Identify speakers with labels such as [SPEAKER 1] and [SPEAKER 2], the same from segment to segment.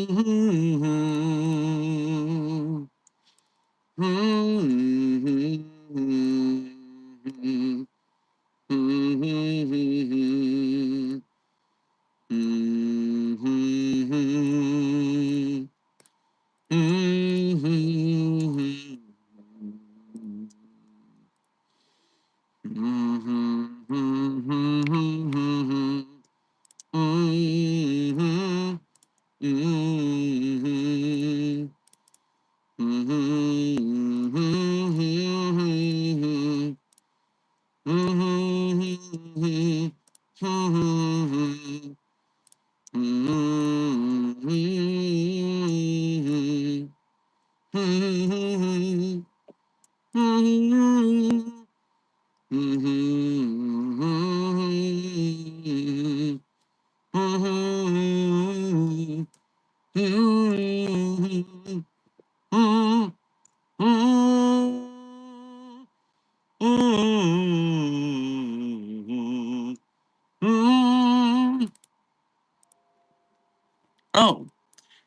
[SPEAKER 1] Oh,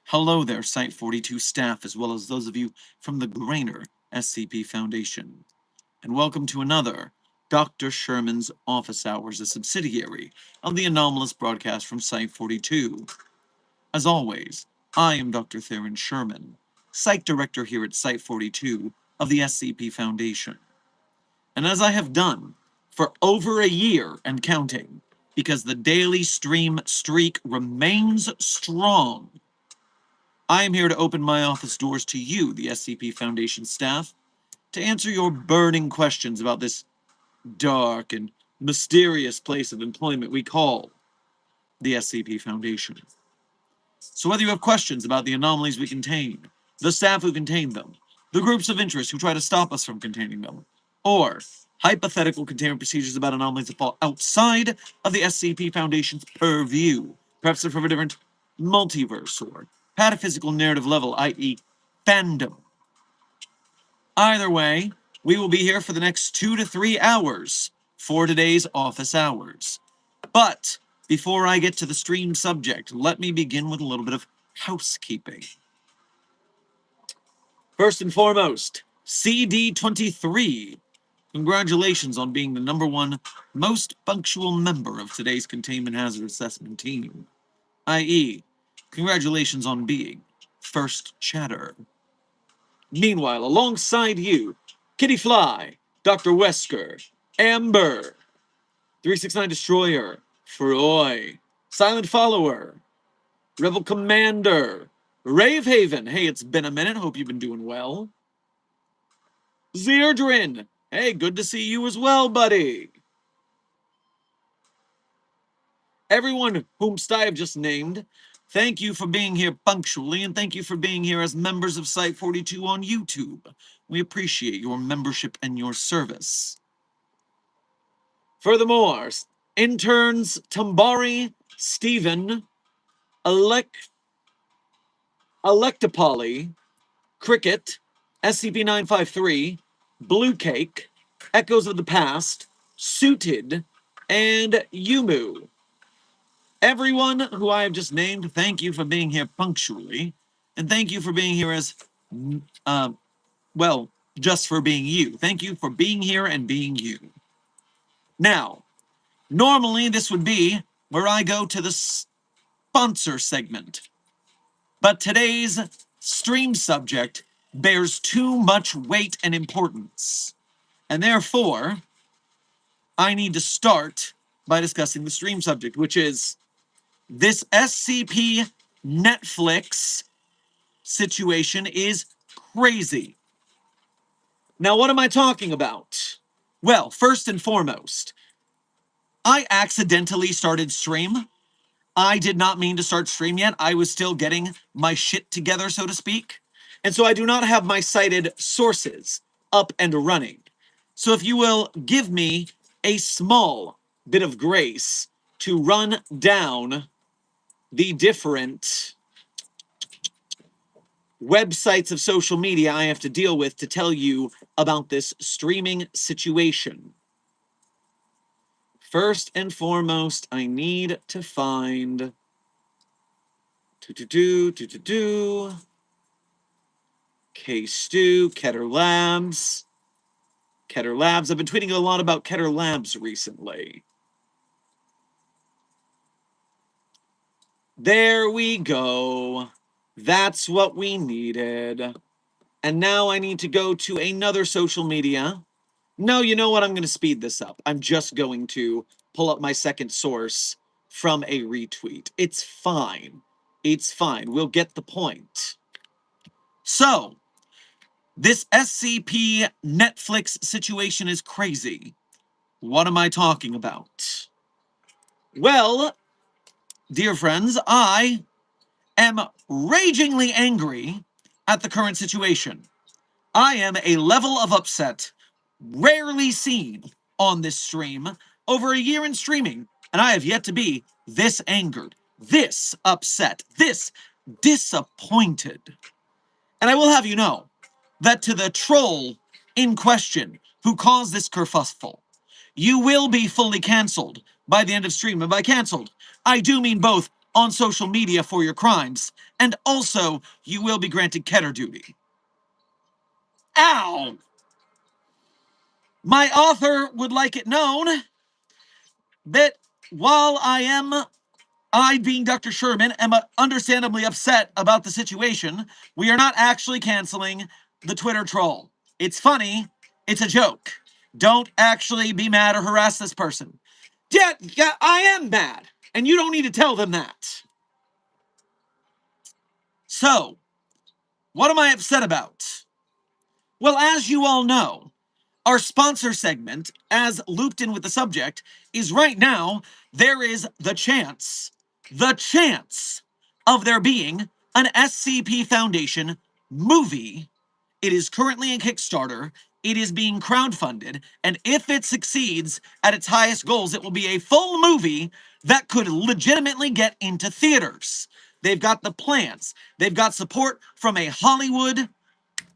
[SPEAKER 1] hello there, Site 42 staff, as well as those of you from the Grainer SCP Foundation. And welcome to another Dr. Sherman's Office Hours, a subsidiary of the anomalous broadcast from Site 42. As always, I am Dr. Theron Sherman, Site Director here at Site 42 of the SCP Foundation. And as I have done for over a year and counting, because the daily stream streak remains strong, I am here to open my office doors to you, the SCP Foundation staff, to answer your burning questions about this dark and mysterious place of employment we call the SCP Foundation. So whether you have questions about the anomalies we contain, the staff who contain them, the groups of interest who try to stop us from containing them, or hypothetical containment procedures about anomalies that fall outside of the SCP Foundation's purview, perhaps they're from a different multiverse or pataphysical narrative level, i.e. fandom. Either way, we will be here for the next 2 to 3 hours for today's office hours. But before I get to the stream subject, let me begin with a little bit of housekeeping. First and foremost, CD23. Congratulations on being the #1 most punctual member of today's Containment Hazard Assessment team. i.e., congratulations on being first chatter. Meanwhile, alongside you, Kitty Fly, Dr. Wesker, Amber, 369 Destroyer, Froy, Silent Follower, Rebel Commander, Ravehaven, hey, it's been a minute, hope you've been doing well. Zerdrin, hey, good to see you as well, buddy. Everyone whom I have just named, thank you for being here punctually, and thank you for being here as members of Site 42 on YouTube. We appreciate your membership and your service. Furthermore, interns Tambari, Stephen, Electopoli, Cricket, SCP-953, Blue Cake, Echoes of the Past, Suited, and Yumu. Everyone who I have just named, thank you for being here punctually, and thank you for being here as, well, just for being you. Thank you for being here and being you. Now, normally this would be where I go to the sponsor segment, but today's stream subject bears too much weight and importance, and therefore, I need to start by discussing the stream subject, which is this SCP Netflix situation is crazy. Now, what am I talking about? Well, first and foremost, I accidentally started stream. I did not mean to start stream yet. I was still getting my shit together, so to speak. And so I do not have my cited sources up and running. So if you will give me a small bit of grace to run down the different websites of social media I have to deal with to tell you about this streaming situation. First and foremost, I need to find K-Stew, Keter Labs. Keter Labs. I've been tweeting a lot about Keter Labs recently. There we go. That's what we needed. And now I need to go to another social media. No, you know what? I'm going to speed this up. I'm just going to pull up my second source from a retweet. It's fine. It's fine. We'll get the point. So, this SCP Netflix situation is crazy. What am I talking about? Well, dear friends, I am ragingly angry at the current situation. I am a level of upset rarely seen on this stream over a year in streaming, and I have yet to be this angered, this upset, this disappointed. And I will have you know that to the troll in question who caused this kerfuffle, you will be fully cancelled by the end of stream. And by cancelled, I do mean both on social media for your crimes, and also you will be granted Keter duty. Ow! My author would like it known that while I being Dr. Sherman, am understandably upset about the situation, we are not actually canceling the Twitter troll. It's funny. It's a joke. Don't actually be mad or harass this person. Yeah, I am mad. And you don't need to tell them that. So, what am I upset about? Well, as you all know, our sponsor segment, as looped in with the subject, is right now, there is the chance of there being an SCP Foundation movie. It is currently in Kickstarter. It is being crowdfunded. And if it succeeds at its highest goals, it will be a full movie that could legitimately get into theaters. They've got the plans. They've got support from a Hollywood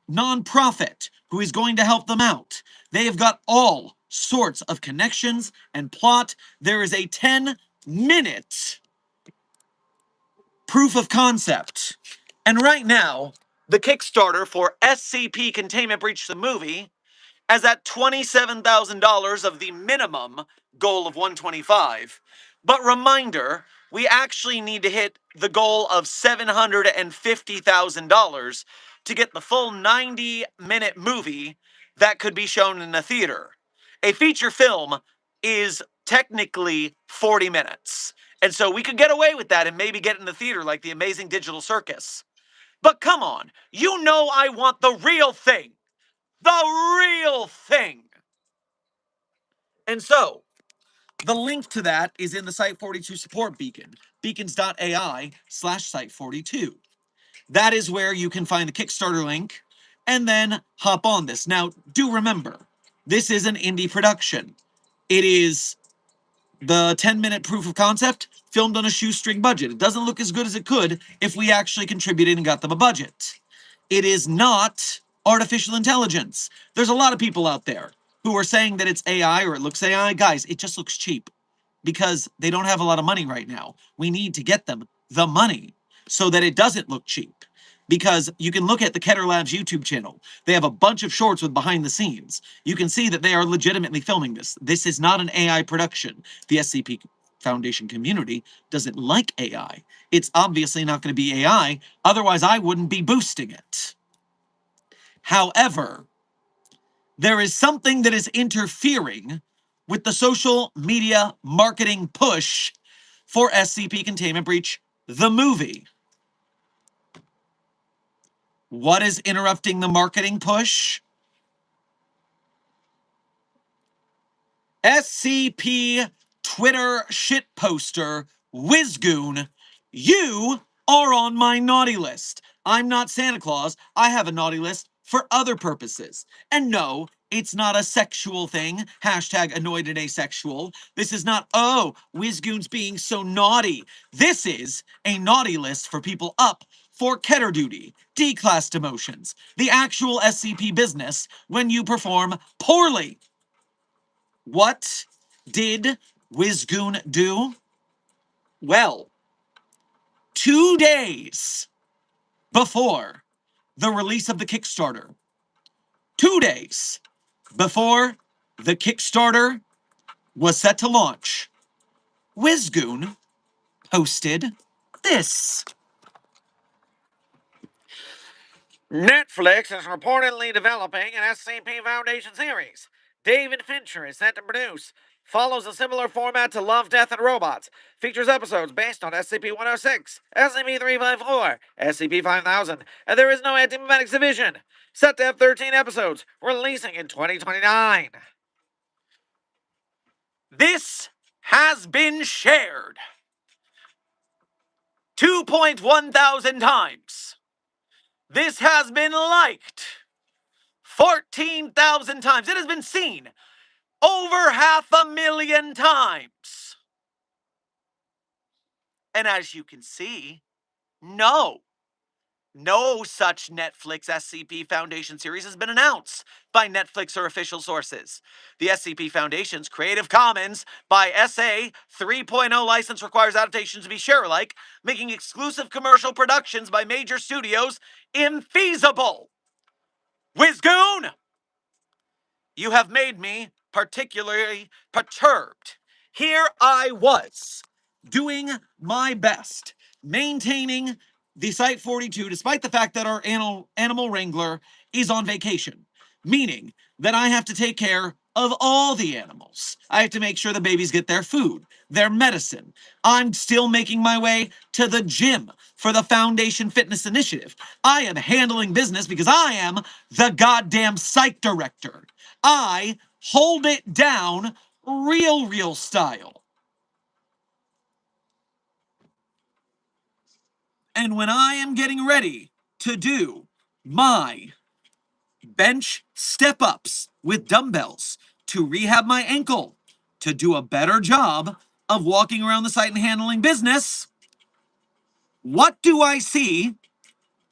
[SPEAKER 1] nonprofit who is going to help them out. They have got all sorts of connections and plot. There is a 10-minute proof of concept. And right now, the Kickstarter for SCP Containment Breach the movie as at $27,000 of the minimum goal of 125. But reminder, we actually need to hit the goal of $750,000 to get the full 90-minute movie that could be shown in a theater. A feature film is technically 40 minutes. And so we could get away with that and maybe get in the theater like the Amazing Digital Circus. But come on, you know I want the real thing. The real thing. And so, the link to that is in the Site42 support beacon, beacons.ai/Site42. That is where you can find the Kickstarter link and then hop on this. Now, do remember, this is an indie production. It is the 10-minute proof of concept filmed on a shoestring budget. It doesn't look as good as it could if we actually contributed and got them a budget. It is not artificial intelligence. There's a lot of people out there who are saying that it's AI or it looks AI. Guys, it just looks cheap because they don't have a lot of money right now. We need to get them the money so that it doesn't look cheap. Because you can look at the Keter Labs YouTube channel. They have a bunch of shorts with behind the scenes. You can see that they are legitimately filming this. This is not an AI production. The SCP Foundation community doesn't like AI. It's obviously not going to be AI, otherwise I wouldn't be boosting it. However, there is something that is interfering with the social media marketing push for SCP Containment Breach, the movie. What is interrupting the marketing push? SCP Twitter shitposter Wizgoon, you are on my naughty list. I'm not Santa Claus. I have a naughty list for other purposes. And no, it's not a sexual thing. Hashtag annoyed and asexual. This is not, oh, Wizgoon's being so naughty. This is a naughty list for people up for Keter duty, D-class demotions, the actual SCP business when you perform poorly. What did Wizgoon do? Well, 2 days before the release of the Kickstarter, 2 days before the Kickstarter was set to launch, Wizgoon posted this.
[SPEAKER 2] Netflix is reportedly developing an SCP Foundation series. David Fincher is set to produce. Follows a similar format to Love, Death, and Robots. Features episodes based on SCP-106, SCP-354, SCP-5000, and there is no Anti-Memetics Division. Set to have 13 episodes, releasing in 2029.
[SPEAKER 1] This has been shared 2.1 thousand times. This has been liked 14,000 times. It has been seen over 500,000 times. And as you can see, no such Netflix SCP Foundation series has been announced by Netflix or official sources. The SCP Foundation's Creative Commons by SA 3.0 license requires adaptations to be share-alike, making exclusive commercial productions by major studios infeasible. Wizgoon, you have made me particularly perturbed. Here I was, doing my best, maintaining the Site 42, despite the fact that our animal wrangler is on vacation, meaning that I have to take care of all the animals. I have to make sure the babies get their food, their medicine. I'm still making my way to the gym for the Foundation Fitness Initiative. I am handling business because I am the goddamn site director. I hold it down real style. And when I am getting ready to do my bench step-ups with dumbbells to rehab my ankle, to do a better job of walking around the site and handling business, what do I see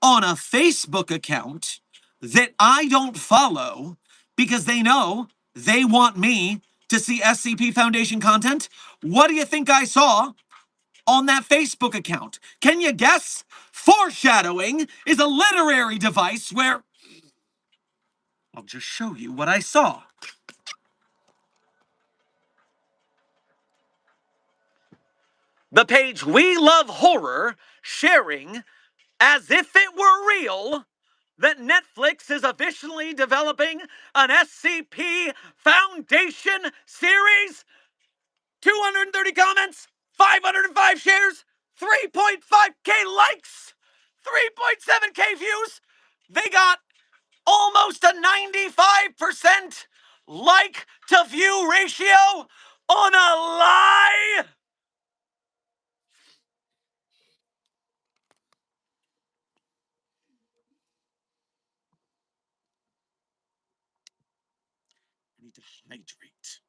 [SPEAKER 1] on a Facebook account that I don't follow because they know they want me to see SCP Foundation content? What do you think I saw on that Facebook account? Can you guess? Foreshadowing is a literary device where... I'll just show you what I saw. The page We Love Horror sharing, as if it were real, that Netflix is officially developing an SCP Foundation series. 230 comments, 505 shares, 3.5k likes, 3.7k views. They got almost a 95% like to view ratio on a lie. I need to hydrate.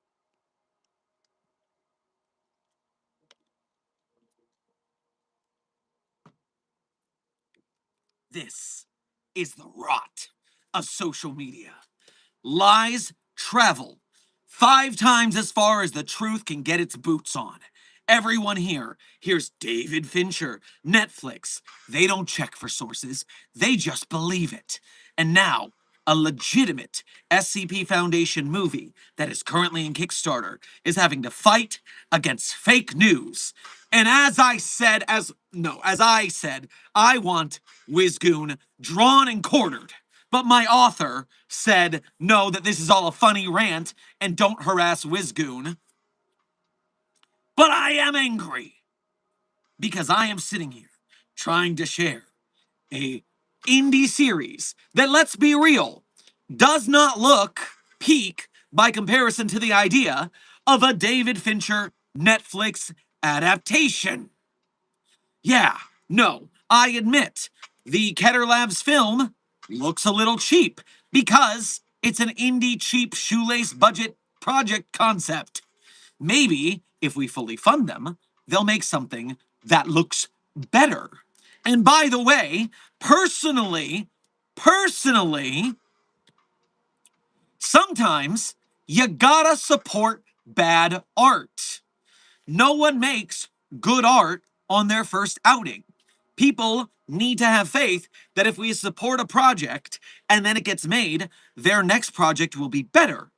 [SPEAKER 1] This is the rot of social media. Lies travel 5 times as far as the truth can get its boots on. Everyone here hears David Fincher, Netflix. They don't check for sources, they just believe it. And now, a legitimate SCP Foundation movie that is currently in Kickstarter is having to fight against fake news. And as I said, I want Wizgoon drawn and quartered. But my author said, no, that this is all a funny rant and don't harass Wizgoon. But I am angry because I am sitting here trying to share a indie series that, let's be real, does not look peak by comparison to the idea of a David Fincher Netflix adaptation. Yeah, no, I admit, the Keter Labs film looks a little cheap because it's an indie cheap shoelace budget project concept. Maybe if we fully fund them, they'll make something that looks better. And by the way, personally, sometimes you gotta support bad art. No one makes good art on their first outing. People need to have faith that if we support a project and then it gets made, their next project will be better.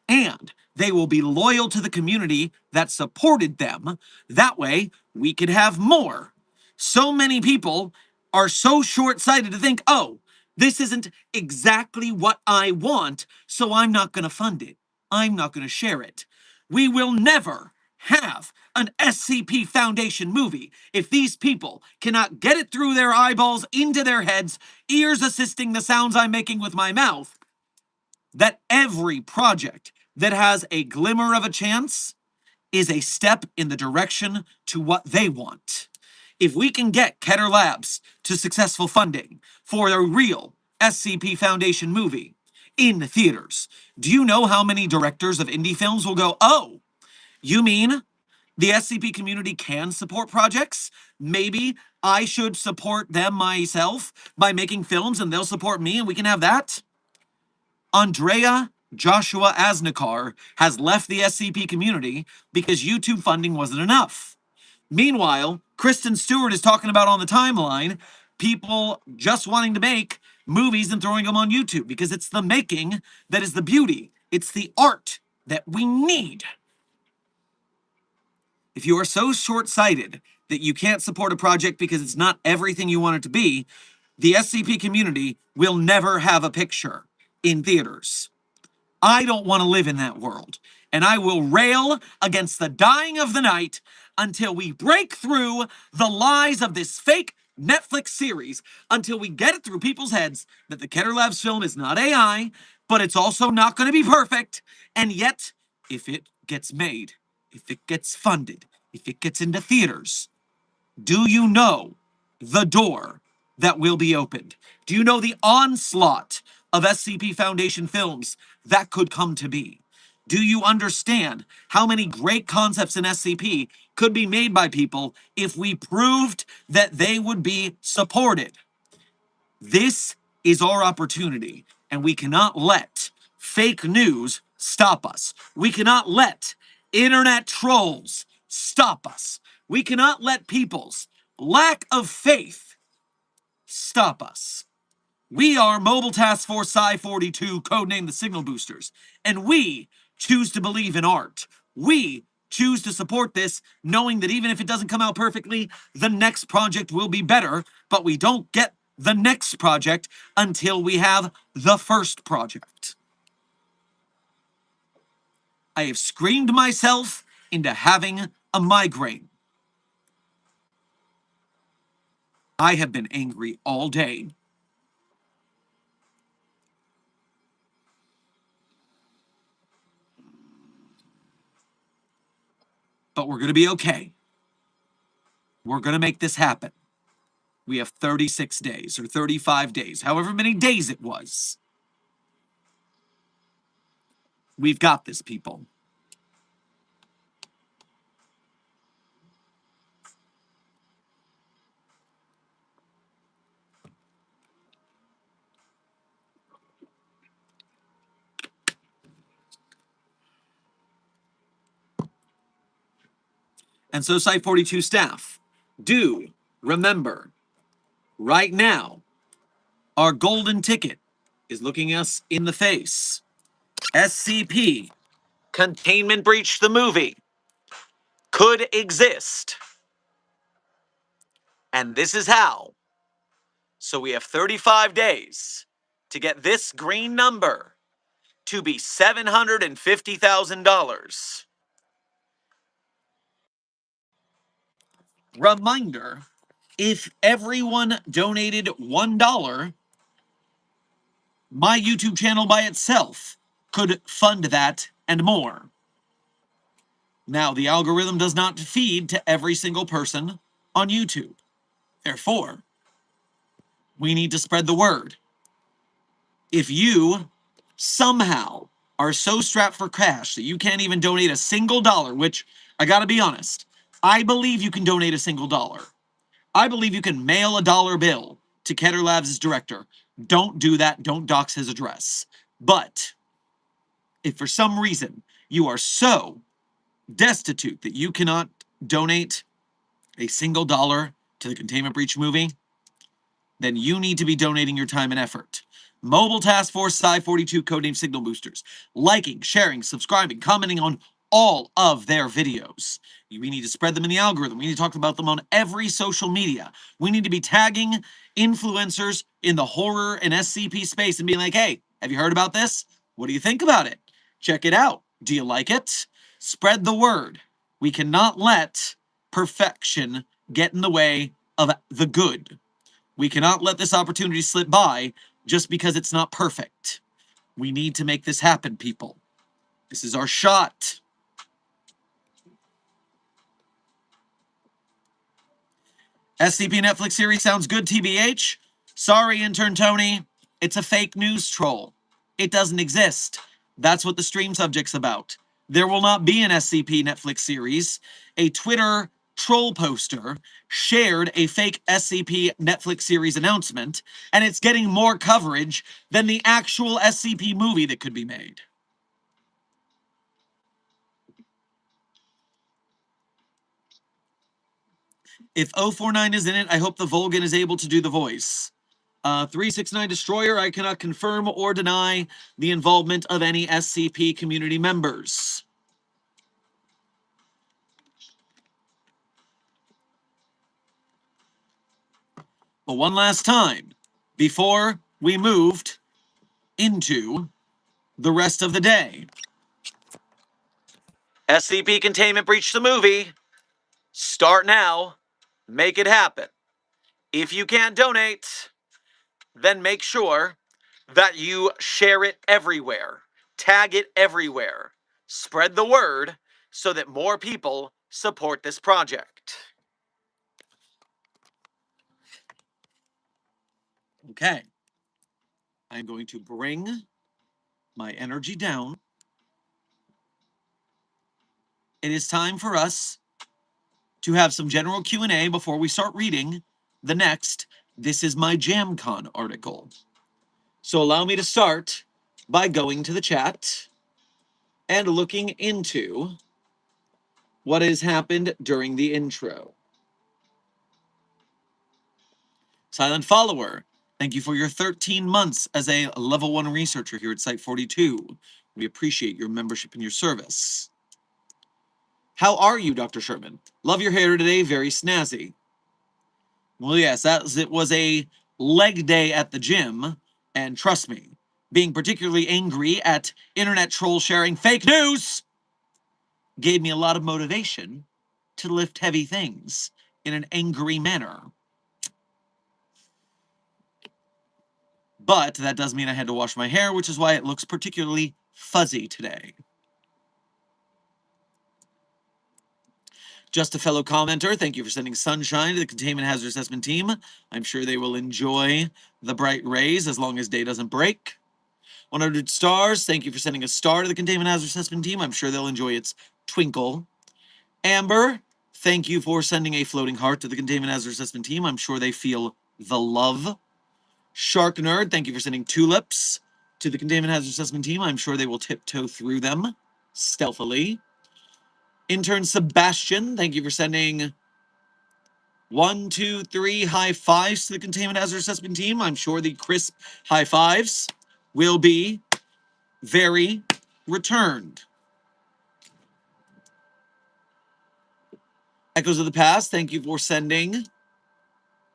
[SPEAKER 1] And they will be loyal to the community that supported them. That way, we could have more. So many people are so short sighted to think, oh, this isn't exactly what I want, so I'm not going to fund it. I'm not going to share it. We will never have an SCP Foundation movie if these people cannot get it through their eyeballs into their heads, ears assisting the sounds I'm making with my mouth, that every project that has a glimmer of a chance is a step in the direction to what they want. If we can get Keter Labs to successful funding for a real SCP Foundation movie in theaters, do you know how many directors of indie films will go, oh, you mean the SCP community can support projects? Maybe I should support them myself by making films and they'll support me and we can have that? Andrea Joshua Asnikar has left the SCP community because YouTube funding wasn't enough. Meanwhile, Kristen Stewart is talking about on the timeline people just wanting to make movies and throwing them on YouTube because it's the making that is the beauty. It's the art that we need. If you are so short-sighted that you can't support a project because it's not everything you want it to be, the SCP community will never have a picture in theaters. I don't want to live in that world. And I will rail against the dying of the night until we break through the lies of this fake Netflix series, until we get it through people's heads that the Keter Labs film is not AI, but it's also not going to be perfect. And yet, if it gets made, if it gets funded, if it gets into theaters, do you know the door that will be opened? Do you know the onslaught of SCP Foundation films that could come to be? Do you understand how many great concepts in SCP could be made by people if we proved that they would be supported? This is our opportunity, and we cannot let fake news stop us. We cannot let internet trolls stop us. We cannot let people's lack of faith stop us. We are Mobile Task Force Psi-42, codenamed the Signal Boosters, and we choose to believe in art. We choose to support this, knowing that even if it doesn't come out perfectly, the next project will be better, but we don't get the next project until we have the first project. I have screamed myself into having a migraine. I have been angry all day. But we're going to be okay. We're going to make this happen. We have 36 days or 35 days, however many days it was. We've got this, people. And so, Site 42 staff, do remember, right now, our golden ticket is looking us in the face. SCP, Containment Breach the movie, could exist. And this is how. So we have 35 days to get this green number to be $750,000. Reminder, if everyone donated $1, my YouTube channel by itself could fund that and more. Now, the algorithm does not feed to every single person on YouTube. Therefore, we need to spread the word. If you somehow are so strapped for cash that you can't even donate a single dollar, which I gotta be honest, I believe you can donate a single dollar. I believe you can mail a dollar bill to Keter Labs' director. Don't do that. Don't dox his address. But if for some reason you are so destitute that you cannot donate a single dollar, to the Containment Breach movie, then you need to be donating your time and effort. Mobile Task Force Psi-42 codename Signal Boosters, liking, sharing, subscribing, commenting on all of their videos. We need to spread them in the algorithm. We need to talk about them on every social media. We need to be tagging influencers in the horror and SCP space and being like, hey, have you heard about this? What do you think about it? Check it out. Do you like it? Spread the word. We cannot let perfection get in the way of the good. We cannot let this opportunity slip by just because it's not perfect. We need to make this happen, people. This is our shot. SCP Netflix series sounds good, TBH. Sorry, intern Tony. It's a fake news troll. It doesn't exist. That's what the stream subject's about. There will not be an SCP Netflix series. A Twitter troll poster shared a fake SCP Netflix series announcement, and it's getting more coverage than the actual SCP movie that could be made. If 049 is in it, I hope the Volgan is able to do the voice. 369 Destroyer, I cannot confirm or deny the involvement of any SCP community members. But one last time, before we moved into the rest of the day. SCP Containment Breach the movie. Start now. Make it happen. If you can't donate, then make sure that you share it everywhere. Tag it everywhere. Spread the word so that more people support this project. Okay. I'm going to bring my energy down. It is time for us to have some general Q&A before we start reading the next This Is My JamCon article. So allow me to start by going to the chat and looking into what has happened during the intro. Silent Follower, thank you for your 13 months as a level 1 researcher here at Site 42. We appreciate your membership and your service. How are you, Dr. Sherman? Love your hair today, very snazzy. Well, yes, it was a leg day at the gym, and trust me, being particularly angry at internet troll sharing fake news gave me a lot of motivation to lift heavy things in an angry manner. But that does mean I had to wash my hair, which is why it looks particularly fuzzy today. Just a fellow commenter, thank you for sending sunshine to the Containment Hazard Assessment team. I'm sure they will enjoy the bright rays as long as day doesn't break. 100 stars, thank you for sending a star to the Containment Hazard Assessment team. I'm sure they'll enjoy its twinkle. Amber, thank you for sending a floating heart to the Containment Hazard Assessment team. I'm sure they feel the love. Shark Nerd, thank you for sending tulips to the Containment Hazard Assessment team. I'm sure they will tiptoe through them stealthily. Intern Sebastian, thank you for sending 1, 2, 3 high fives to the Containment Hazard Assessment team. I'm sure the crisp high fives will be very returned. Echoes of the Past, thank you for sending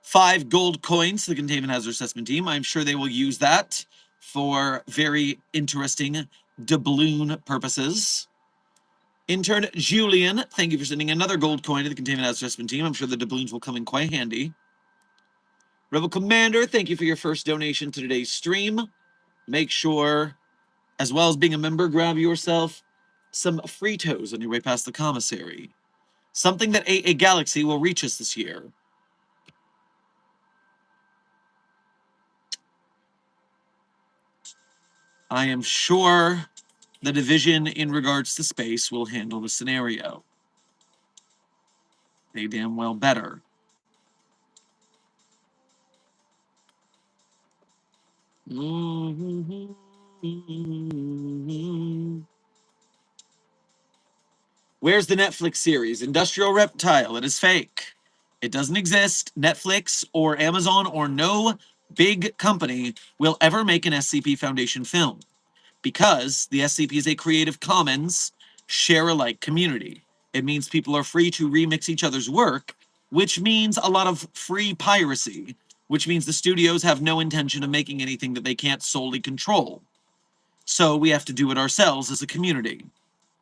[SPEAKER 1] 5 gold coins to the Containment Hazard Assessment team. I'm sure they will use that for very interesting doubloon purposes. Intern Julian, thank you for sending another gold coin to the Containment Hazard Assessment team. I'm sure the doubloons will come in quite handy. Rebel Commander, thank you for your first donation to today's stream. Make sure, as well as being a member, grab yourself some Fritos on your way past the commissary. Something that a galaxy will reach us this year. I am sure the division in regards to space will handle the scenario. They damn well better. Where's the Netflix series? Industrial Reptile. It is fake. It doesn't exist. Netflix or Amazon or no big company will ever make an SCP Foundation film because the SCP is a Creative Commons share alike community. It means people are free to remix each other's work, which means a lot of free piracy, which means the studios have no intention of making anything that they can't solely control. So we have to do it ourselves as a community,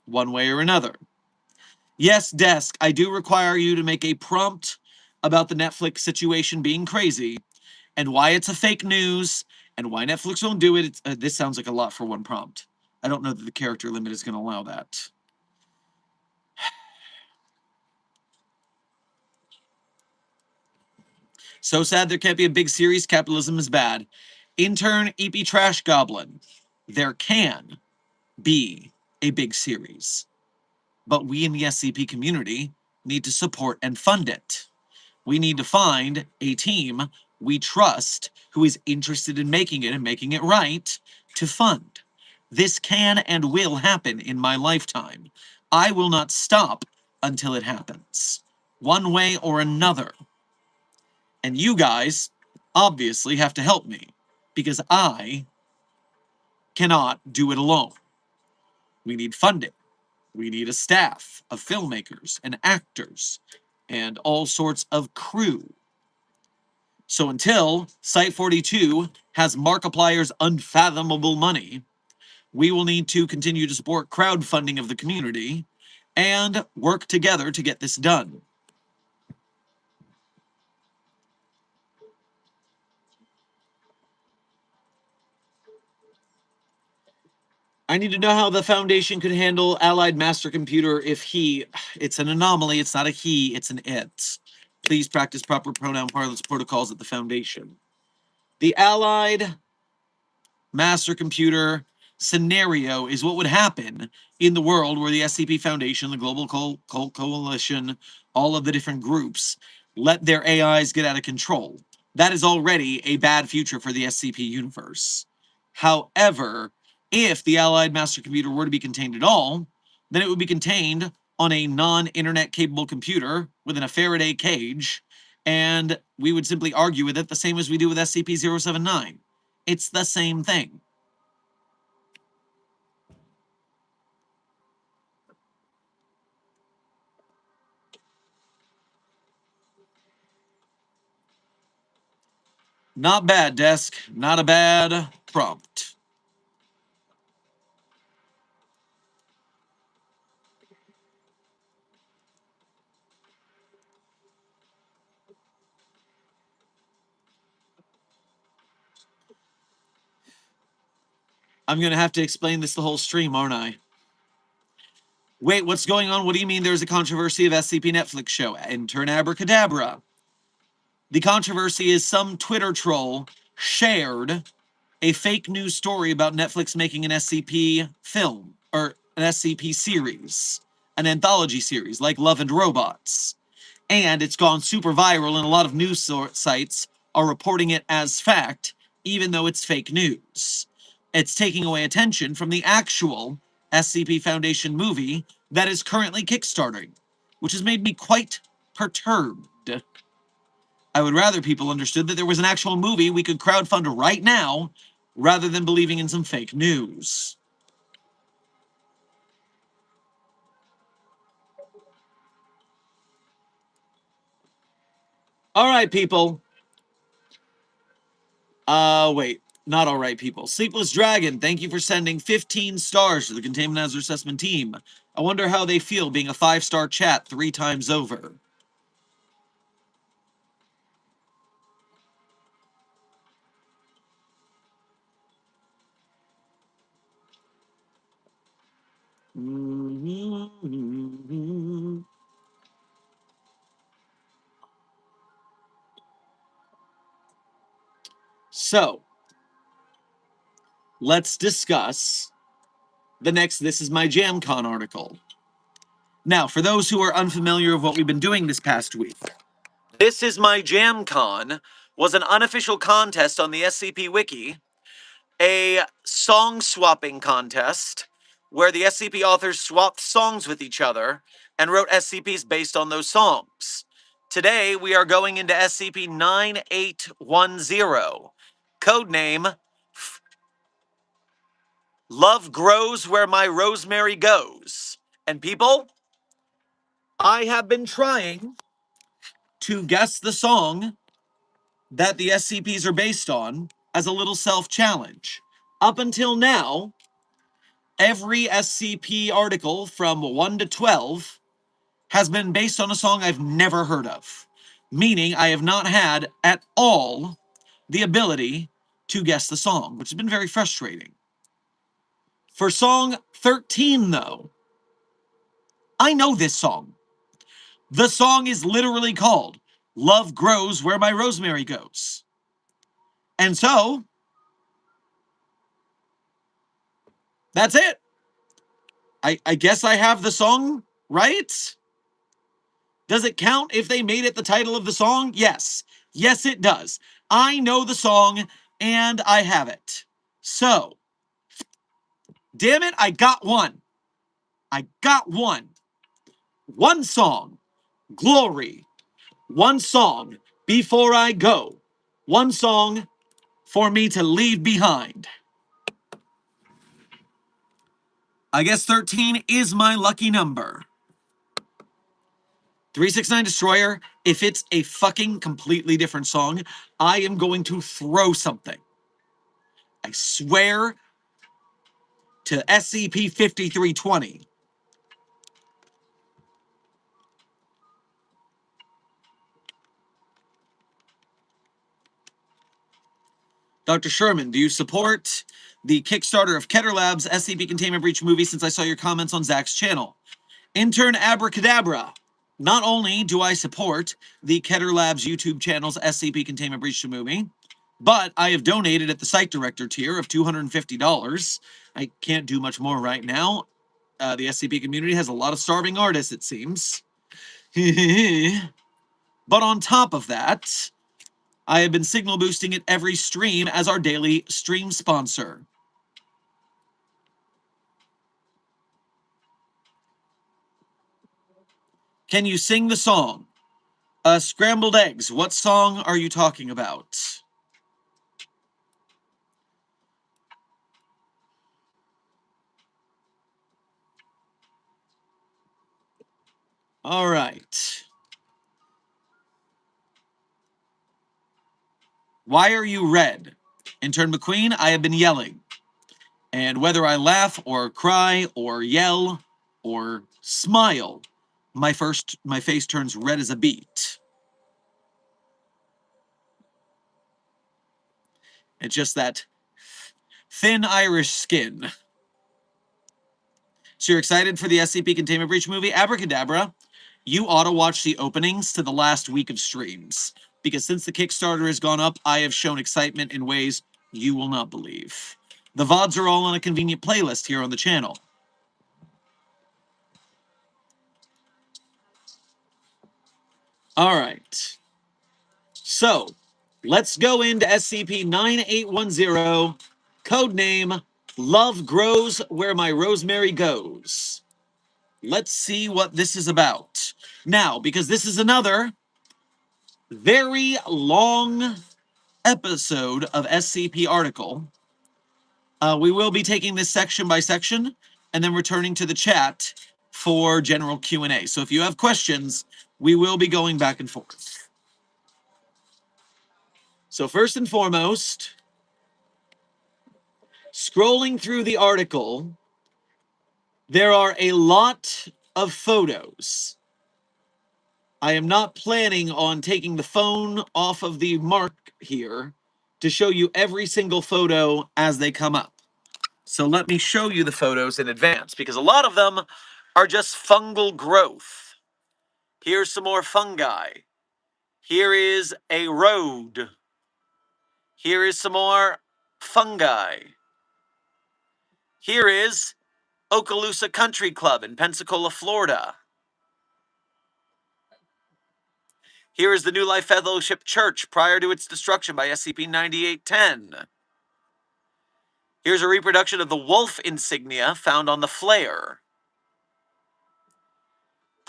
[SPEAKER 1] one way or another. Yes, Desk, I do require you to make a prompt about the Netflix situation being crazy and why it's a fake news and why Netflix won't do it. This sounds like a lot for one prompt. I don't know that the character limit is going to allow that. So sad there can't be a big series. Capitalism is bad. Intern EP Trash Goblin. There can be a big series, but we in the SCP community need to support and fund it. We need to find a team we trust who is interested in making it and making it right to fund. This can and will happen in my lifetime. I will not stop until it happens, one way or another. And you guys obviously have to help me because I cannot do it alone. We need funding. We need a staff of filmmakers and actors and all sorts of crew. So until Site 42 has Markiplier's unfathomable money, we will need to continue to support crowdfunding of the community and work together to get this done. I need to know how the Foundation could handle Allied Master Computer if he... It's an anomaly, it's not a he, it's an it. Please practice proper pronoun parlance protocols at the Foundation. The Allied Master Computer scenario is what would happen in the world where the SCP Foundation, the Global Coalition, all of the different groups let their AIs get out of control. That is already a bad future for the SCP universe. However, if the Allied Master Computer were to be contained at all, then it would be contained on a non-internet capable computer within a Faraday cage, and we would simply argue with it the same as we do with SCP-079. It's the same thing. Not bad, Desk. Not a bad prompt. I'm going to have to explain this the whole stream, aren't I? Wait, what's going on? What do you mean there's a controversy of SCP Netflix show? Intern Abracadabra. The controversy is some Twitter troll shared a fake news story about Netflix making an SCP film, or an SCP series, an anthology series like Love and Robots. And it's gone super viral, and a lot of news sites are reporting it as fact, even though it's fake news. It's taking away attention from the actual SCP Foundation movie that is currently kickstarting, which has made me quite perturbed. I would rather people understood that there was an actual movie we could crowdfund right now, rather than believing in some fake news. All right, people. Wait. Not all right, people. Sleepless Dragon, thank you for sending 15 stars to the Containment Hazard Assessment team. I wonder how they feel being a 5-star chat 3 times over. So, let's discuss the next This Is My JamCon article. Now, for those who are unfamiliar with what we've been doing this past week, This Is My JamCon was an unofficial contest on the SCP Wiki, a song swapping contest where the SCP authors swapped songs with each other and wrote SCPs based on those songs. Today we are going into SCP-9810, codename Love Grows Where My Rosemary Goes. And people, I have been trying to guess the song that the SCPs are based on as a little self-challenge. Up until now, every SCP article from 1 to 12 has been based on a song I've never heard of, meaning I have not had at all the ability to guess the song, which has been very frustrating. For song 13, though, I know this song. The song is literally called Love Grows Where My Rosemary Goes. And so, that's it. I guess I have the song right? Does it count if they made it the title of the song? Yes. Yes, it does. I know the song and I have it. So, damn it, I got one. I got one. One song. Glory. One song. Before I go. One song for me to leave behind. I guess 13 is my lucky number. 369 Destroyer, if it's a fucking completely different song, I am going to throw something. I swear to SCP-5320. Dr. Sherman, do you support the Kickstarter of Keter Labs SCP Containment Breach movie since I saw your comments on Zach's channel? Intern Abracadabra. Not only do I support the Keter Labs YouTube channel's SCP Containment Breach movie, but I have donated at the site director tier of $250. I can't do much more right now. The SCP community has a lot of starving artists, it seems. But on top of that, I have been signal boosting it every stream as our daily stream sponsor. Can you sing the song? Scrambled Eggs, what song are you talking about? All right. Why are you red? Intern McQueen, I have been yelling. And whether I laugh or cry or yell or smile, my face turns red as a beet. It's just that thin Irish skin. So you're excited for the SCP Containment Breach movie? Abracadabra, you ought to watch the openings to the last week of streams. Because since the Kickstarter has gone up, I have shown excitement in ways you will not believe. The VODs are all on a convenient playlist here on the channel. All right. So, let's go into SCP-9810, codename Love Grows Where My Rosemary Goes. Let's see what this is about. Now, because this is another very long episode of SCP article, we will be taking this section by section and then returning to the chat for general Q&A. So if you have questions, we will be going back and forth. So first and foremost, scrolling through the article, there are a lot of photos. I am not planning on taking the phone off of the mark here to show you every single photo as they come up. So let me show you the photos in advance, because a lot of them are just fungal growth. Here's some more fungi. Here is a road. Here is some more fungi. Here is Okaloosa Country Club in Pensacola, Florida. Here is the New Life Fellowship Church prior to its destruction by SCP-9810. Here's a reproduction of the wolf insignia found on the flare.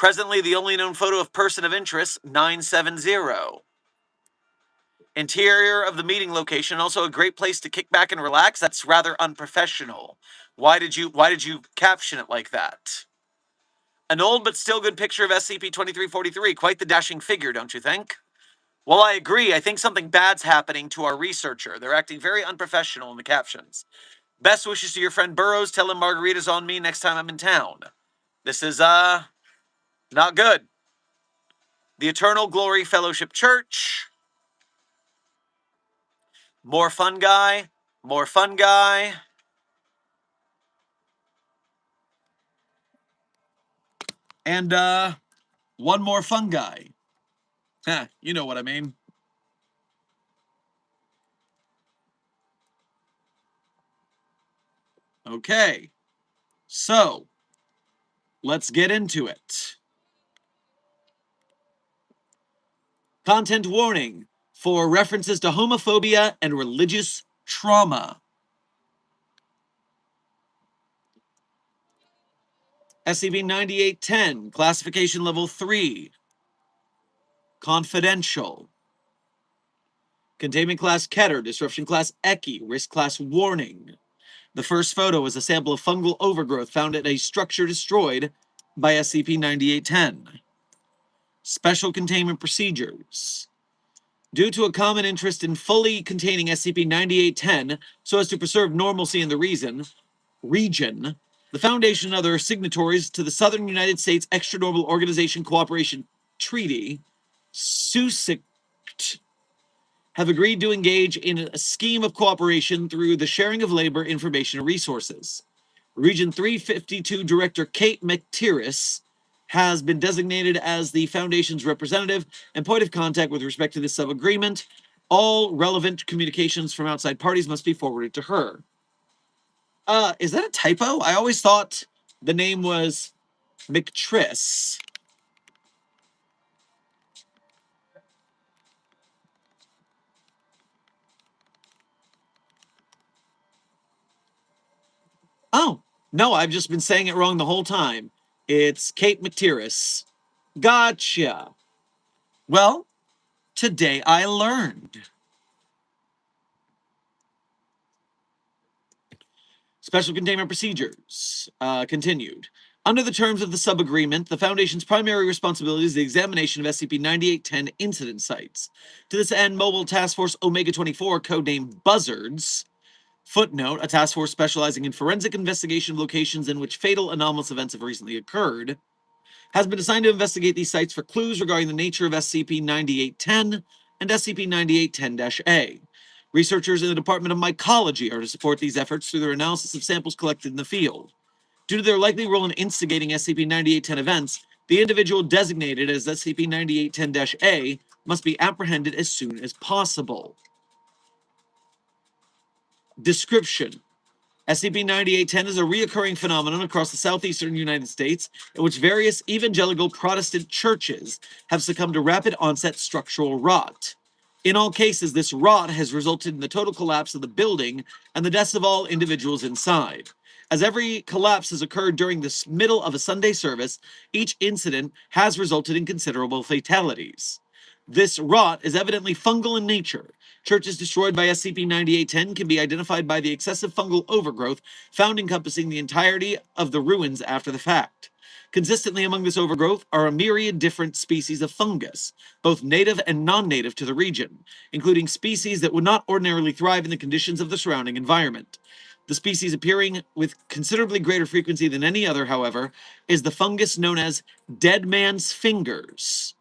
[SPEAKER 1] Presently, the only known photo of person of interest, 970. Interior of the meeting location, also a great place to kick back and relax. That's rather unprofessional. Why did you caption it like that? An old but still good picture of SCP-2343. Quite the dashing figure, don't you think? Well, I agree. I think something bad's happening to our researcher. They're acting very unprofessional in the captions. Best wishes to your friend Burroughs. Tell him margarita's on me next time I'm in town. This is, not good. The Eternal Glory Fellowship Church. More fun guy. More fun guy. And, one more fun guy. You know what I mean. Okay. So, let's get into it. Content warning for references to homophobia and religious trauma. SCP-9810, Classification Level 3. Confidential. Containment Class Keter, Disruption Class Eki, Risk Class Warning. The first photo is a sample of fungal overgrowth found at a structure destroyed by SCP-9810. Special Containment Procedures. Due to a common interest in fully containing SCP-9810 so as to preserve normalcy in the region, the Foundation and other signatories to the Southern United States Extranormal Organization Cooperation Treaty, SUSICT, have agreed to engage in a scheme of cooperation through the sharing of labor, information, and resources. Region 352 Director Kate McTierris has been designated as the Foundation's representative and point of contact with respect to this sub-agreement. All relevant communications from outside parties must be forwarded to her. Is that a typo? I always thought the name was McTriss. Oh, no, I've just been saying it wrong the whole time. It's Kate McTierris. Gotcha. Well, today I learned. Special Containment Procedures. Continued. Under the terms of the sub-agreement, the Foundation's primary responsibility is the examination of SCP-9810 incident sites. To this end, Mobile Task Force Omega-24, codenamed Buzzards, footnote, a task force specializing in forensic investigation of locations in which fatal anomalous events have recently occurred, has been assigned to investigate these sites for clues regarding the nature of SCP-9810 and SCP-9810-A. Researchers in the Department of Mycology are to support these efforts through their analysis of samples collected in the field. Due to their likely role in instigating SCP-9810 events, the individual designated as SCP-9810-A must be apprehended as soon as possible. Description. SCP-9810 is a reoccurring phenomenon across the southeastern United States in which various evangelical Protestant churches have succumbed to rapid onset structural rot. In all cases, this rot has resulted in the total collapse of the building and the deaths of all individuals inside. As every collapse has occurred during the middle of a Sunday service, each incident has resulted in considerable fatalities. This rot is evidently fungal in nature. Churches destroyed by SCP-9810 can be identified by the excessive fungal overgrowth found encompassing the entirety of the ruins after the fact. Consistently among this overgrowth are a myriad different species of fungus, both native and non-native to the region, including species that would not ordinarily thrive in the conditions of the surrounding environment. The species appearing with considerably greater frequency than any other, however, is the fungus known as dead man's fingers.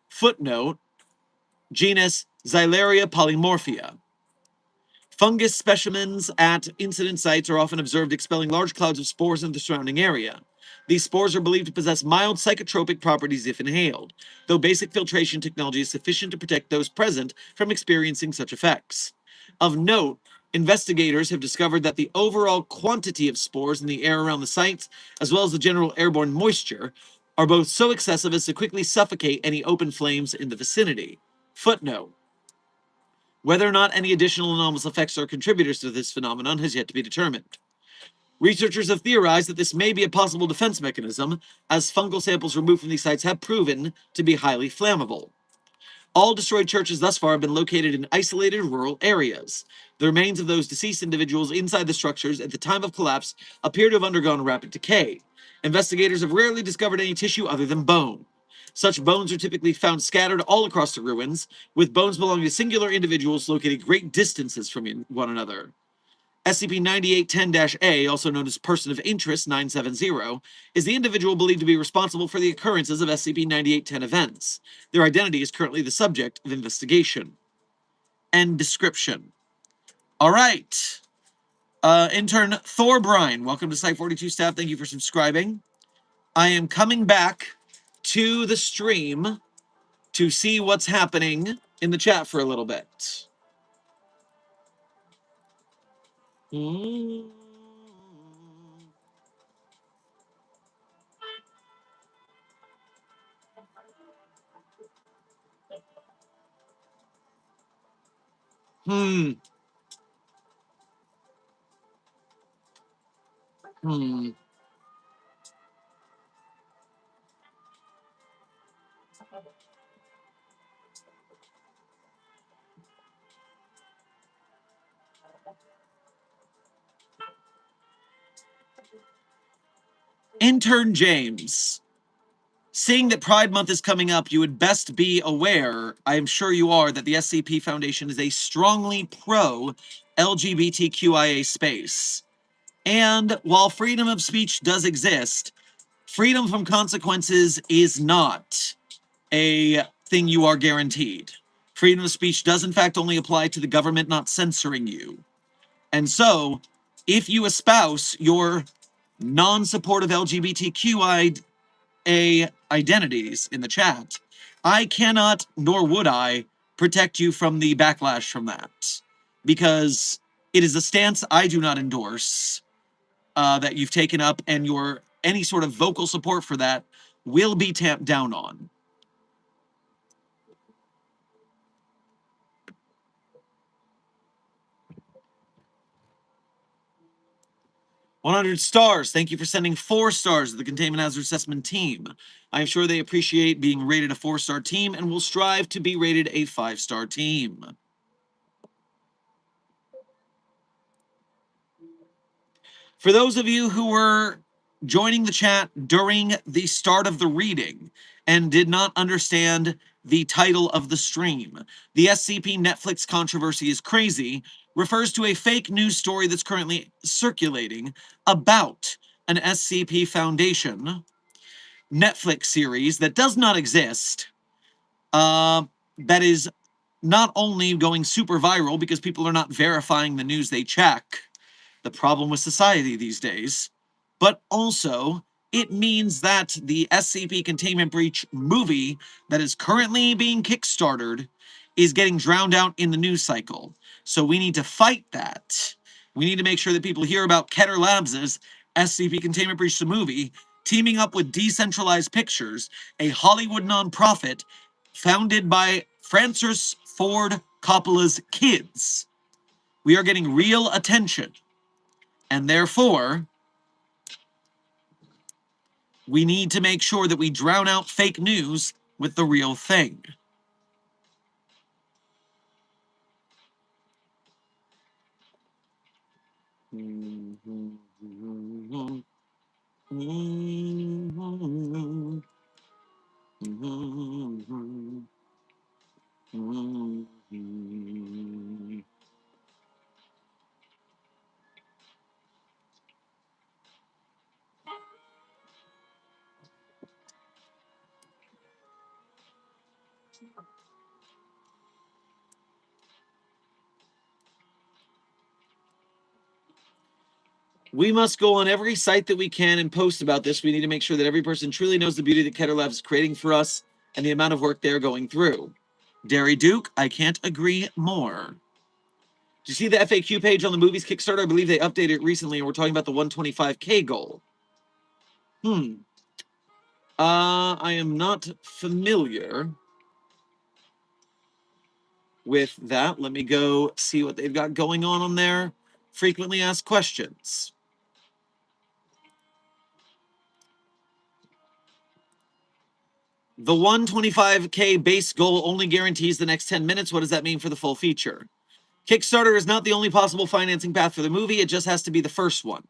[SPEAKER 1] Footnote, genus Xylaria polymorphia. Fungus specimens at incident sites are often observed expelling large clouds of spores into the surrounding area. These spores are believed to possess mild psychotropic properties if inhaled, though basic filtration technology is sufficient to protect those present from experiencing such effects. Of note, investigators have discovered that the overall quantity of spores in the air around the sites, as well as the general airborne moisture, are both so excessive as to quickly suffocate any open flames in the vicinity. Footnote. Whether or not any additional anomalous effects are contributors to this phenomenon has yet to be determined. Researchers have theorized that this may be a possible defense mechanism, as fungal samples removed from these sites have proven to be highly flammable. All destroyed churches thus far have been located in isolated rural areas. The remains of those deceased individuals inside the structures at the time of collapse appear to have undergone rapid decay. Investigators have rarely discovered any tissue other than bone. Such bones are typically found scattered all across the ruins, with bones belonging to singular individuals located great distances from one another. SCP-9810-A, also known as Person of Interest 970, is the individual believed to be responsible for the occurrences of SCP-9810 events. Their identity is currently the subject of investigation. End description. All right. Intern Thor Brine, welcome to Site-42 staff. Thank you for subscribing. I am coming back to the stream to see what's happening in the chat for a little bit. Hmm. Intern James, seeing that Pride Month is coming up, you would best be aware, I am sure you are, that the SCP Foundation is a strongly pro-LGBTQIA space. And while freedom of speech does exist, freedom from consequences is not a thing you are guaranteed. Freedom of speech does, in fact, only apply to the government not censoring you. And so, if you espouse your non-supportive LGBTQI identities in the chat, I cannot, nor would I, protect you from the backlash from that, because it is a stance I do not endorse that you've taken up, and your any sort of vocal support for that will be tamped down on. 100 stars. Thank you for sending 4 stars to the Containment Hazard Assessment team. I'm sure they appreciate being rated a 4-star team and will strive to be rated a 5-star team. For those of you who were joining the chat during the start of the reading and did not understand the title of the stream, the SCP Netflix controversy is crazy refers to a fake news story that's currently circulating about an SCP Foundation Netflix series that does not exist, that is not only going super viral because people are not verifying the news they check, the problem with society these days, but also it means that the SCP Containment Breach movie that is currently being kickstarted is getting drowned out in the news cycle. So we need to fight that. We need to make sure that people hear about Keter Labs' SCP Containment Breach the movie teaming up with Decentralized Pictures, a Hollywood nonprofit founded by Francis Ford Coppola's kids. We are getting real attention. And therefore, we need to make sure that we drown out fake news with the real thing. We must go on every site that we can and post about this. We need to make sure that every person truly knows the beauty that Keter Labs is creating for us and the amount of work they're going through. Derry Duke, I can't agree more. Did you see the FAQ page on the movie's Kickstarter? I believe they updated it recently, and we're talking about the 125K goal. I am not familiar with that. Let me go see what they've got going on there. Frequently asked questions. The 125K base goal only guarantees the next 10 minutes. What does that mean for the full feature? Kickstarter is not the only possible financing path for the movie, it just has to be the first one.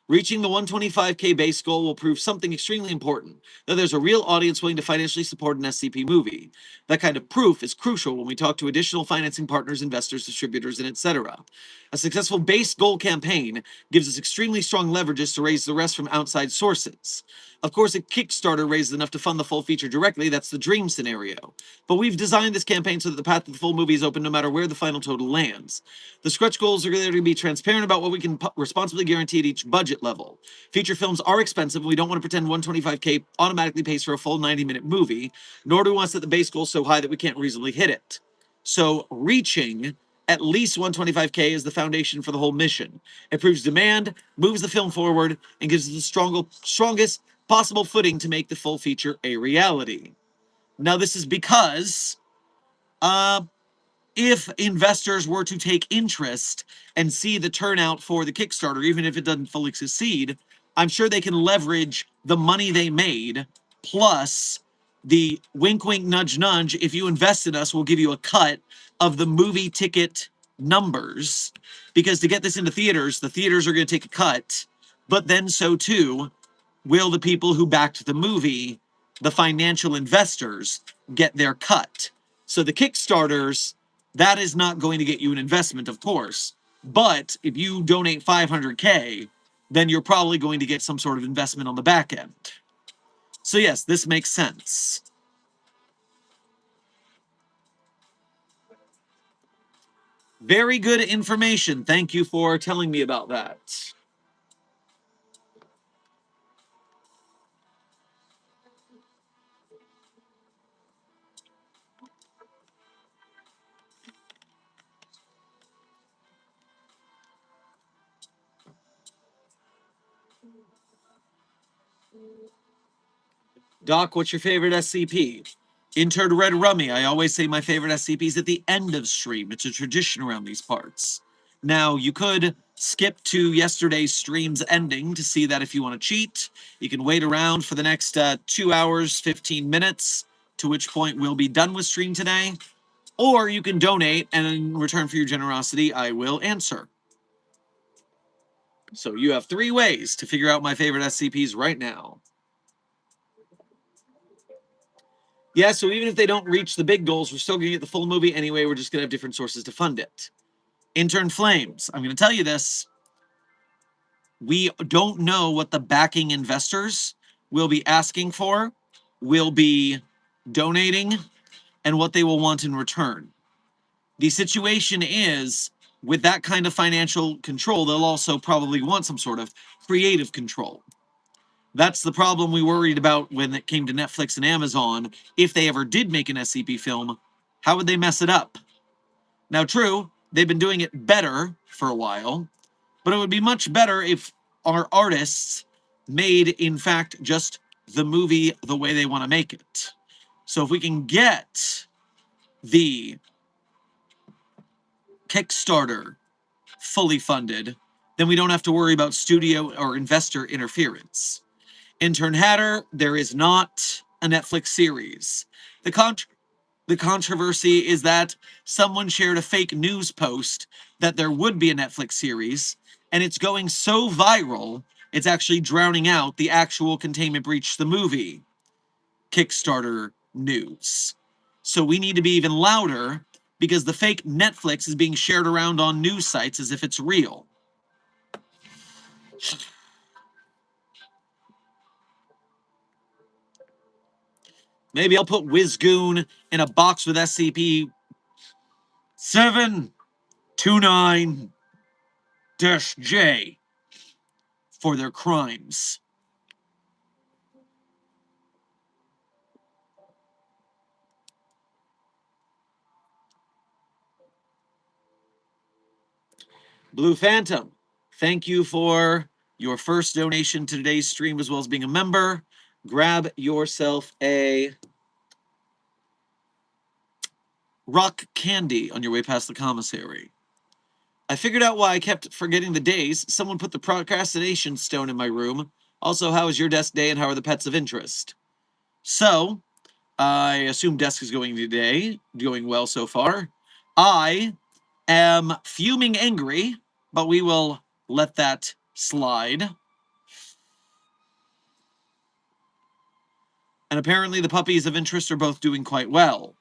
[SPEAKER 1] Reaching the 125K base goal will prove something extremely important, that there's a real audience willing to financially support an SCP movie. That kind of proof is crucial when we talk to additional financing partners, investors, distributors, and etc. A successful base goal campaign gives us extremely strong leverages to raise the rest from outside sources. Of course, if Kickstarter raises enough to fund the full feature directly, that's the dream scenario. But we've designed this campaign so that the path to the full movie is open no matter where the final total lands. The stretch goals are there to be transparent about what we can responsibly guarantee at each budget level. Feature films are expensive, and we don't want to pretend 125K automatically pays for a full 90-minute movie, nor do we want to set the base goal so high that we can't reasonably hit it. So reaching at least 125K is the foundation for the whole mission. It proves demand, moves the film forward, and gives us the strongest possible footing to make the full feature a reality. Now, this is because if investors were to take interest and see the turnout for the Kickstarter, even if it doesn't fully succeed, I'm sure they can leverage the money they made plus the wink, wink, nudge, nudge. If you invest in us, we'll give you a cut of the movie ticket numbers. Because to get this into theaters, the theaters are going to take a cut, but then so too will the people who backed the movie, the financial investors, get their cut. So the Kickstarters, that is not going to get you an investment, of course. But if you donate 500K, then you're probably going to get some sort of investment on the back end. So yes, this makes sense. Very good information. Thank you for telling me about that. Doc, what's your favorite SCP? Intern Red Rummy. I always say my favorite SCP is at the end of stream. It's a tradition around these parts. Now, you could skip to yesterday's stream's ending to see that if you want to cheat. You can wait around for the next 2 hours, 15 minutes, to which point we'll be done with stream today. Or you can donate, and in return for your generosity, I will answer. So you have 3 ways to figure out my favorite SCPs right now. Yeah, so even if they don't reach the big goals, we're still going to get the full movie anyway. We're just going to have different sources to fund it. Intern Flames, I'm going to tell you this. We don't know what the backing investors will be asking for, will be donating, and what they will want in return. The situation is, with that kind of financial control, they'll also probably want some sort of creative control. That's the problem we worried about when it came to Netflix and Amazon. If they ever did make an SCP film, how would they mess it up? Now, true, they've been doing it better for a while, but it would be much better if our artists made, in fact, just the movie the way they want to make it. So if we can get the Kickstarter fully funded, then we don't have to worry about studio or investor interference. Intern Hatter, there is not a Netflix series. The controversy is that someone shared a fake news post that there would be a Netflix series, and it's going so viral, it's actually drowning out the actual Containment Breach the movie Kickstarter news. So we need to be even louder because the fake Netflix is being shared around on news sites as if it's real. Maybe I'll put Wizgoon in a box with SCP 729-J for their crimes. Blue Phantom, thank you for your first donation to today's stream as well as being a member. Grab yourself a rock candy on your way past the commissary. I figured out why I kept forgetting the days. Someone put the procrastination stone in my room. Also, how is your desk day and how are the pets of interest? So, I assume desk is going today. Going well so far. I am fuming angry, but we will let that slide. And apparently the puppies of interest are both doing quite well.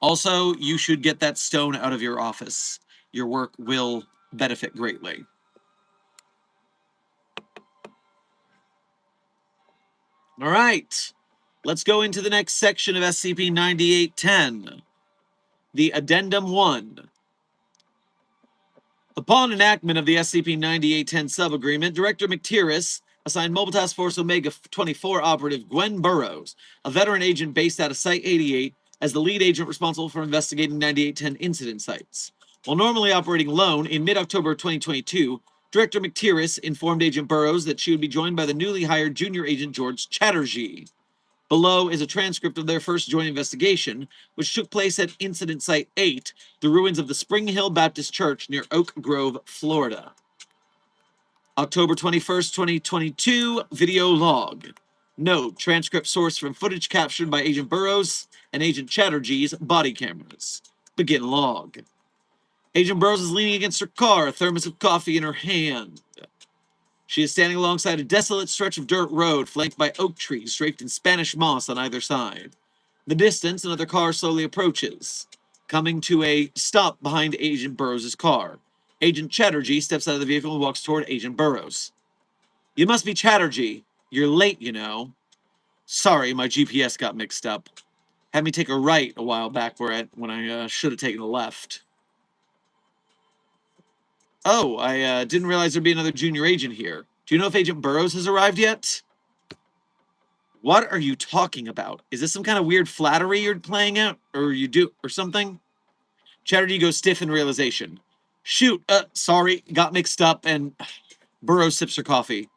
[SPEAKER 1] Also, you should get that stone out of your office. Your work will benefit greatly. All right. Let's go into the next section of SCP-9810. The Addendum 1. Upon enactment of the SCP-9810 sub-agreement, Director McTieris assigned Mobile Task Force Omega-24 operative Gwen Burrows, a veteran agent based out of Site-88, as the lead agent responsible for investigating 9810 incident sites. While normally operating alone, in mid-October 2022, Director McTieris informed Agent Burrows that she would be joined by the newly hired junior agent George Chatterjee. Below is a transcript of their first joint investigation, which took place at Incident Site 8, the ruins of the Spring Hill Baptist Church near Oak Grove, Florida. October 21st, 2022, video log. Note, transcript source from footage captured by Agent Burrows and Agent Chatterjee's body cameras. Begin log. Agent Burrows is leaning against her car, a thermos of coffee in her hand. She is standing alongside a desolate stretch of dirt road flanked by oak trees draped in Spanish moss on either side. In the distance, another car slowly approaches, coming to a stop behind Agent Burrows' car. Agent Chatterjee steps out of the vehicle and walks toward Agent Burrows. You must be Chatterjee. You're late, you know. Sorry, my GPS got mixed up. Had me take a right a while back when I should have taken a left. Oh, I didn't realize there'd be another junior agent here. Do you know if Agent Burrows has arrived yet? What are you talking about? Is this some kind of weird flattery you're playing out? Or something? Chatterjee goes stiff in realization. Shoot, sorry, got mixed up, and Burrows sips her coffee.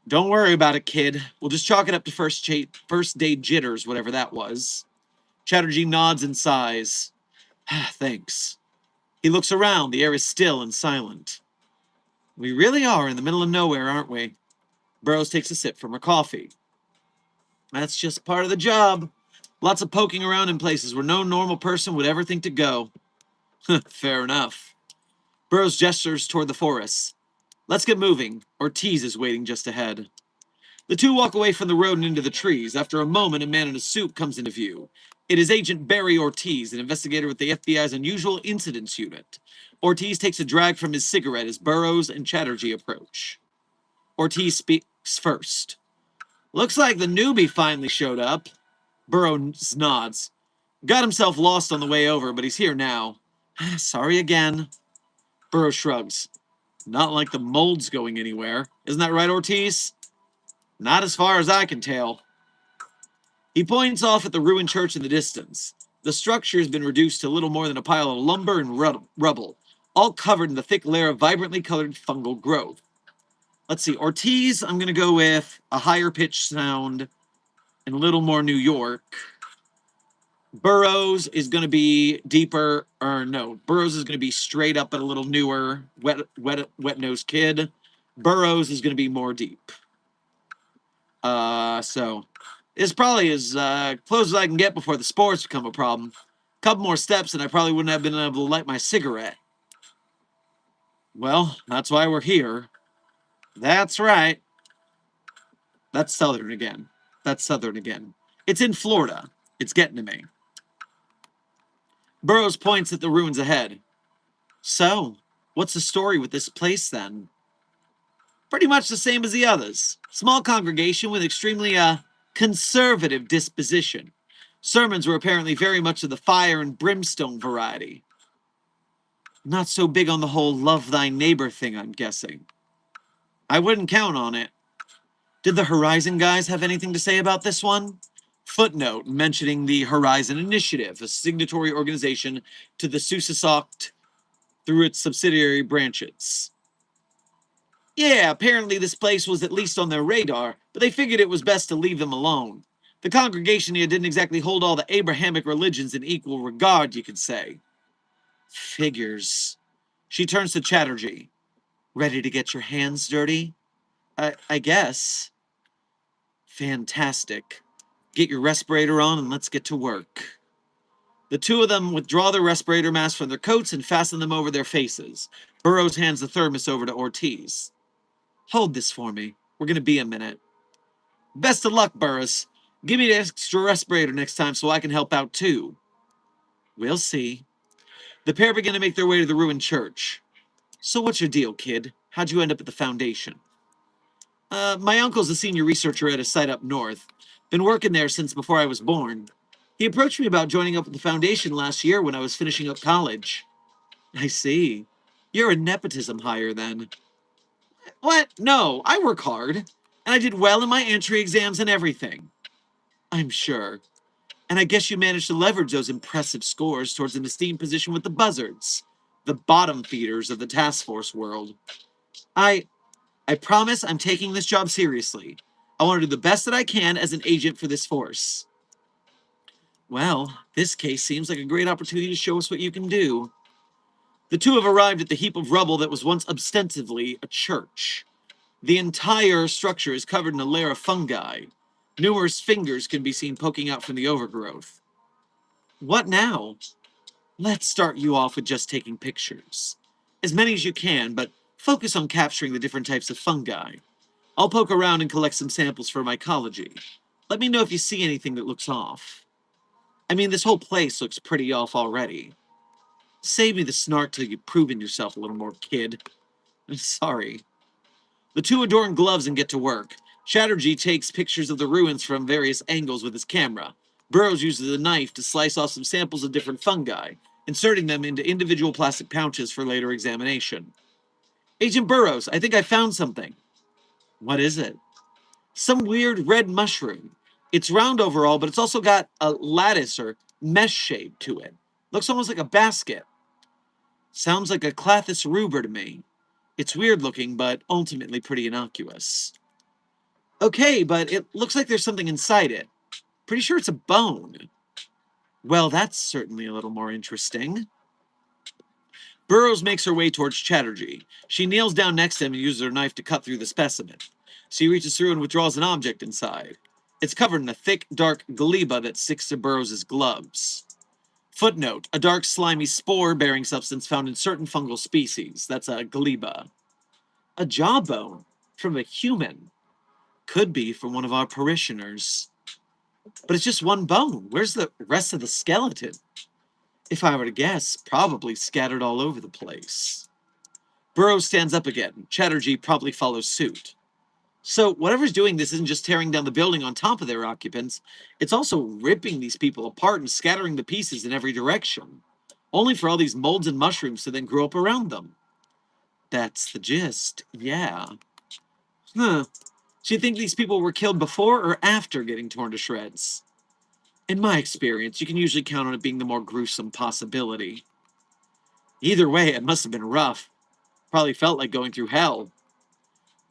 [SPEAKER 1] Don't worry about it, kid. We'll just chalk it up to first day jitters, whatever that was. Chatterjee nods and sighs. Thanks. He looks around. The air is still and silent. We really are in the middle of nowhere, aren't we? Burrows takes a sip from her coffee. That's just part of the job. Lots of poking around in places where no normal person would ever think to go. Fair enough. Burrows gestures toward the forest. Let's get moving. Ortiz is waiting just ahead. The two walk away from the road and into the trees. After a moment, a man in a suit comes into view. It is Agent Barry Ortiz, an investigator with the FBI's Unusual Incidents Unit. Ortiz takes a drag from his cigarette as Burrows and Chatterjee approach. Ortiz speaks first. Looks like the newbie finally showed up. Burrows nods. Got himself lost on the way over, but he's here now. Sorry again. Burrows shrugs. Not like the mold's going anywhere. Isn't that right, Ortiz? Not as far as I can tell. He points off at the ruined church in the distance. The structure has been reduced to little more than a pile of lumber and rubble, all covered in the thick layer of vibrantly colored fungal growth. Let's see, Ortiz, I'm going to go with a higher pitched sound and a little more New York. Burrows is going to be deeper, or no, Burrows is going to be straight up and a little newer, wet-nosed kid. Burrows is going to be more deep. So it's probably as close as I can get before the sports become a problem. A couple more steps and I probably wouldn't have been able to light my cigarette. Well, that's why we're here. That's right. That's Southern again. It's in Florida. It's getting to me. Burrows points at the ruins ahead. So, what's the story with this place then? Pretty much the same as the others. Small congregation with extremely conservative disposition. Sermons were apparently very much of the fire and brimstone variety. Not so big on the whole love thy neighbor thing, I'm guessing. I wouldn't count on it. Did the Horizon guys have anything to say about this one? Footnote mentioning the Horizon Initiative, a signatory organization to the SUSASOCT through its subsidiary branches. Yeah, apparently this place was at least on their radar, but they figured it was best to leave them alone. The congregation here didn't exactly hold all the Abrahamic religions in equal regard, you could say. Figures. She turns to Chatterjee. Ready to get your hands dirty? I guess. Fantastic. Get your respirator on and let's get to work. The two of them withdraw their respirator masks from their coats and fasten them over their faces. Burroughs hands the thermos over to Ortiz. Hold this for me. We're going to be a minute. Best of luck, Burroughs. Give me the extra respirator next time so I can help out too. We'll see. The pair begin to make their way to the ruined church. So what's your deal, kid? How'd you end up at the Foundation? My uncle's a senior researcher at a site up north. Been working there since before I was born. He approached me about joining up with the Foundation last year when I was finishing up college. I see. You're a nepotism hire then. What? No, I work hard. And I did well in my entry exams and everything. I'm sure. And I guess you managed to leverage those impressive scores towards an esteemed position with the buzzards, the bottom feeders of the task force world. I promise I'm taking this job seriously. I want to do the best that I can as an agent for this force. Well, this case seems like a great opportunity to show us what you can do. The two have arrived at the heap of rubble that was once ostensibly a church. The entire structure is covered in a layer of fungi. Numerous fingers can be seen poking out from the overgrowth. What now? Let's start you off with just taking pictures. As many as you can, but focus on capturing the different types of fungi. I'll poke around and collect some samples for mycology. Let me know if you see anything that looks off. I mean, this whole place looks pretty off already. Save me the snark till you've proven yourself a little more, kid. I'm sorry. The two adorn gloves and get to work. Chatterjee takes pictures of the ruins from various angles with his camera. Burroughs uses a knife to slice off some samples of different fungi, inserting them into individual plastic pouches for later examination. Agent Burroughs, I think I found something. What is it? Some weird red mushroom. It's round overall, but it's also got a lattice or mesh shape to it. Looks almost like a basket. Sounds like a Clathus ruber to me. It's weird looking, but ultimately pretty innocuous. Okay, but it looks like there's something inside it. Pretty sure it's a bone. Well, that's certainly a little more interesting. Burroughs makes her way towards Chatterjee. She kneels down next to him and uses her knife to cut through the specimen. She reaches through and withdraws an object inside. It's covered in a thick, dark gleba that sticks to Burroughs' gloves. Footnote, a dark, slimy, spore-bearing substance found in certain fungal species. That's a gleba. A jawbone from a human. Could be from one of our parishioners. But it's just one bone. Where's the rest of the skeleton? If I were to guess, probably scattered all over the place. Burroughs stands up again. Chatterjee probably follows suit. So whatever's doing this isn't just tearing down the building on top of their occupants, it's also ripping these people apart and scattering the pieces in every direction. Only for all these molds and mushrooms to then grow up around them. That's the gist, yeah. Huh. Do you think these people were killed before or after getting torn to shreds? In my experience, you can usually count on it being the more gruesome possibility. Either way, it must have been rough. Probably felt like going through hell.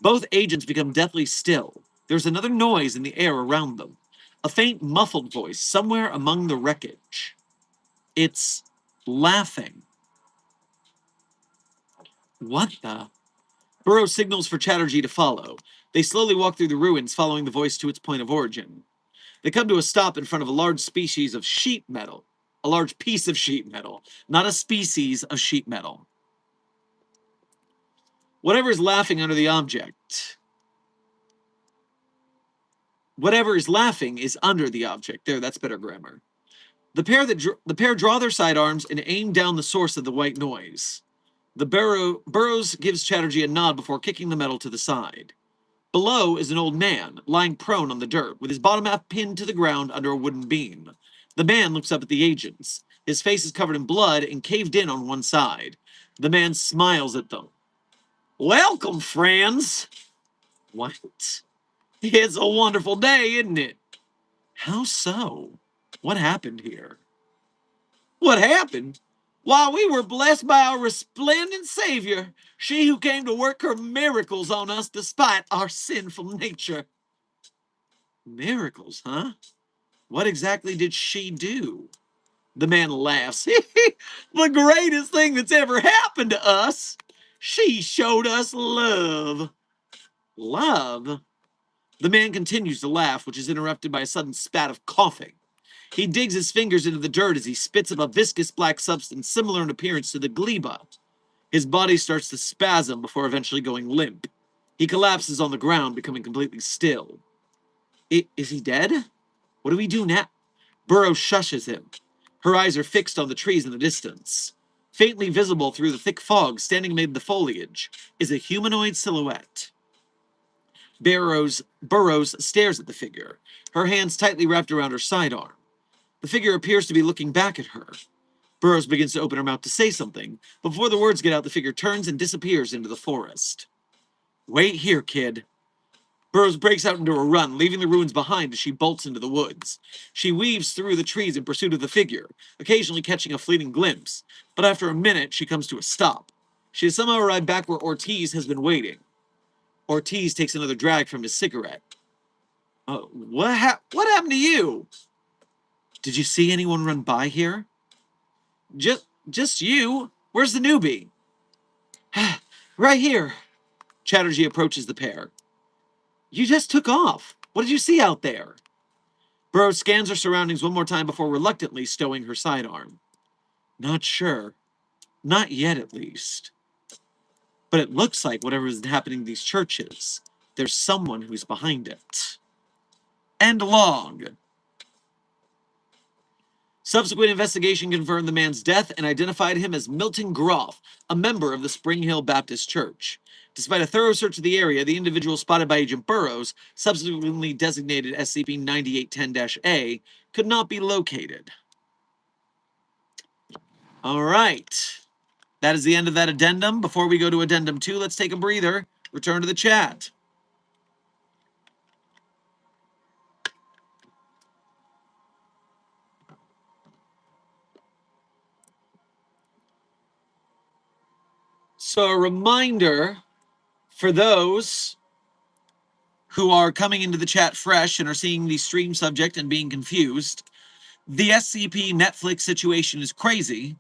[SPEAKER 1] Both agents become deathly still. There's another noise in the air around them. A faint, muffled voice somewhere among the wreckage. It's laughing. What the? Burroughs signals for Chatterjee to follow. They slowly walk through the ruins, following the voice to its point of origin. They come to a stop in front of a large species of sheet metal. A large piece of sheet metal, not a species of sheet metal. Whatever is laughing under the object. Whatever is laughing is under the object. There, that's better grammar. The pair draw their sidearms and aim down the source of the white noise. Burroughs gives Chatterjee a nod before kicking the metal to the side. Below is an old man, lying prone on the dirt, with his bottom half pinned to the ground under a wooden beam. The man looks up at the agents. His face is covered in blood and caved in on one side. The man smiles at them. Welcome, friends! What? It's a wonderful day, isn't it? How so? What happened here? What happened? Why, we were blessed by our resplendent Savior, she who came to work her miracles on us despite our sinful nature. Miracles, huh? What exactly did she do? The man laughs. The greatest thing that's ever happened to us. She showed us love. Love? The man continues to laugh, which is interrupted by a sudden spat of coughing. He digs his fingers into the dirt as he spits up a viscous black substance similar in appearance to the gleba. His body starts to spasm before eventually going limp. He collapses on the ground, becoming completely still. Is he dead? What do we do now? Burrow shushes him. Her eyes are fixed on the trees in the distance. Faintly visible through the thick fog, standing amid the foliage, is a humanoid silhouette. Burrows stares at the figure, her hands tightly wrapped around her sidearm. The figure appears to be looking back at her. Burrows begins to open her mouth to say something, but before the words get out, the figure turns and disappears into the forest. Wait here, kid. Burrows breaks out into a run, leaving the ruins behind as she bolts into the woods. She weaves through the trees in pursuit of the figure, occasionally catching a fleeting glimpse, but after a minute, she comes to a stop. She has somehow arrived back where Ortiz has been waiting. Ortiz takes another drag from his cigarette. What happened to you? Did you see anyone run by here? Just you. Where's the newbie? Right here. Chatterjee approaches the pair. You just took off. What did you see out there? Burrows scans her surroundings one more time before reluctantly stowing her sidearm. Not sure. Not yet, at least. But it looks like whatever is happening in these churches, there's someone who's behind it. And long. Subsequent investigation confirmed the man's death and identified him as Milton Groff, a member of the Spring Hill Baptist Church. Despite a thorough search of the area, the individual spotted by Agent Burrows, subsequently designated SCP-9810-A, could not be located. All right. That is the end of that addendum. Before we go to addendum 2, let's take a breather. Return to the chat. So a reminder for those who are coming into the chat fresh and are seeing the stream subject and being confused, the SCP Netflix situation is crazy.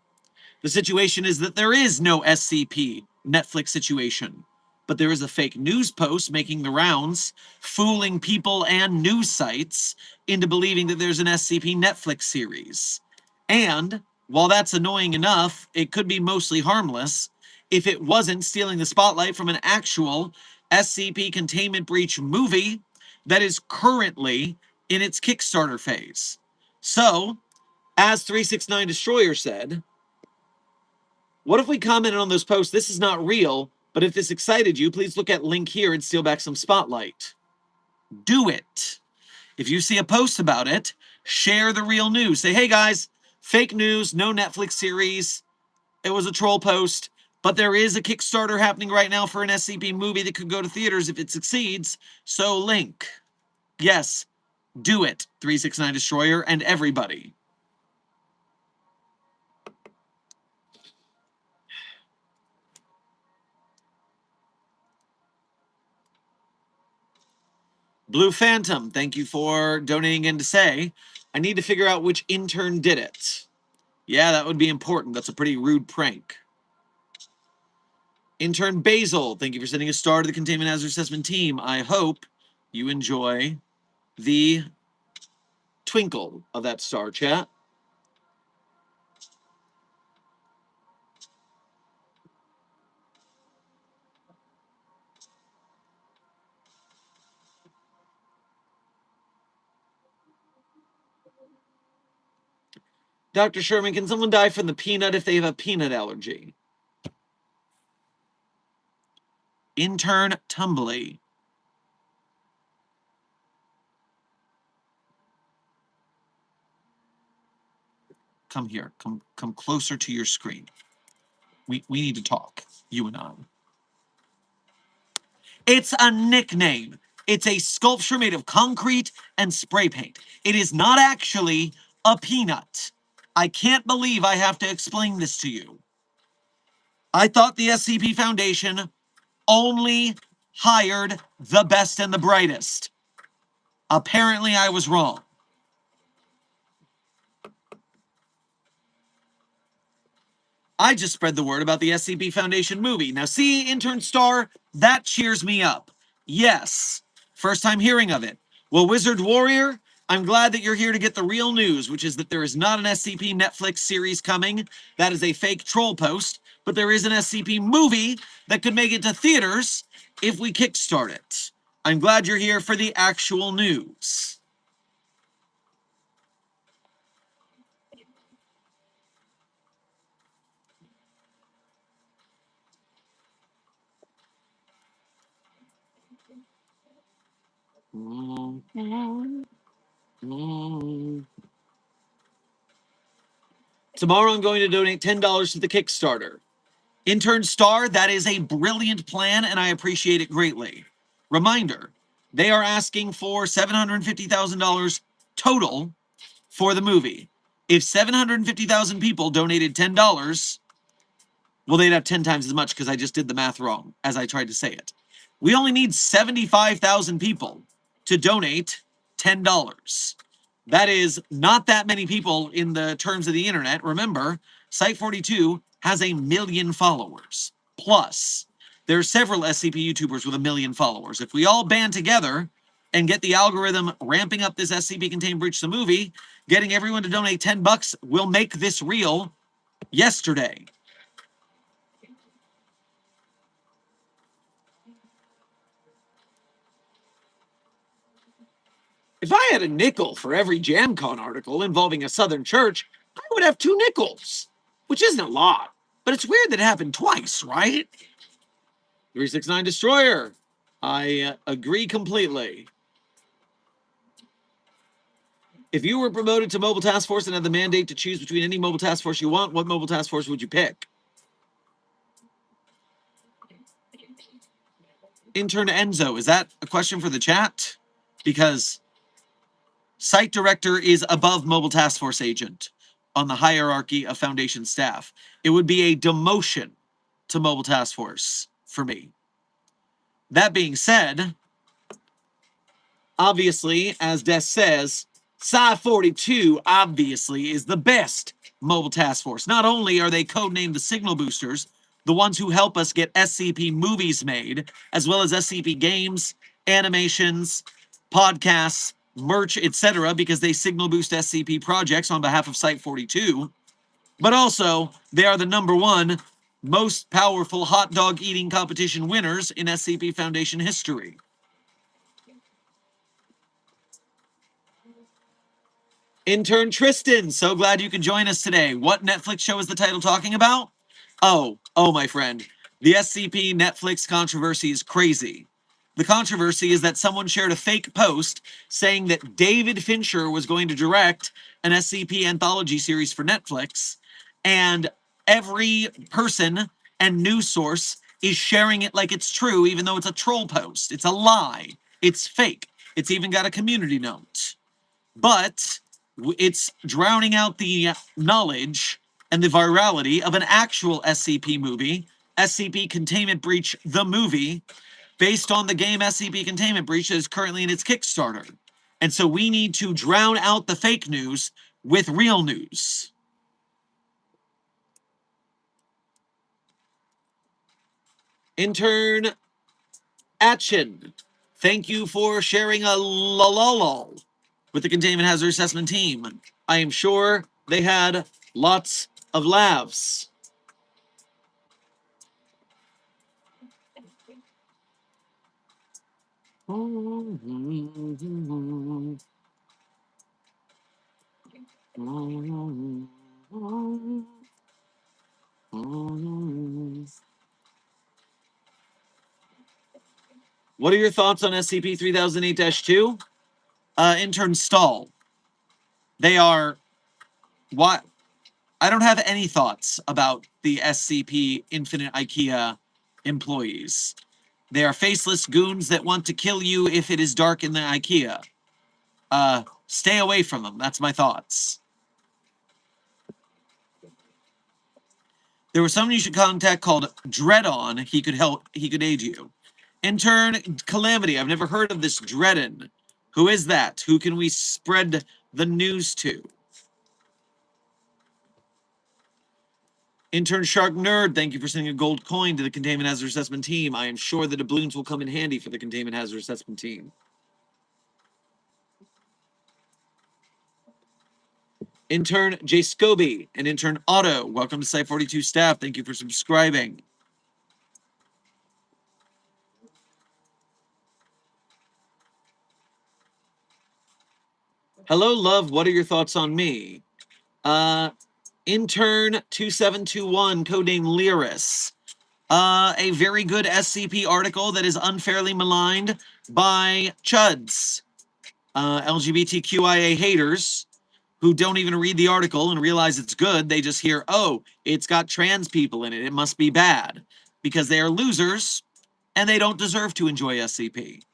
[SPEAKER 1] The situation is that there is no SCP Netflix situation, but there is a fake news post making the rounds, fooling people and news sites into believing that there's an SCP Netflix series. And while that's annoying enough, it could be mostly harmless if it wasn't stealing the spotlight from an actual SCP Containment Breach movie that is currently in its Kickstarter phase. So, as 369 Destroyer said, what if we commented on those posts, this is not real, but if this excited you, please look at link here and steal back some spotlight. Do it. If you see a post about it, share the real news. Say, hey guys, fake news, no Netflix series. It was a troll post, but there is a Kickstarter happening right now for an SCP movie that could go to theaters if it succeeds. So link. Yes, do it, 369 Destroyer and everybody. Blue Phantom, thank you for donating in to say, I need to figure out which intern did it. Yeah, that would be important. That's a pretty rude prank. Intern Basil, thank you for sending a star to the Containment Hazard Assessment team. I hope you enjoy the twinkle of that star, chat. Dr. Sherman, can someone die from the peanut if they have a peanut allergy? Intern Tumbly. Come here. Come closer to your screen. We need to talk, you and I. It's a nickname. It's a sculpture made of concrete and spray paint. It is not actually a peanut. I can't believe I have to explain this to you. I thought the SCP Foundation only hired the best and the brightest. Apparently, I was wrong. I just spread the word about the SCP Foundation movie. Now, see, Intern Star, that cheers me up. Yes, First time hearing of it. Well, Wizard Warrior, I'm glad that you're here to get the real news, which is that there is not an SCP Netflix series coming. That is a fake troll post, but there is an SCP movie that could make it to theaters if we kickstart it. I'm glad you're here for the actual news. Tomorrow I'm going to donate $10 to the Kickstarter. Intern Star, that is a brilliant plan, and I appreciate it greatly. Reminder, they are asking for $750,000 total for the movie. If 750,000 people donated $10, well, they'd have 10 times as much because I just did the math wrong as I tried to say it. We only need 75,000 people to donate $10. That is not that many people in the terms of the internet. Remember, Site 42 has 1 million followers. Plus, there are several SCP YouTubers with 1 million followers. If we all band together and get the algorithm ramping up this SCP Contained Breach the movie, getting everyone to donate $10 will make this real yesterday. If I had a nickel for every JamCon article involving a Southern church, I would have 2 nickels, which isn't a lot. But it's weird that it happened twice, right? 369 Destroyer. I agree completely. If you were promoted to Mobile Task Force and had the mandate to choose between any Mobile Task Force you want, what Mobile Task Force would you pick? Intern Enzo, is that a question for the chat? Because Site Director is above Mobile Task Force Agent on the hierarchy of Foundation staff. It would be a demotion to Mobile Task Force for me. That being said, obviously, as Des says, Psi 42 obviously is the best Mobile Task Force. Not only are they codenamed the Signal Boosters, the ones who help us get SCP movies made, as well as SCP games, animations, podcasts, merch, etc., because they signal boost SCP projects on behalf of Site 42. But also, they are the #1 most powerful hot dog eating competition winners in SCP Foundation history. Intern Tristan, so glad you could join us today. What Netflix show is the title talking about? Oh, my friend. The SCP Netflix controversy is crazy. The controversy is that someone shared a fake post saying that David Fincher was going to direct an SCP anthology series for Netflix, and every person and news source is sharing it like it's true, even though it's a troll post. It's a lie. It's fake. It's even got a community note. But it's drowning out the knowledge and the virality of an actual SCP movie, SCP Containment Breach the movie, based on the game SCP Containment Breach that is currently in its Kickstarter. And so we need to drown out the fake news with real news. Intern Atchin, thank you for sharing a lolol with the Containment Hazard Assessment team. I am sure they had lots of laughs. What are your thoughts on SCP 3008-2? Intern Stall. They are what? I don't have any thoughts about the SCP Infinite IKEA employees. They are faceless goons that want to kill you if it is dark in the IKEA. Stay away from them. That's my thoughts. There was someone you should contact called Dreadon. He could help. He could aid you. Intern Calamity. I've never heard of this Dreadon. Who is that? Who can we spread the news to? Intern Shark Nerd, thank you for sending a gold coin to the Containment Hazard Assessment team. I am sure the doubloons will come in handy for the Containment Hazard Assessment team. Intern J. Scobie and intern Otto, welcome to Site 42 staff. Thank you for subscribing. Hello, love. What are your thoughts on me? Intern 2721, codename Lyris. A very good SCP article that is unfairly maligned by chuds, LGBTQIA haters who don't even read the article and realize it's good. They just hear, oh, it's got trans people in it. It must be bad because they are losers and they don't deserve to enjoy SCP.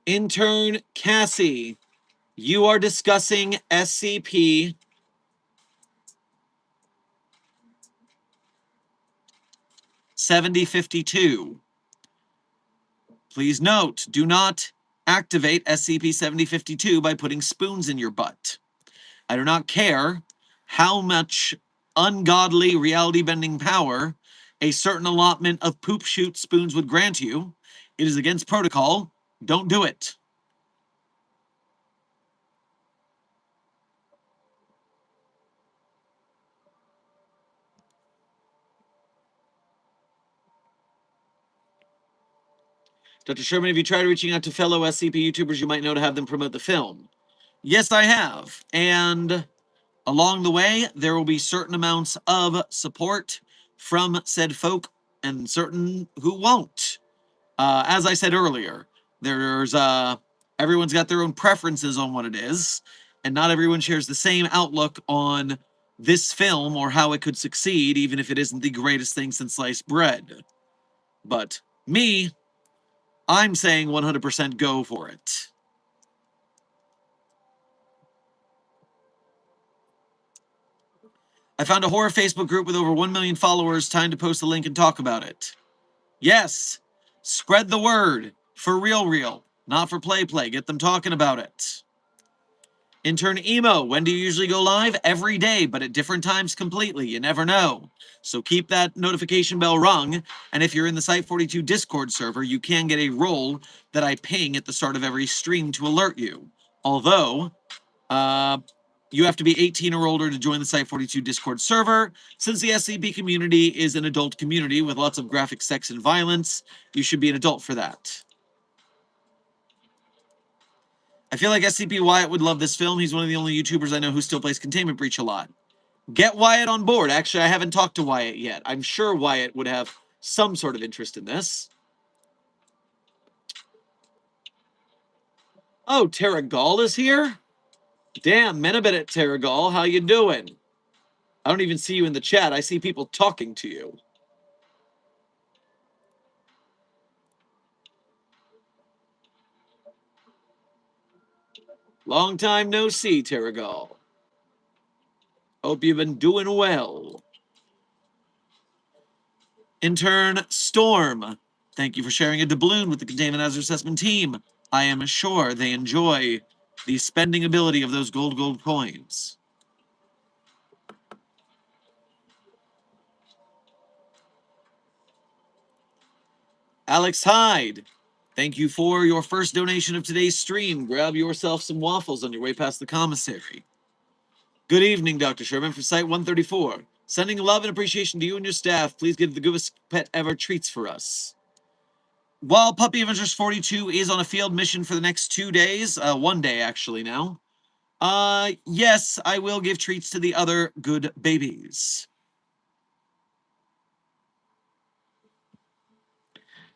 [SPEAKER 1] Intern Cassie, you are discussing SCP 7052. Please note, do not activate SCP 7052 by putting spoons in your butt. I do not care how much ungodly reality bending power a certain allotment of poop shoot spoons would grant you. It is against protocol. Don't do it. Dr. Sherman, have you tried reaching out to fellow SCP YouTubers you might know to have them promote the film? Yes, I have. And along the way, there will be certain amounts of support from said folk and certain who won't. As I said earlier, there's everyone's got their own preferences on what it is, and not everyone shares the same outlook on this film or how it could succeed, even if it isn't the greatest thing since sliced bread. But me, I'm saying 100% go for it. I found a horror Facebook group with over 1 million followers. Time to post a link and talk about it. Yes, spread the word. For real. Not for play. Get them talking about it. Intern Emo, when do you usually go live? Every day, but at different times completely. You never know. So keep that notification bell rung. And if you're in the Site 42 Discord server, you can get a role that I ping at the start of every stream to alert you. Although, you have to be 18 or older to join the Site 42 Discord server. Since the SCP community is an adult community with lots of graphic sex and violence, you should be an adult for that. I feel like SCP Wyatt would love this film. He's one of the only YouTubers I know who still plays Containment Breach a lot. Get Wyatt on board. Actually, I haven't talked to Wyatt yet. I'm sure Wyatt would have some sort of interest in this. Oh, Terragal is here? Damn, Menabit Terragal, how you doing? I don't even see you in the chat. I see people talking to you. Long time no see, Terragal. Hope you've been doing well. Intern Storm, thank you for sharing a doubloon with the Containment Hazard Assessment team. I am sure they enjoy the spending ability of those gold coins. Alex Hyde, thank you for your first donation of today's stream. Grab yourself some waffles on your way past the commissary. Good evening, Dr. Sherman, for Site 134. Sending love and appreciation to you and your staff. Please give the goodest pet ever treats for us. While Puppy Avengers 42 is on a field mission for the next 2 days, 1 day actually now, yes, I will give treats to the other good babies.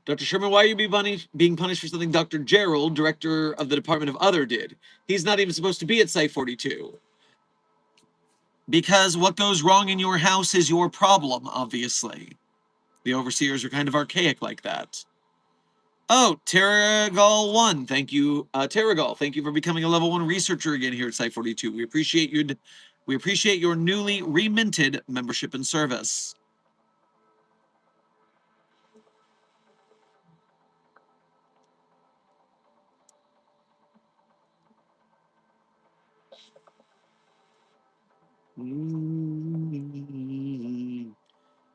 [SPEAKER 1] Dr. Sherman, why are you being punished for something Dr. Gerald, director of the Department of Other, did? He's not even supposed to be at Site 42. Because what goes wrong in your house is your problem, obviously. The overseers are kind of archaic like that. Oh, Terragal 1, thank you. Terragal, thank you for becoming a level 1 researcher again here at Site 42. We appreciate your newly reminted membership and service.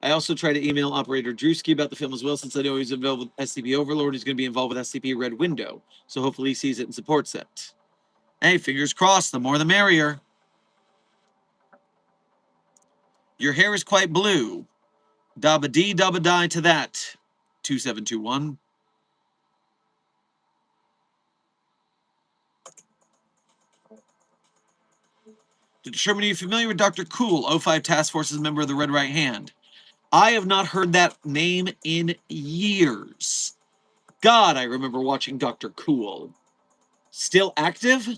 [SPEAKER 1] I also tried to email operator Drewski about the film as well, since I know he's involved with SCP Overlord. He's going to be involved with SCP Red Window, so hopefully he sees it and supports it. Hey, fingers crossed, the more the merrier. Your hair is quite blue. Dabba dee dabba die to that. 2721. Dr. Sherman, are you familiar with Dr. Cool, O5 Task Force's member of the Red Right Hand? I have not heard that name in years. God, I remember watching Dr. Cool. Still active?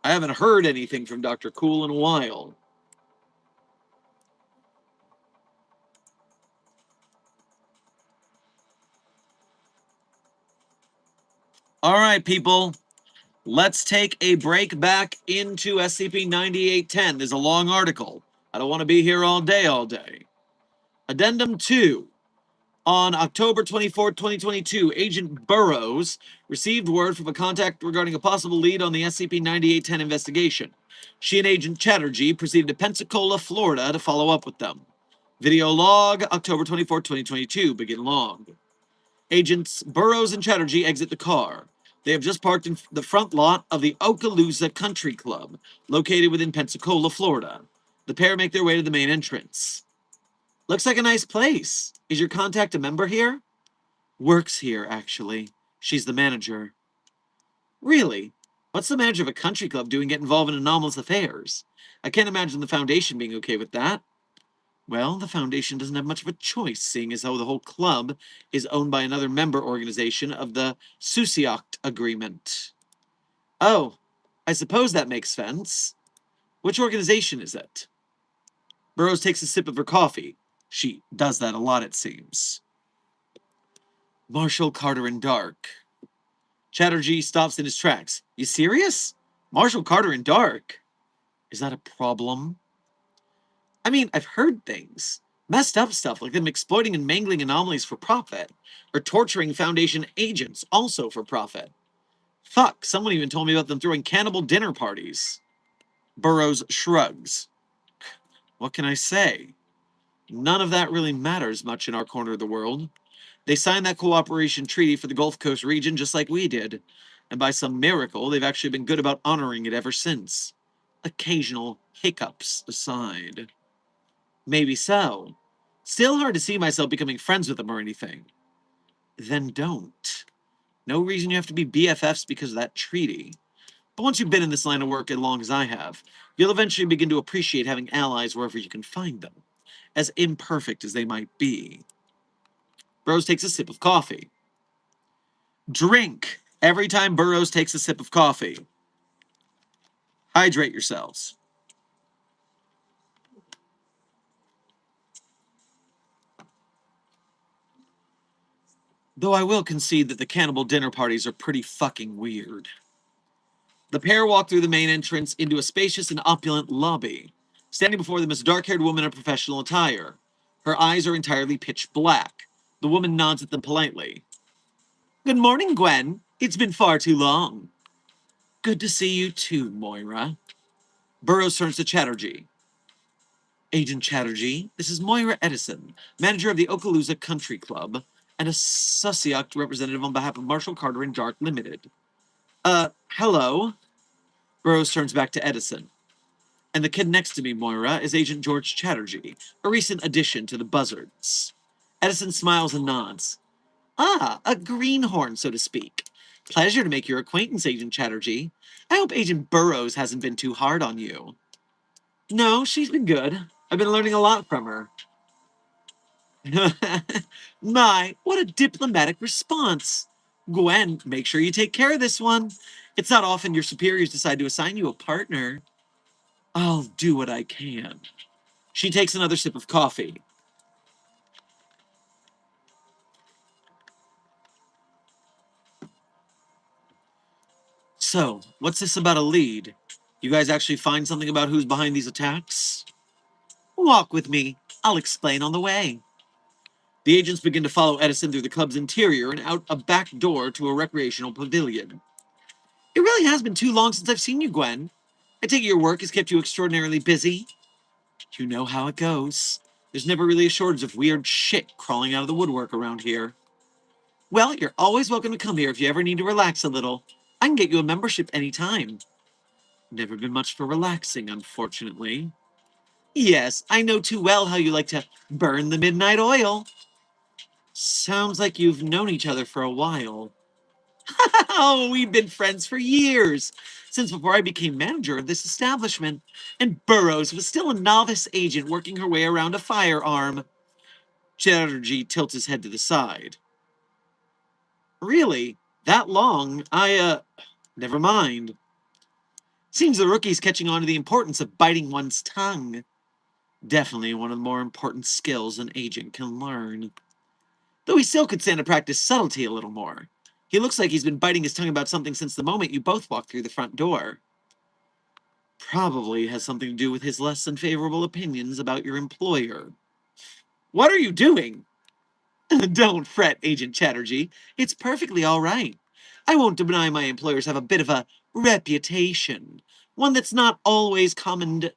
[SPEAKER 1] I haven't heard anything from Dr. Cool in a while. All right, people. Let's take a break back into SCP-9810. There's a long article. I don't want to be here all day. Addendum 2. On October 24, 2022, Agent Burroughs received word from a contact regarding a possible lead on the SCP-9810 investigation. She and Agent Chatterjee proceeded to Pensacola, Florida to follow up with them. Video log, October 24, 2022, begin log. Agents Burroughs and Chatterjee exit the car. They have just parked in the front lot of the Okaloosa Country Club, located within Pensacola, Florida. The pair make their way to the main entrance. Looks like a nice place. Is your contact a member here? Works here, actually. She's the manager. Really? What's the manager of a country club doing get involved in anomalous affairs? I can't imagine the Foundation being okay with that. Well, the Foundation doesn't have much of a choice, seeing as though the whole club is owned by another member organization of the Susioct Agreement. Oh, I suppose that makes sense. Which organization is it? Burroughs takes a sip of her coffee. She does that a lot, it seems. Marshall, Carter, and Dark. Chatterjee stops in his tracks. You serious? Marshall, Carter, and Dark? Is that a problem? I mean, I've heard things. Messed up stuff like them exploiting and mangling anomalies for profit, or torturing Foundation agents also for profit. Fuck, someone even told me about them throwing cannibal dinner parties. Burroughs shrugs. What can I say? None of that really matters much in our corner of the world. They signed that cooperation treaty for the Gulf Coast region just like we did, and by some miracle, they've actually been good about honoring it ever since. Occasional hiccups aside. Maybe so. Still hard to see myself becoming friends with them or anything. Then don't. No reason you have to be BFFs because of that treaty. But once you've been in this line of work as long as I have, you'll eventually begin to appreciate having allies wherever you can find them, as imperfect as they might be. Burroughs takes a sip of coffee. Drink every time Burroughs takes a sip of coffee. Hydrate yourselves. Though I will concede that the cannibal dinner parties are pretty fucking weird. The pair walk through the main entrance into a spacious and opulent lobby. Standing before them is a dark-haired woman in professional attire. Her eyes are entirely pitch black. The woman nods at them politely. Good morning, Gwen. It's been far too long. Good to see you too, Moira. Burroughs turns to Chatterjee. Agent Chatterjee, this is Moira Edison, manager of the Okaloosa Country Club, and a Susioct representative on behalf of Marshall Carter and Dark Limited. Hello? Burroughs turns back to Edison. And the kid next to me, Moira, is Agent George Chatterjee, a recent addition to the Buzzards. Edison smiles and nods. Ah, a greenhorn, so to speak. Pleasure to make your acquaintance, Agent Chatterjee. I hope Agent Burroughs hasn't been too hard on you. No, she's been good. I've been learning a lot from her. My, what a diplomatic response. Gwen, make sure you take care of this one. It's not often your superiors decide to assign you a partner. I'll do what I can. She takes another sip of coffee. So, what's this about a lead? You guys actually find something about who's behind these attacks? Walk with me. I'll explain on the way. The agents begin to follow Edison through the club's interior and out a back door to a recreational pavilion. It really has been too long since I've seen you, Gwen. I take it your work has kept you extraordinarily busy. You know how it goes. There's never really a shortage of weird shit crawling out of the woodwork around here. Well, you're always welcome to come here if you ever need to relax a little. I can get you a membership anytime. Never been much for relaxing, unfortunately. Yes, I know too well how you like to burn the midnight oil. Sounds like you've known each other for a while. Oh, we've been friends for years, since before I became manager of this establishment, and Burroughs was still a novice agent working her way around a firearm. Chatterjee tilts his head to the side. Really? That long? Never mind. Seems the rookie's catching on to the importance of biting one's tongue. Definitely one of the more important skills an agent can learn. Though he still could stand to practice subtlety a little more. He looks like he's been biting his tongue about something since the moment you both walked through the front door. Probably has something to do with his less than favorable opinions about your employer. What are you doing? Don't fret, Agent Chatterjee. It's perfectly all right. I won't deny my employers have a bit of a reputation. One that's not always commendatory?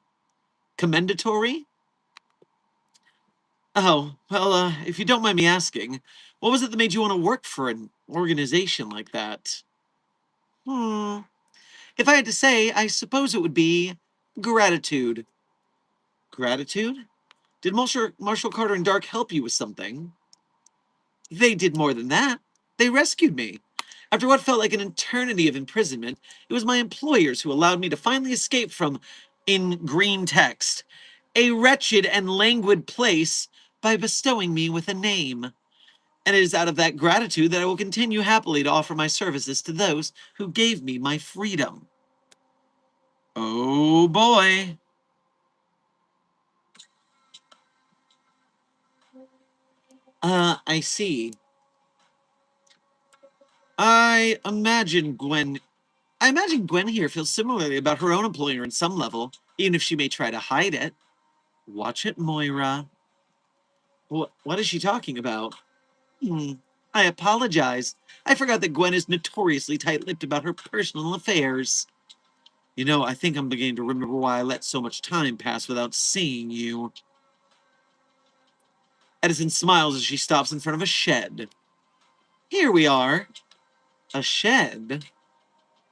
[SPEAKER 1] Oh, well, if you don't mind me asking, what was it that made you want to work for an organization like that? Hmm. If I had to say, I suppose it would be gratitude. Gratitude? Did Marshall Carter and Dark help you with something? They did more than that. They rescued me. After what felt like an eternity of imprisonment, it was my employers who allowed me to finally escape from, in green text, a wretched and languid place by bestowing me with a name. And it is out of that gratitude that I will continue happily to offer my services to those who gave me my freedom. Oh boy. I see. I imagine Gwen I imagine Gwen here feels similarly about her own employer in some level, even if she may try to hide it. Watch it, Moira. What is she talking about? Hmm. I apologize. I forgot that Gwen is notoriously tight-lipped about her personal affairs. You know, I think I'm beginning to remember why I let so much time pass without seeing you. Edison smiles as she stops in front of a shed. Here we are. A shed?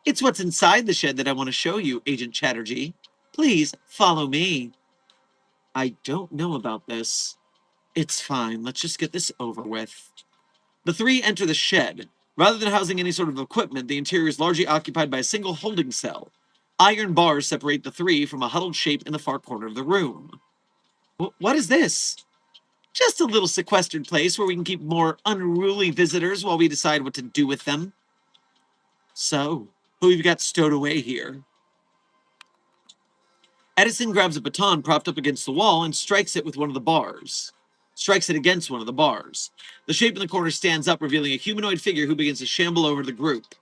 [SPEAKER 1] It's what's inside the shed that I want to show you, Agent Chatterjee. Please follow me. I don't know about this. It's fine. Let's just get this over with. The three enter the shed. Rather than housing any sort of equipment, the interior is largely occupied by a single holding cell. Iron bars separate the three from a huddled shape in the far corner of the room. What is this? Just a little sequestered place where we can keep more unruly visitors while we decide what to do with them. So, who have you got stowed away here? Edison grabs a baton propped up against the wall and strikes it with one of the bars. Strikes it against one of the bars. The shape in the corner stands up, revealing a humanoid figure who begins to shamble over the group.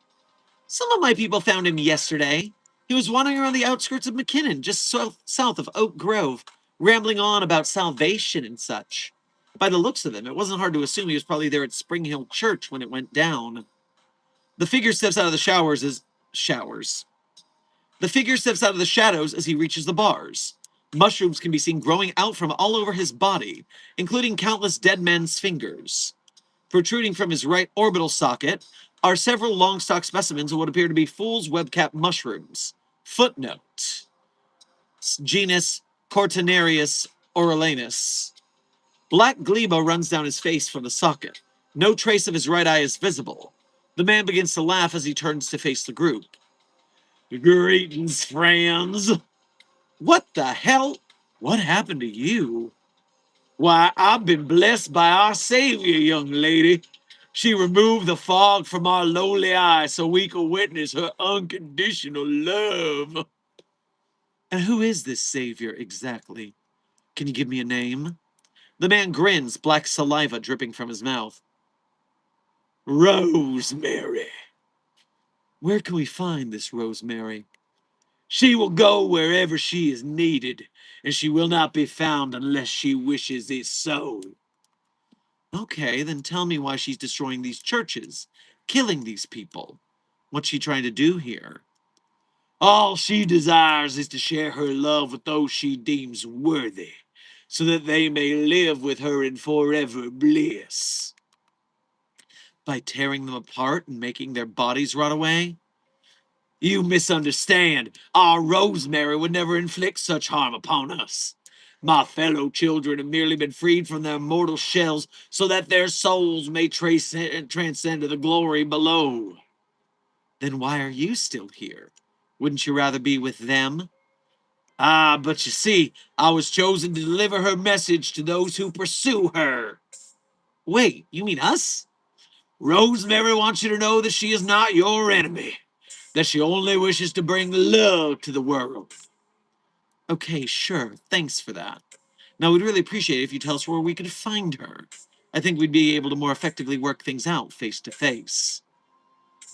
[SPEAKER 1] Some of my people found him yesterday. He was wandering around the outskirts of McKinnon, just south of Oak Grove, rambling on about salvation and such. By the looks of him, it wasn't hard to assume he was probably there at Spring Hill Church when it went down. The figure steps out of the showers. The figure steps out of the shadows as he reaches the bars. Mushrooms can be seen growing out from all over his body, including countless dead men's fingers. Protruding from his right orbital socket are several long-stalked specimens of what appear to be fool's webcap mushrooms. Footnote. Genus Cortinarius aurelanus. Black gleba runs down his face from the socket. No trace of his right eye is visible. The man begins to laugh as he turns to face the group. Greetings, friends. What the hell? What happened to you? Why, I've been blessed by our Savior, young lady. She removed the fog from our lowly eyes so we could witness her unconditional love. And who is this Savior exactly? Can you give me a name? The man grins, black saliva dripping from his mouth. Rosemary. Where can we find this Rosemary? She will go wherever she is needed, and she will not be found unless she wishes it so. Okay, then tell me why she's destroying these churches, killing these people. What's she trying to do here? All she desires is to share her love with those she deems worthy. so that they may live with her in forever bliss. By tearing them apart and making their bodies rot away? You misunderstand. Our Rosemary would never inflict such harm upon us. My fellow children have merely been freed from their mortal shells so that their souls may transcend to the glory below. Then why are you still here? Wouldn't you rather be with them? Ah, but you see, I was chosen to deliver her message to those who pursue her. Wait, you mean us? Rosemary wants you to know that she is not your enemy, that she only wishes to bring love to the world. Okay, sure, thanks for that. Now, we'd really appreciate it if you tell us where we could find her. I think we'd be able to more effectively work things out face to face.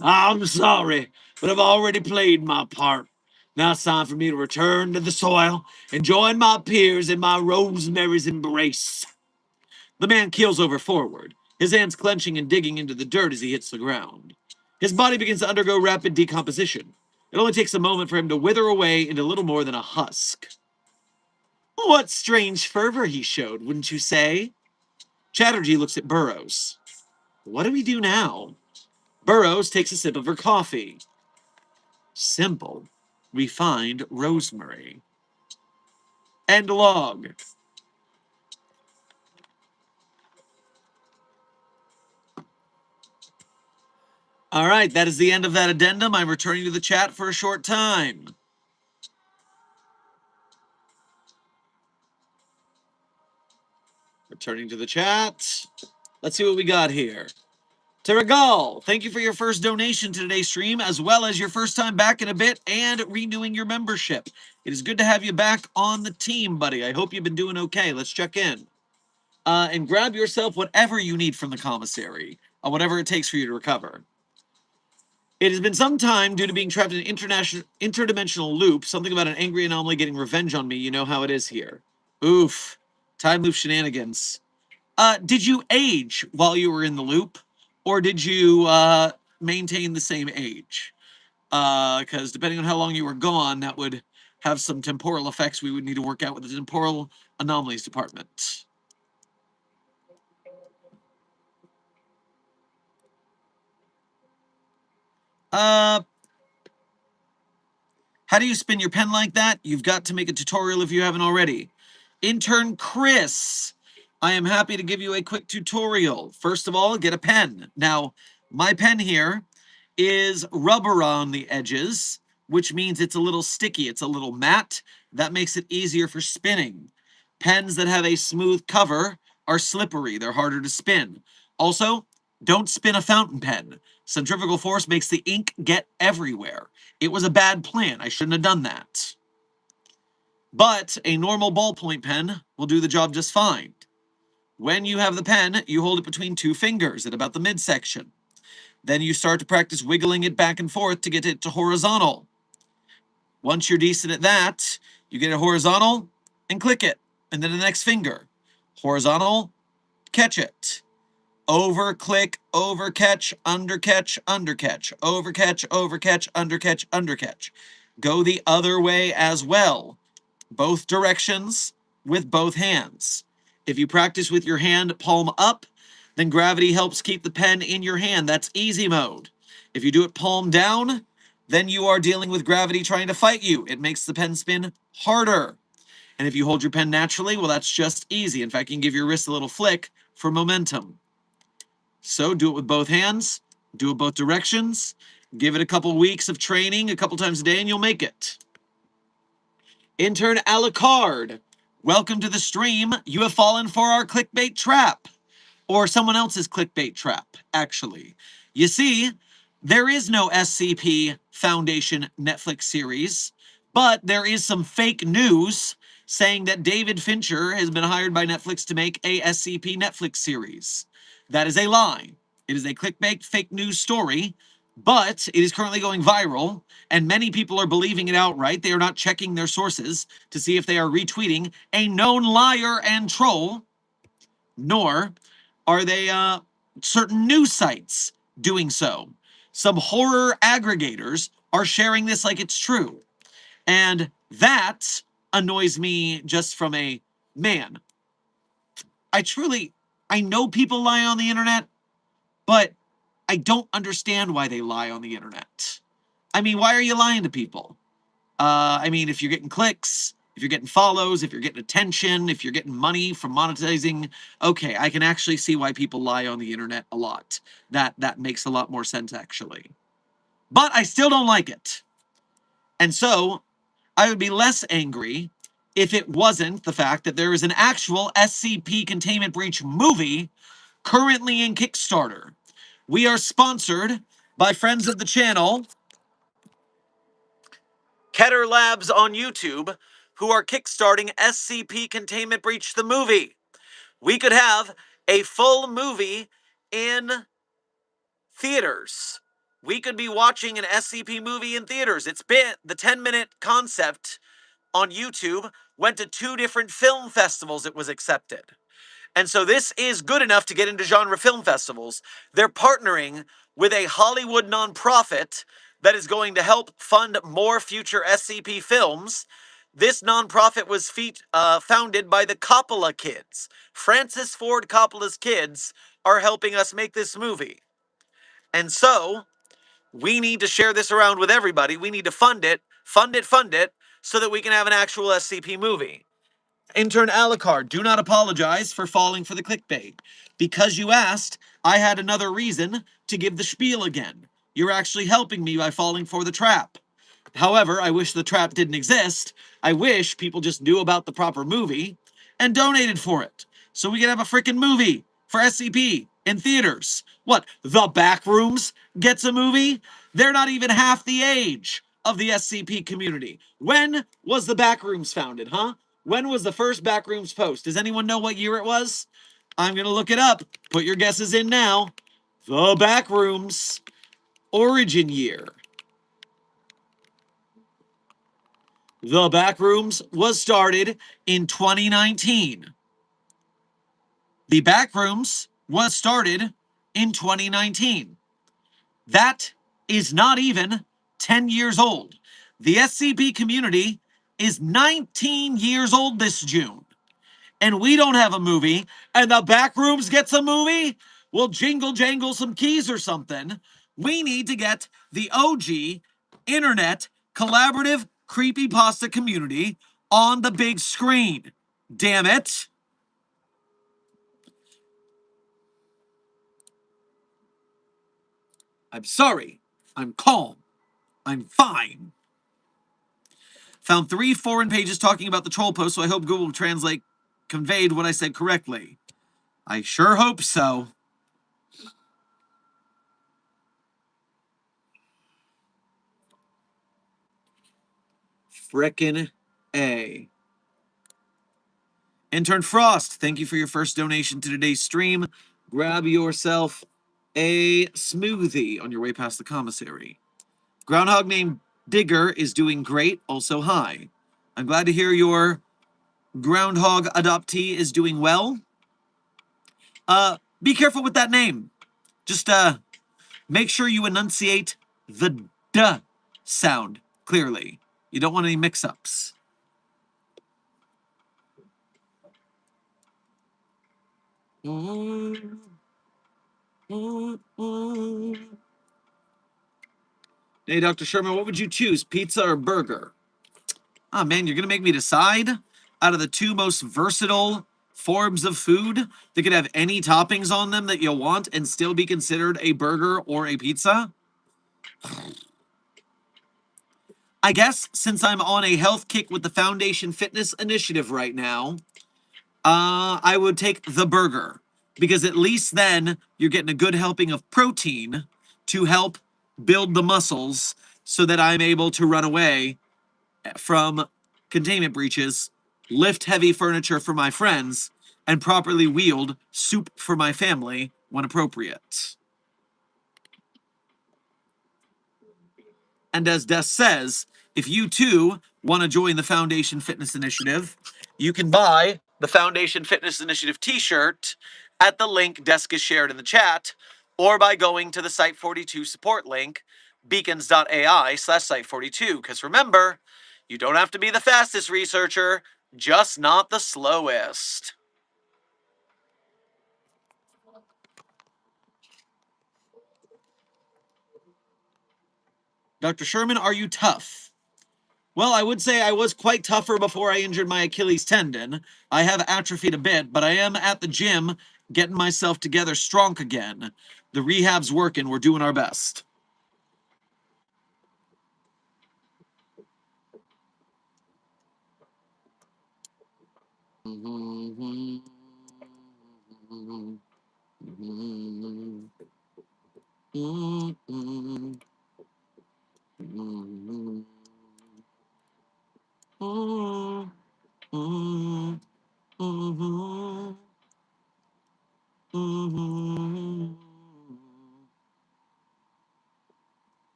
[SPEAKER 1] I'm sorry, but I've already played my part. Now it's time for me to return to the soil and join my peers in my Rosemary's embrace. The man keels over forward, his hands clenching and digging into the dirt as he hits the ground. His body begins to undergo rapid decomposition. It only takes a moment for him to wither away into little more than a husk. What strange fervor he showed, wouldn't you say? Chatterjee looks at Burroughs. What do we do now? Burroughs takes a sip of her coffee. Simple. We find Rosemary. End log. All right, that is the end of that addendum. I'm returning to the chat for a short time. Returning to the chat. Let's see what we got here. Terragal, thank you for your first donation to today's stream, as well as your first time back in a bit and renewing your membership. It is good to have you back on the team, buddy. I hope you've been doing okay. Let's check in. And grab yourself whatever you need from the commissary, whatever it takes for you to recover. It has been some time due to being trapped in an interdimensional loop. Something about an angry anomaly getting revenge on me. You know how it is here. Oof. Time loop shenanigans. Did you age while you were in the loop? Or did you maintain the same age? Because depending on how long you were gone, that would have some temporal effects we would need to work out with the temporal anomalies department. How do you spin your pen like that? You've got to make a tutorial if you haven't already. Intern Chris, I am happy to give you a quick tutorial. First of all, get a pen. Now, my pen here is rubber on the edges, which means it's a little sticky. It's a little matte. That makes it easier for spinning. Pens that have a smooth cover are slippery. They're harder to spin. Also, don't spin a fountain pen. Centrifugal force makes the ink get everywhere. It was a bad plan. I shouldn't have done that. But a normal ballpoint pen will do the job just fine. When you have the pen, you hold it between two fingers at about the midsection. Then you start to practice wiggling it back and forth to get it to horizontal. Once you're decent at that, you get it horizontal and click it. And then the next finger. Horizontal, catch it. Over click, over catch, under catch, under catch, over catch, over catch, under catch, under catch. Go the other way as well. Both directions with both hands. If you practice with your hand palm up, then gravity helps keep the pen in your hand. That's easy mode. If you do it palm down, then you are dealing with gravity trying to fight you. It makes the pen spin harder. And if you hold your pen naturally, well, that's just easy. In fact, you can give your wrist a little flick for momentum. So do it with both hands, do it both directions, give it a couple weeks of training, a couple times a day, and you'll make it. Intern Alucard, welcome to the stream. You have fallen for our clickbait trap. Or someone else's clickbait trap, actually. You see, there is no SCP Foundation Netflix series, but there is some fake news saying that David Fincher has been hired by Netflix to make a SCP Netflix series. That is a lie. It is a clickbait fake news story, but it is currently going viral, and many people are believing it outright. They are not checking their sources to see if they are retweeting a known liar and troll, nor are they certain news sites doing so. Some horror aggregators are sharing this like it's true. And that annoys me just from a man, I know people lie on the internet, but I don't understand why they lie on the internet. I mean, why are you lying to people? I mean, if you're getting clicks, if you're getting follows, if you're getting attention, if you're getting money from monetizing, okay, I can actually see why people lie on the internet a lot. That makes a lot more sense, actually. But I still don't like it. And so I would be less angry if it wasn't the fact that there is an actual SCP Containment Breach movie currently in Kickstarter. We are sponsored by friends of the channel, Keter Labs on YouTube, who are kickstarting SCP Containment Breach the movie. We could have a full movie in theaters. We could be watching an SCP movie in theaters. It's been the 10-minute concept on YouTube went to 2 different film festivals. It was accepted. And so this is good enough to get into genre film festivals. They're partnering with a Hollywood nonprofit that is going to help fund more future SCP films. This nonprofit was founded by the Coppola kids. Francis Ford Coppola's kids are helping us make this movie. And so we need to share this around with everybody. We need to fund it, so that we can have an actual SCP movie. Intern Alucard, do not apologize for falling for the clickbait. Because you asked, I had another reason to give the spiel again. You're actually helping me by falling for the trap. However, I wish the trap didn't exist. I wish people just knew about the proper movie and donated for it. So we could have a freaking movie for SCP in theaters. What, The Backrooms gets a movie? They're not even half the age of the SCP community. When was The Backrooms founded, huh? When was the first Backrooms post? Does anyone know what year it was? I'm going to look it up. Put your guesses in now. The Backrooms origin year. The Backrooms was started in 2019. The Backrooms was started in 2019. That is not even 10 years old. The SCP community is 19 years old this June. And we don't have a movie, and the Backrooms gets a movie? We'll jingle jangle some keys or something. We need to get the OG internet collaborative creepypasta community on the big screen. Damn it. I'm sorry. I'm calm. I'm fine. Found 3 foreign pages talking about the troll post, so I hope Google Translate conveyed what I said correctly. I sure hope so. Frickin' A. Intern Frost, thank you for your first donation to today's stream. Grab yourself a smoothie on your way past the commissary. Groundhog named Digger is doing great. Also, hi. I'm glad to hear your groundhog adoptee is doing well. Be careful with that name. Just make sure you enunciate the D sound clearly. You don't want any mix-ups. Hey, Dr. Sherman, what would you choose, pizza or burger? Oh, man, you're going to make me decide out of the 2 most versatile forms of food that could have any toppings on them that you want and still be considered a burger or a pizza? I guess since I'm on a health kick with the Foundation Fitness Initiative right now, I would take the burger, because at least then you're getting a good helping of protein to help build the muscles so that I'm able to run away from containment breaches, lift heavy furniture for my friends, and properly wield soup for my family when appropriate. And as Des says, if you too want to join the Foundation Fitness Initiative, you can buy the Foundation Fitness Initiative t-shirt at the link Desk is shared in the chat, or by going to the Site42 support link, beacons.ai/Site42. Because remember, you don't have to be the fastest researcher, just not the slowest. Dr. Sherman, are you tough? Well, I would say I was quite tougher before I injured my Achilles tendon. I have atrophied a bit, but I am at the gym getting myself together strong again. The rehab's working. We're doing our best.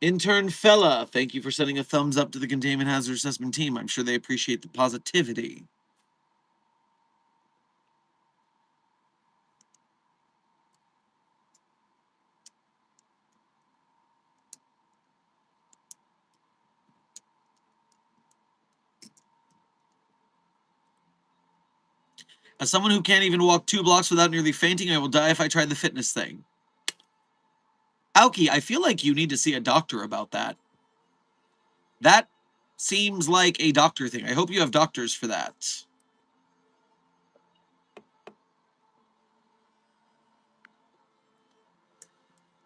[SPEAKER 1] Intern Fella, thank you for sending a thumbs up to the Containment Hazard Assessment team. I'm sure they appreciate the positivity. As someone who can't even walk 2 blocks without nearly fainting, I will die if I try the fitness thing. Aoki, I feel like you need to see a doctor about that. That seems like a doctor thing. I hope you have doctors for that.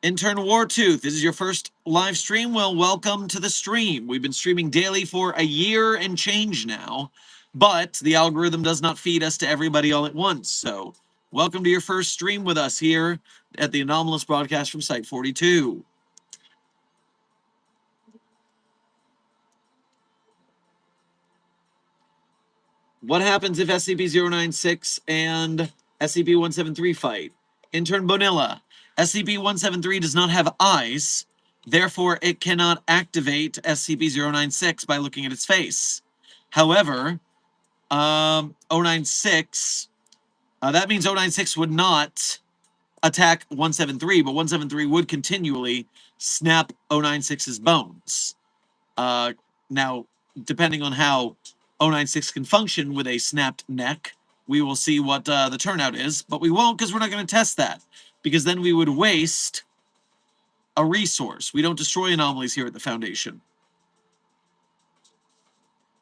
[SPEAKER 1] Intern Wartooth, this is your first live stream. Well, welcome to the stream. We've been streaming daily for a year and change now, but the algorithm does not feed us to everybody all at once. So welcome to your first stream with us here at the Anomalous Broadcast from Site 42. What happens if SCP-096 and SCP-173 fight? Intern Bonilla, SCP-173 does not have eyes, therefore it cannot activate SCP-096 by looking at its face. However, 096, that means 096 would not attack 173, but 173 would continually snap 096's bones. Now, depending on how 096 can function with a snapped neck, we will see what the turnout is, but we won't because we're not going to test that, because then we would waste a resource. We don't destroy anomalies here at the Foundation.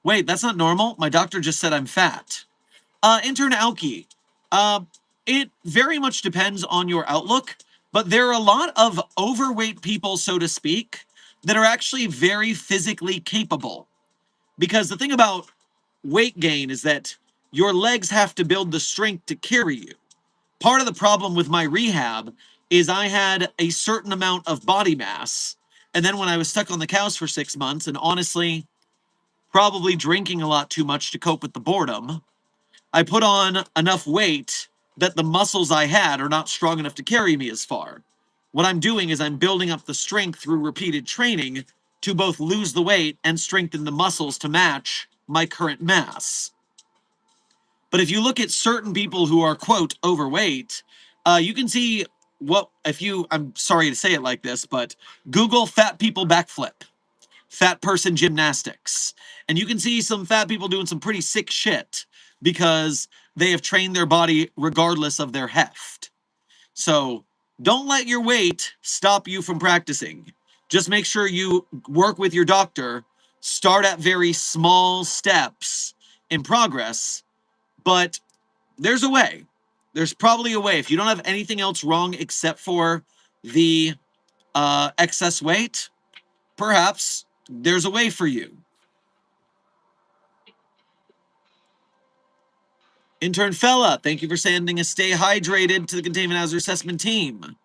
[SPEAKER 1] Wait, that's not normal? My doctor just said I'm fat. Intern Aoki, it very much depends on your outlook, but there are a lot of overweight people, so to speak, that are actually very physically capable. Because the thing about weight gain is that your legs have to build the strength to carry you. Part of the problem with my rehab is I had a certain amount of body mass, and then when I was stuck on the couch for 6 months, and honestly, probably drinking a lot too much to cope with the boredom, I put on enough weight that the muscles I had are not strong enough to carry me as far. What I'm doing is I'm building up the strength through repeated training to both lose the weight and strengthen the muscles to match my current mass. But if you look at certain people who are, quote, overweight, you can see I'm sorry to say it like this, but Google fat people backflip, fat person gymnastics, and you can see some fat people doing some pretty sick shit because they have trained their body regardless of their heft. So don't let your weight stop you from practicing. Just make sure you work with your doctor, start at very small steps in progress, but there's a way. There's probably a way. If you don't have anything else wrong except for the excess weight, perhaps there's a way for you. Intern Fella, thank you for sending a stay hydrated to the Containment Hazard Assessment team.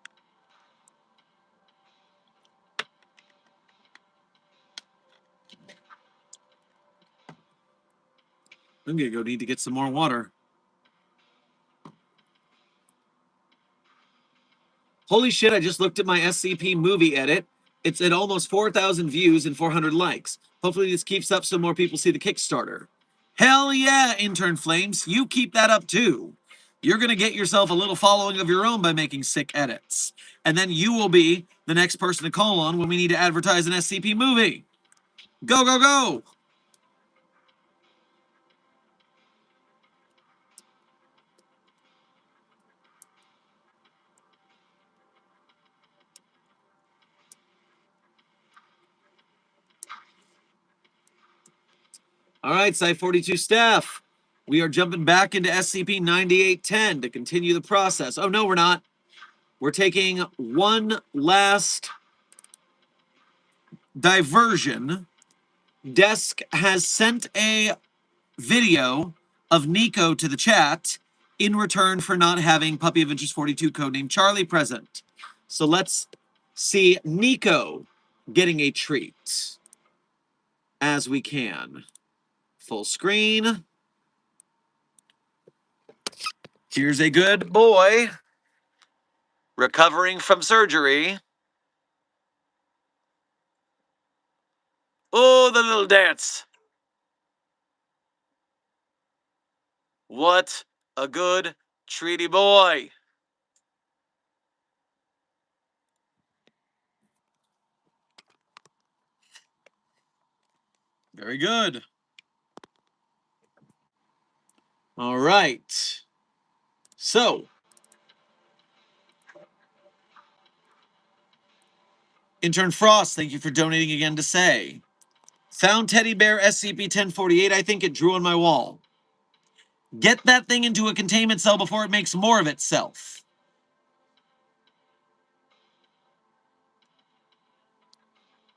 [SPEAKER 1] I'm gonna go need to get some more water. Holy shit, I just looked at my SCP movie edit. It's at almost 4,000 views and 400 likes. Hopefully this keeps up so more people see the Kickstarter. Hell yeah, Intern Flames, you keep that up too. You're going to get yourself a little following of your own by making sick edits. And then you will be the next person to call on when we need to advertise an SCP movie. Go, go, go! All right, Site 42 staff. We are jumping back into SCP-9810 to continue the process. Oh, no, we're not. We're taking one last diversion. Desk has sent a video of Nico to the chat in return for not having Puppy of Interest 42 codename Charlie present. So let's see Nico getting a treat as we can. Full screen. Here's a good boy recovering from surgery. Oh, the little dance. What a good treaty boy. Very good. All right. So, Intern Frost, thank you for donating again to say. Found teddy bear SCP-1048. I think it drew on my wall. Get that thing into a containment cell before it makes more of itself.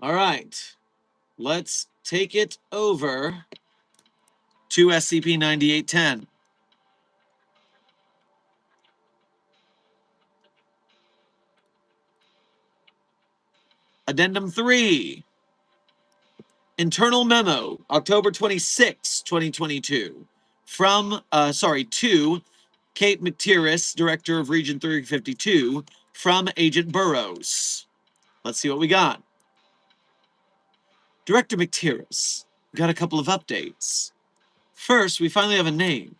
[SPEAKER 1] All right. Let's take it over to SCP-9810. Addendum 3. Internal memo, October 26, 2022. To Kate McTierris, Director of Region 352, from Agent Burroughs. Let's see what we got. Director McTierris, got a couple of updates. First, we finally have a name.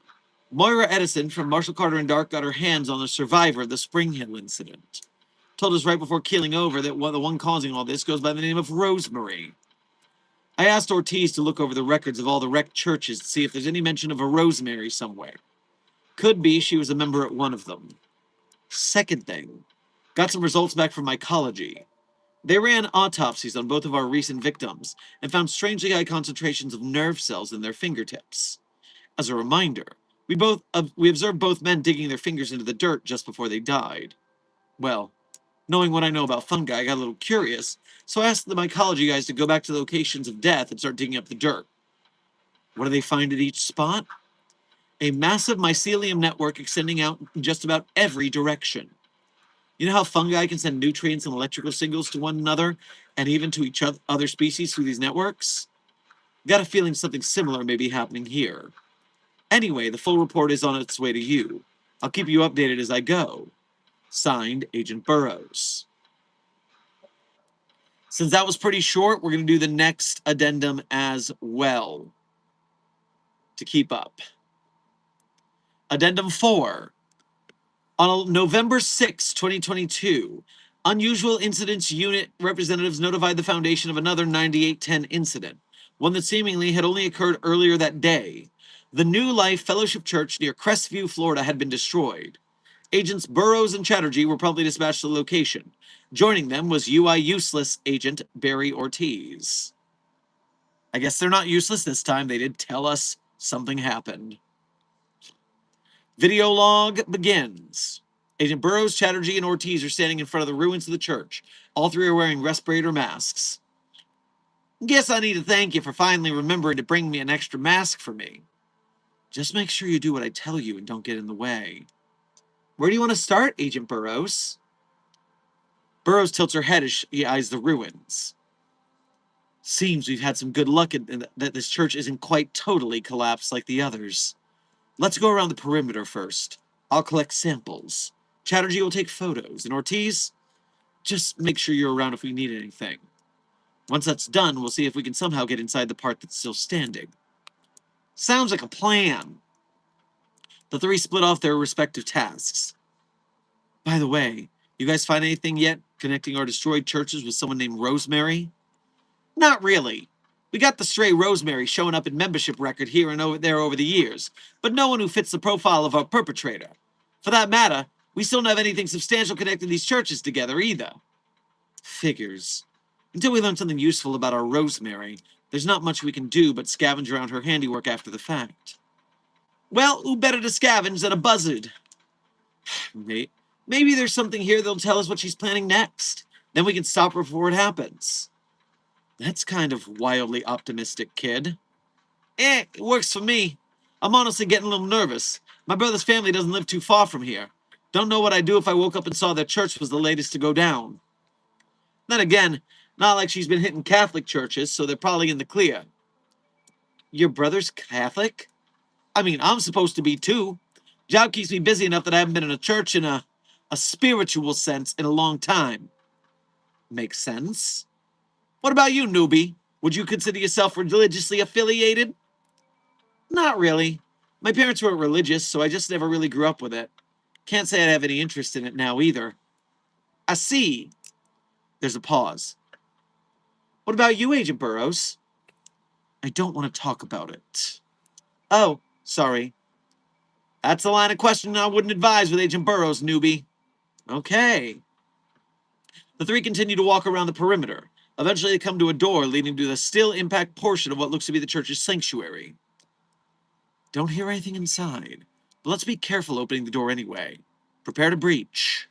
[SPEAKER 1] Moira Edison from Marshall Carter and Dark got her hands on the survivor of the Spring Hill incident. Told us right before keeling over that the one causing all this goes by the name of Rosemary. I asked Ortiz to look over the records of all the wrecked churches to see if there's any mention of a Rosemary somewhere. Could be she was a member at one of them. Second thing, got some results back from mycology. They ran autopsies on both of our recent victims and found strangely high concentrations of nerve cells in their fingertips. As a reminder, we observed both men digging their fingers into the dirt just before they died. Well, knowing what I know about fungi, I got a little curious, so I asked the mycology guys to go back to the locations of death and start digging up the dirt. What do they find at each spot? A massive mycelium network extending out in just about every direction. You know how fungi can send nutrients and electrical signals to one another and even to each other species through these networks? Got a feeling something similar may be happening here. Anyway, the full report is on its way to you. I'll keep you updated as I go. Signed, Agent Burroughs. Since that was pretty short, we're going to do the next addendum as well to keep up. Addendum 4. On November 6, 2022, Unusual Incidents Unit representatives notified the Foundation of another 9810 incident, one that seemingly had only occurred earlier that day. The New Life Fellowship Church near Crestview, Florida had been destroyed. Agents Burroughs and Chatterjee were promptly dispatched to the location. Joining them was UI useless agent Barry Ortiz. I guess they're not useless this time. They did tell us something happened. Video log begins. Agent Burroughs, Chatterjee, and Ortiz are standing in front of the ruins of the church. All three are wearing respirator masks. Guess I need to thank you for finally remembering to bring me an extra mask for me. Just make sure you do what I tell you and don't get in the way. Where do you want to start, Agent Burroughs? Burroughs tilts her head as she eyes the ruins. Seems we've had some good luck that this church isn't quite totally collapsed like the others. Let's go around the perimeter first. I'll collect samples. Chatterjee will take photos, and Ortiz, just make sure you're around if we need anything. Once that's done, we'll see if we can somehow get inside the part that's still standing. Sounds like a plan. The three split off their respective tasks. By the way, you guys find anything yet connecting our destroyed churches with someone named Rosemary? Not really. We got the stray Rosemary showing up in membership record here and over there over the years, but no one who fits the profile of our perpetrator. For that matter, we still don't have anything substantial connecting these churches together either. Figures. Until we learn something useful about our Rosemary, there's not much we can do but scavenge around her handiwork after the fact. Well, who better to scavenge than a buzzard? Maybe there's something here that'll tell us what she's planning next. Then we can stop her before it happens. That's kind of wildly optimistic, kid. It works for me. I'm honestly getting a little nervous. My brother's family doesn't live too far from here. Don't know what I'd do if I woke up and saw their church was the latest to go down. Then again, not like she's been hitting Catholic churches, so they're probably in the clear. Your brother's Catholic? I mean, I'm supposed to be too. Job keeps me busy enough that I haven't been in a church in a spiritual sense in a long time. Makes sense. What about you, newbie? Would you consider yourself religiously affiliated? Not really. My parents weren't religious, so I just never really grew up with it. Can't say I have any interest in it now either. I see. There's a pause. What about you, Agent Burroughs? I don't want to talk about it. Oh, sorry. That's the line of questioning I wouldn't advise with Agent Burroughs, newbie. Okay. The three continue to walk around the perimeter. Eventually, they come to a door leading to the still impact portion of what looks to be the church's sanctuary. Don't hear anything inside, but let's be careful opening the door anyway. Prepare to breach.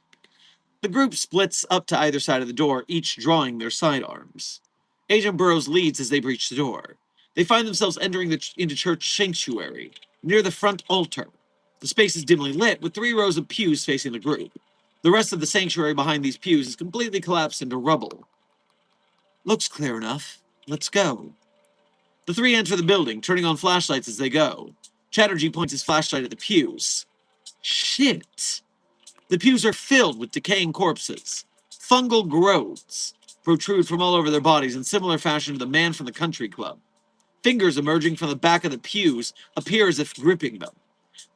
[SPEAKER 1] The group splits up to either side of the door, each drawing their sidearms. Agent Burroughs leads as they breach the door. They find themselves entering into church sanctuary, near the front altar. The space is dimly lit, with 3 rows of pews facing the group. The rest of the sanctuary behind these pews is completely collapsed into rubble. Looks clear enough. Let's go. The 3 enter the building, turning on flashlights as they go. Chatterjee points his flashlight at the pews. Shit. The pews are filled with decaying corpses. Fungal growths protrude from all over their bodies in similar fashion to the man from the country club. Fingers emerging from the back of the pews appear as if gripping them.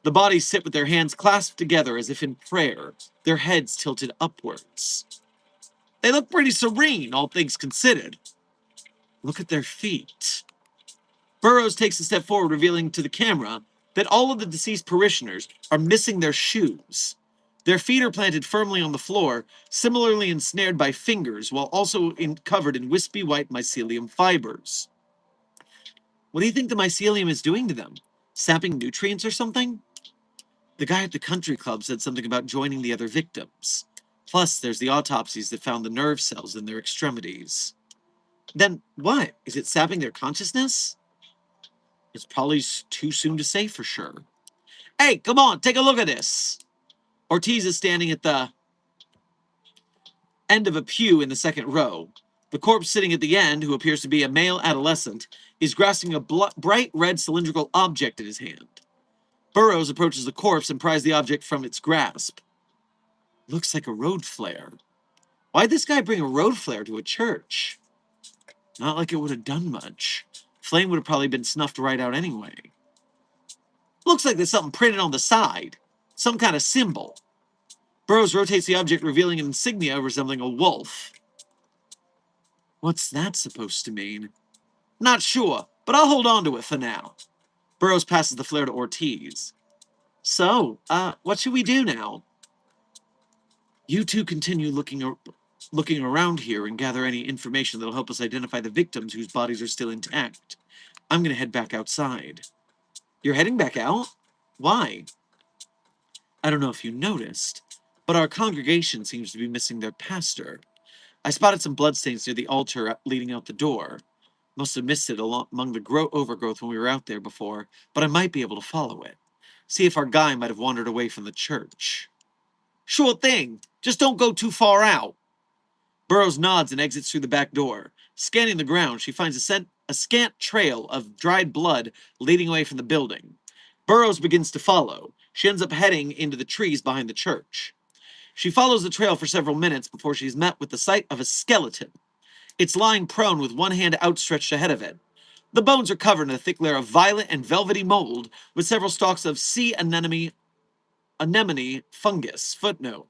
[SPEAKER 1] The bodies sit with their hands clasped together as if in prayer, their heads tilted upwards. They look pretty serene, all things considered. Look at their feet. Burroughs takes a step forward, revealing to the camera that all of the deceased parishioners are missing their shoes. Their feet are planted firmly on the floor, similarly ensnared by fingers, while also covered in wispy white mycelium fibers. What do you think the mycelium is doing to them? Sapping nutrients or something? The guy at the country club said something about joining the other victims. Plus, there's the autopsies that found the nerve cells in their extremities. Then what? Is it sapping their consciousness? It's probably too soon to say for sure. Hey, come on, take a look at this. Ortiz is standing at the end of a pew in the second row. The corpse sitting at the end, who appears to be a male adolescent, is grasping a bright red cylindrical object in his hand. Burroughs approaches the corpse and pries the object from its grasp. Looks like a road flare. Why'd this guy bring a road flare to a church? Not like it would have done much. Flame would have probably been snuffed right out anyway. Looks like there's something printed on the side. Some kind of symbol. Burroughs rotates the object, revealing an insignia resembling a wolf. What's that supposed to mean? Not sure, but I'll hold on to it for now. Burroughs passes the flare to Ortiz. So, what should we do now? You two continue looking around here and gather any information that'll help us identify the victims whose bodies are still intact. I'm gonna head back outside. You're heading back out? Why? I don't know if you noticed, but our congregation seems to be missing their pastor. I spotted some bloodstains near the altar leading out the door. Must have missed it among the overgrowth when we were out there before, but I might be able to follow it. See if our guy might have wandered away from the church. Sure thing. Just don't go too far out. Burroughs nods and exits through the back door. Scanning the ground, she finds a scant trail of dried blood leading away from the building. Burroughs begins to follow. She ends up heading into the trees behind the church. She follows the trail for several minutes before she's met with the sight of a skeleton. It's lying prone with one hand outstretched ahead of it. The bones are covered in a thick layer of violet and velvety mold with several stalks of sea anemone fungus, footnote,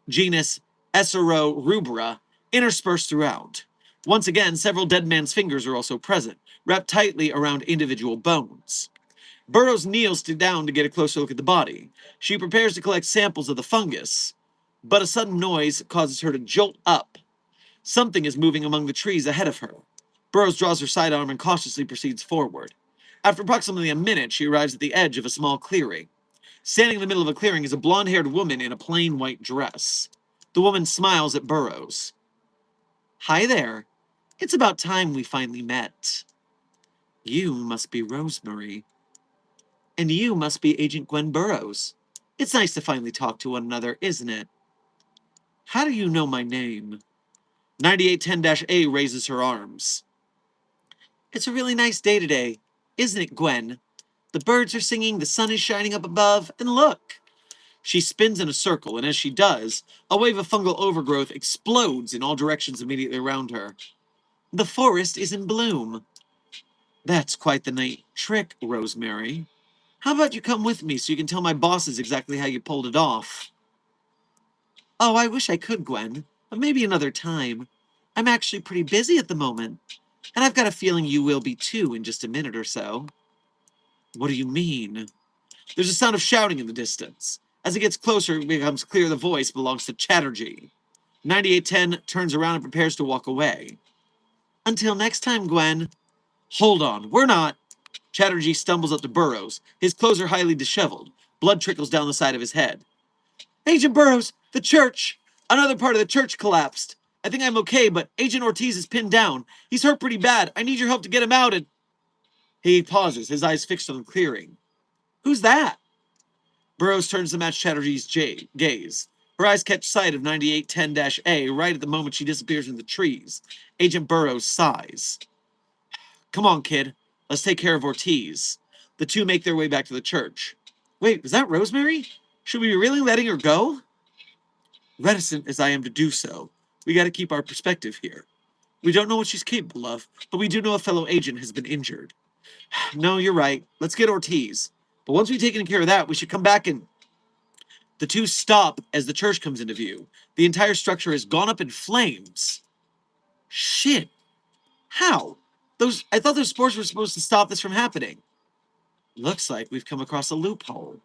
[SPEAKER 1] genus Esserorubra, interspersed throughout. Once again, several dead man's fingers are also present, wrapped tightly around individual bones. Burroughs kneels down to get a closer look at the body. She prepares to collect samples of the fungus, but a sudden noise causes her to jolt up. Something is moving among the trees ahead of her. Burroughs draws her sidearm and cautiously proceeds forward. After approximately a minute, she arrives at the edge of a small clearing. Standing in the middle of a clearing is a blonde-haired woman in a plain white dress. The woman smiles at Burroughs. Hi there. It's about time we finally met. You must be Rosemary. And you must be Agent Gwen Burroughs. It's nice to finally talk to one another, isn't it? How do you know my name? 9810-A raises her arms. It's a really nice day today, isn't it, Gwen? The birds are singing, the sun is shining up above, and look! She spins in a circle, and as she does, a wave of fungal overgrowth explodes in all directions immediately around her. The forest is in bloom. That's quite the neat trick, Rosemary. How about you come with me so you can tell my bosses exactly how you pulled it off? Oh, I wish I could, Gwen, but maybe another time. I'm actually pretty busy at the moment, and I've got a feeling you will be too in just a minute or so. What do you mean? There's a sound of shouting in the distance. As it gets closer, it becomes clear the voice belongs to Chatterjee. 9810 turns around and prepares to walk away. Until next time, Gwen. Hold on, we're not. Chatterjee stumbles up to Burroughs. His clothes are highly disheveled. Blood trickles down the side of his head. Agent Burroughs, the church! Another part of the church collapsed. I think I'm okay, but Agent Ortiz is pinned down. He's hurt pretty bad. I need your help to get him out and... He pauses, his eyes fixed on the clearing. Who's that? Burroughs turns to match Chatterjee's gaze. Her eyes catch sight of 9810-A right at the moment she disappears in the trees. Agent Burroughs sighs. Come on, kid. Let's take care of Ortiz. The two make their way back to the church. Wait, was that Rosemary? Should we be really letting her go? Reticent as I am to do so, we gotta keep our perspective here. We don't know what she's capable of, but we do know a fellow agent has been injured. No, you're right. Let's get Ortiz. But once we've taken care of that, we should come back and... The two stop as the church comes into view. The entire structure has gone up in flames. Shit. How? I thought those spores were supposed to stop this from happening. Looks like we've come across a loophole.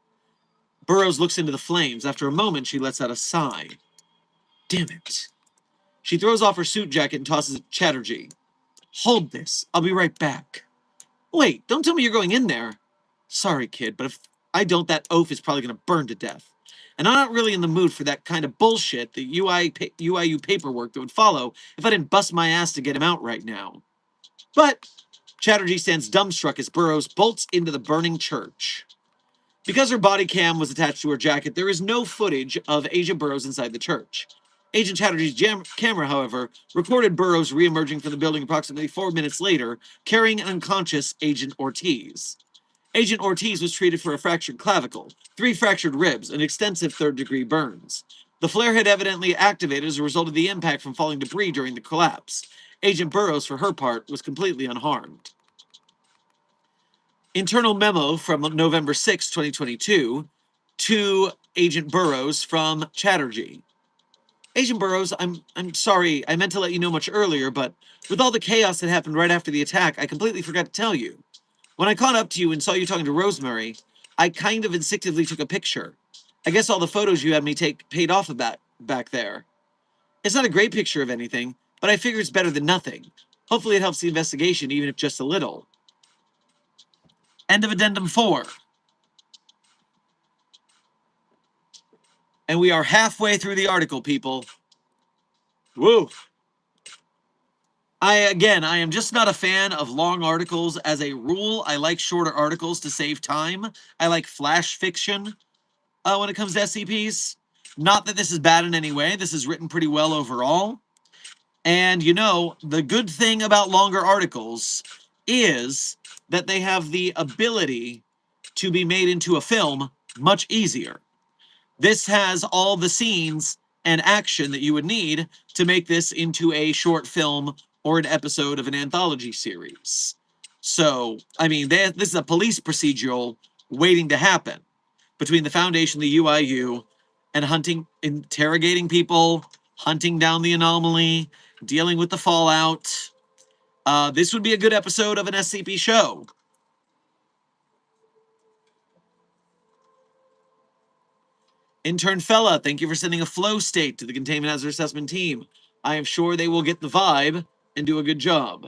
[SPEAKER 1] Burroughs looks into the flames. After a moment, she lets out a sigh. Damn it. She throws off her suit jacket and tosses it to Chatterjee. Hold this. I'll be right back. Wait, don't tell me you're going in there. Sorry, kid, but if I don't, that oaf is probably going to burn to death. And I'm not really in the mood for that kind of bullshit, the UIU paperwork that would follow if I didn't bust my ass to get him out right now. But Chatterjee stands dumbstruck as Burroughs bolts into the burning church. Because her body cam was attached to her jacket, there is no footage of Agent Burroughs inside the church. Agent Chatterjee's camera, however, recorded Burroughs re-emerging from the building approximately 4 minutes later, carrying an unconscious Agent Ortiz. Agent Ortiz was treated for a fractured clavicle, 3 fractured ribs, and extensive third-degree burns. The flare had evidently activated as a result of the impact from falling debris during the collapse. Agent Burroughs, for her part, was completely unharmed. Internal memo from November 6, 2022, to Agent Burroughs from Chatterjee. Agent Burroughs, I'm sorry, I meant to let you know much earlier, but with all the chaos that happened right after the attack, I completely forgot to tell you. When I caught up to you and saw you talking to Rosemary, I kind of instinctively took a picture. I guess all the photos you had me take paid off about back there. It's not a great picture of anything, but I figure it's better than nothing. Hopefully it helps the investigation, even if just a little. End of Addendum 4. And we are halfway through the article, people. Woo! I am just not a fan of long articles as a rule. I like shorter articles to save time. I like flash fiction when it comes to SCPs. Not that this is bad in any way. This is written pretty well overall. And, you know, the good thing about longer articles is that they have the ability to be made into a film much easier. This has all the scenes and action that you would need to make this into a short film or an episode of an anthology series. So, I mean, this is a police procedural waiting to happen between the Foundation, the UIU, and interrogating people, hunting down the anomaly, dealing with the fallout. This would be a good episode of an SCP show. Intern Fella, thank you for sending a flow state to the Containment Hazard Assessment team. I am sure they will get the vibe and do a good job.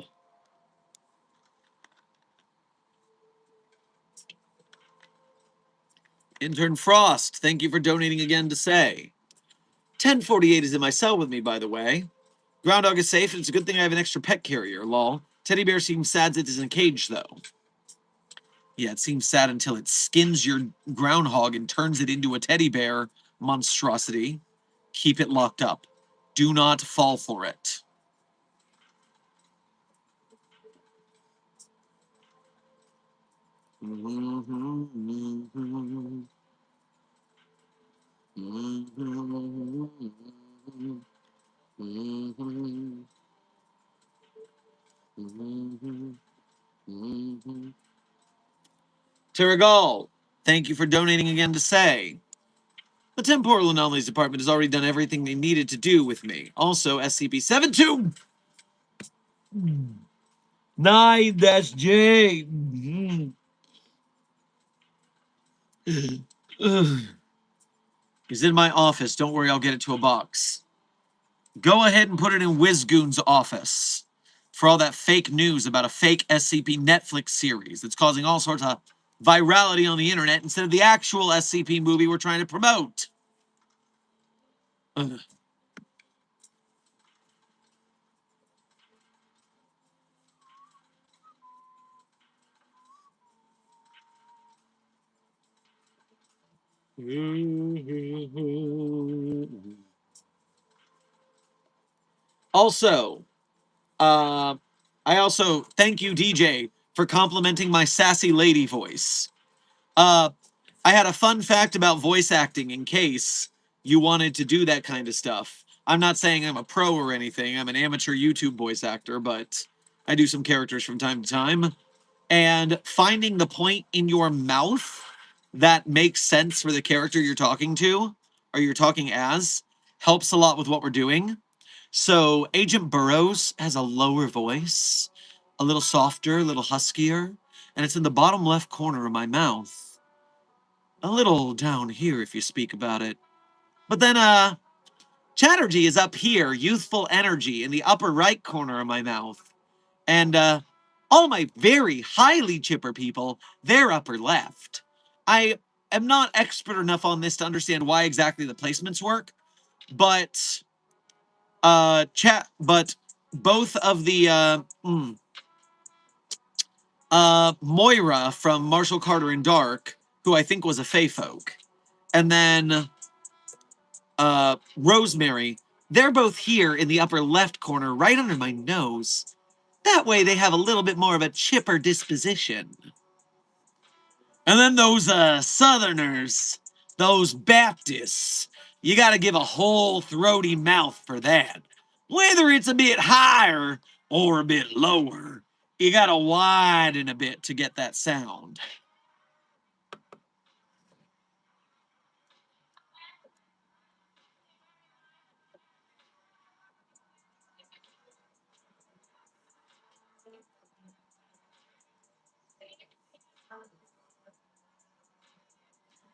[SPEAKER 1] Intern Frost, thank you for donating again to say. 1048 is in my cell with me, by the way. Groundhog is safe, and it's a good thing I have an extra pet carrier, lol. Teddy bear seems sad that it's in a cage, though. Yeah, it seems sad until it skins your groundhog and turns it into a teddy bear monstrosity. Keep it locked up. Do not fall for it. Terrigal, thank you for donating again to say. The Temporal Anomalies Department has already done everything they needed to do with me. Also, SCP-72! 9, that's J. He's in my office. Don't worry, I'll get it to a box. Go ahead and put it in Wizgoon's office for all that fake news about a fake SCP Netflix series that's causing all sorts of virality on the internet instead of the actual SCP movie we're trying to promote. Ugh. Also, I also thank you, DJ, for complimenting my sassy lady voice. I had a fun fact about voice acting in case you wanted to do that kind of stuff. I'm not saying I'm a pro or anything. I'm an amateur YouTube voice actor, but I do some characters from time to time. And finding the point in your mouth that makes sense for the character you're talking to or you're talking as helps a lot with what we're doing. So Agent Burroughs has a lower voice, a little softer, a little huskier, and it's in the bottom left corner of my mouth. A little down here if you speak about it. But then, Chatterjee is up here, youthful energy, in the upper right corner of my mouth. And, all my very highly chipper people, they're upper left. I am not expert enough on this to understand why exactly the placements work, but, but both of the, Moira from Marshall Carter and Dark, who I think was a Fey folk, and then Rosemary, they're both here in the upper left corner, right under my nose. That way they have a little bit more of a chipper disposition. And then those Southerners, those Baptists, you gotta give a whole throaty mouth for that. Whether it's a bit higher or a bit lower, you gotta widen a bit to get that sound.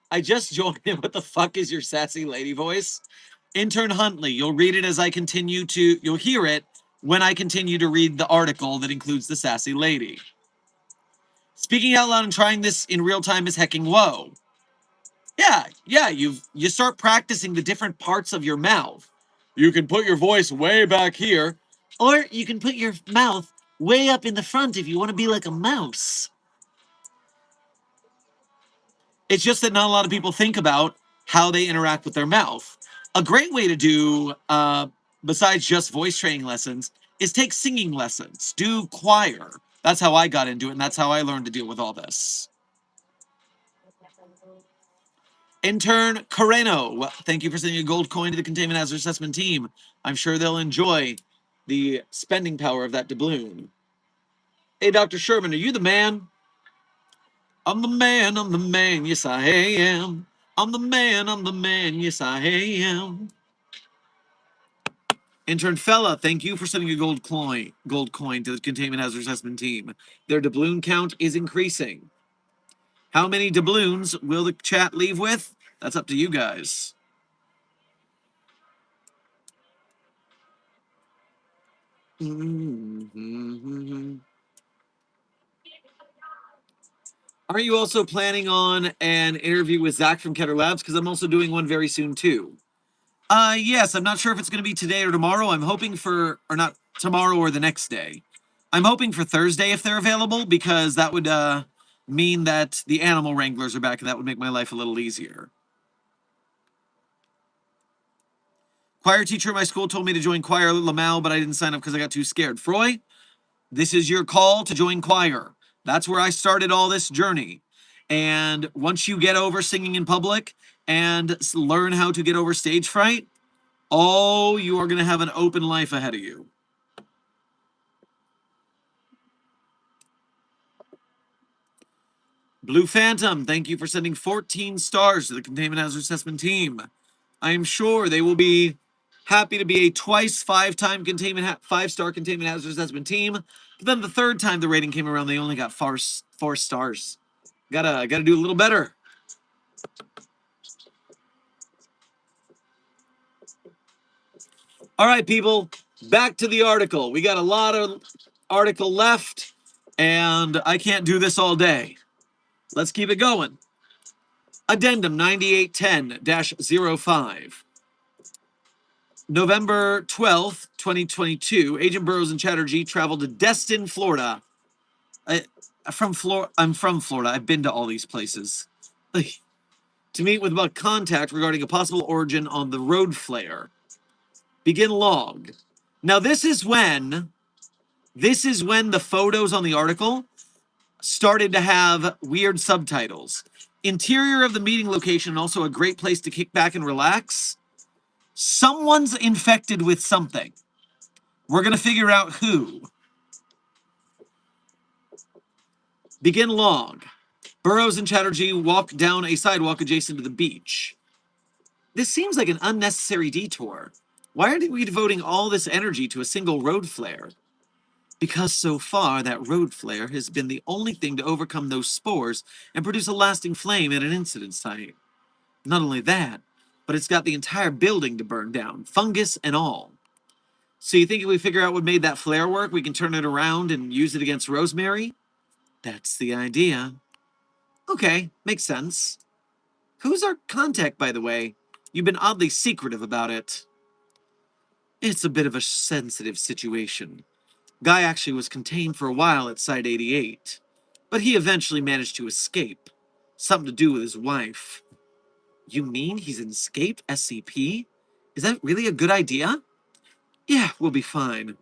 [SPEAKER 1] I just joined in. What the fuck is your sassy lady voice? Intern Huntley, you'll read it as I continue to, you'll hear it when I continue to read the article that includes the sassy lady. Speaking out loud and trying this in real time is hecking whoa. Yeah, you start practicing the different parts of your mouth. You can put your voice way back here, or you can put your mouth way up in the front if you want to be like a mouse. It's just that not a lot of people think about how they interact with their mouth. A great way to do, besides just voice training lessons, is take singing lessons. Do choir. That's how I got into it, and that's how I learned to deal with all this. Intern Carreno, well, thank you for sending a gold coin to the Containment Hazard Assessment team. I'm sure they'll enjoy the spending power of that doubloon. Hey, Dr. Sherman, are you the man? I'm the man, yes I am. I'm the man, yes I am. Intern Fella, thank you for sending a gold coin to the Containment Hazard Assessment team. Their doubloon count is increasing. How many doubloons will the chat leave with? That's up to you guys. Are you also planning on an interview with Zach from Keter Labs? Because I'm also doing one very soon too. Yes, I'm not sure if it's going to be today or tomorrow. I'm hoping for, or not tomorrow or the next day. I'm hoping for Thursday if they're available, because that would mean that the animal wranglers are back, and that would make my life a little easier. Choir teacher at my school told me to join choir Lamau, but I didn't sign up because I got too scared. Froy, this is your call to join choir. That's where I started all this journey. And once you get over singing in public and learn how to get over stage fright, oh, you are going to have an open life ahead of you. Blue Phantom, thank you for sending 14 stars to the Containment Hazard Assessment team. I am sure they will be happy to be a twice five-star containment hazard assessment team. But then the third time the rating came around, they only got four stars. Gotta do a little better. All right, people, back to the article. We got a lot of article left, and I can't do this all day. Let's keep it going. Addendum 9810-05. November 12th, 2022, Agent Burroughs and Chatterjee traveled to Destin, Florida. I'm from Florida. I've been to all these places. To meet with about contact regarding a possible origin on the road flare. Begin log. Now this is when the photos on the article started to have weird subtitles. Interior of the meeting location, also a great place to kick back and relax. Someone's infected with something. We're going to figure out who. Begin log. Burroughs and Chatterjee walk down a sidewalk adjacent to the beach. This seems like an unnecessary detour. Why are we devoting all this energy to a single road flare? Because so far, that road flare has been the only thing to overcome those spores and produce a lasting flame at an incident site. Not only that, but it's got the entire building to burn down, fungus and all. So you think if we figure out what made that flare work, we can turn it around and use it against Rosemary? That's the idea. Okay, makes sense. Who's our contact, by the way? You've been oddly secretive about it. It's a bit of a sensitive situation. Guy actually was contained for a while at Site 88, but he eventually managed to escape. Something to do with his wife. You mean he's in escape, SCP? Is that really a good idea? Yeah, we'll be fine.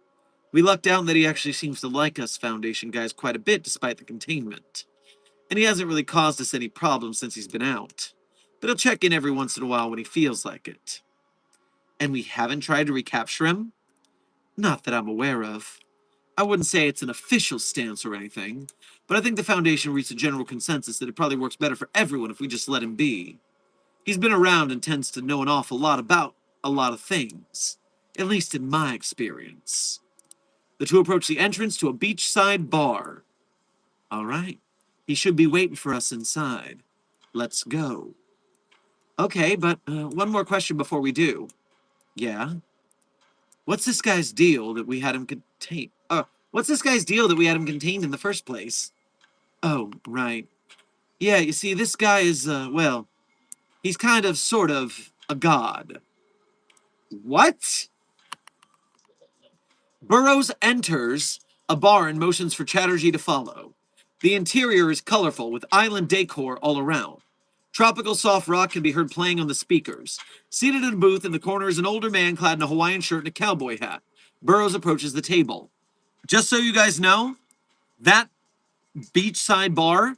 [SPEAKER 1] We lucked out that he actually seems to like us Foundation guys quite a bit despite the containment. And he hasn't really caused us any problems since he's been out. But he'll check in every once in a while when he feels like it. And we haven't tried to recapture him? Not that I'm aware of. I wouldn't say it's an official stance or anything, but I think the Foundation reached a general consensus that it probably works better for everyone if we just let him be. He's been around and tends to know an awful lot about a lot of things, at least in my experience. The two approach the entrance to a beachside bar. All right, he should be waiting for us inside. Let's go. Okay, but one more question before we do. Yeah? What's this guy's deal that we had him contained? What's this guy's deal that we had him contained in the first place? Oh, right. Yeah, you see, this guy is, well, he's kind of, sort of, a god. What? Burroughs enters a bar and motions for Chatterjee to follow. The interior is colorful with island decor all around. Tropical soft rock can be heard playing on the speakers. Seated in a booth in the corner is an older man clad in a Hawaiian shirt and a cowboy hat. Burroughs approaches the table. Just so you guys know, that beachside bar,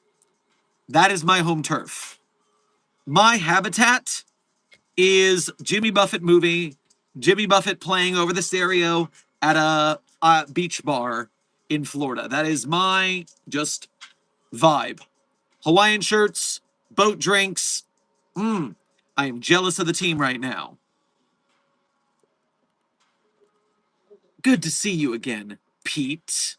[SPEAKER 1] that is my home turf. My habitat is Jimmy Buffett movie, Jimmy Buffett playing over the stereo at a beach bar in Florida. That is my just vibe. Hawaiian shirts, boat drinks. I am jealous of the team right now. Good to see you again, Pete.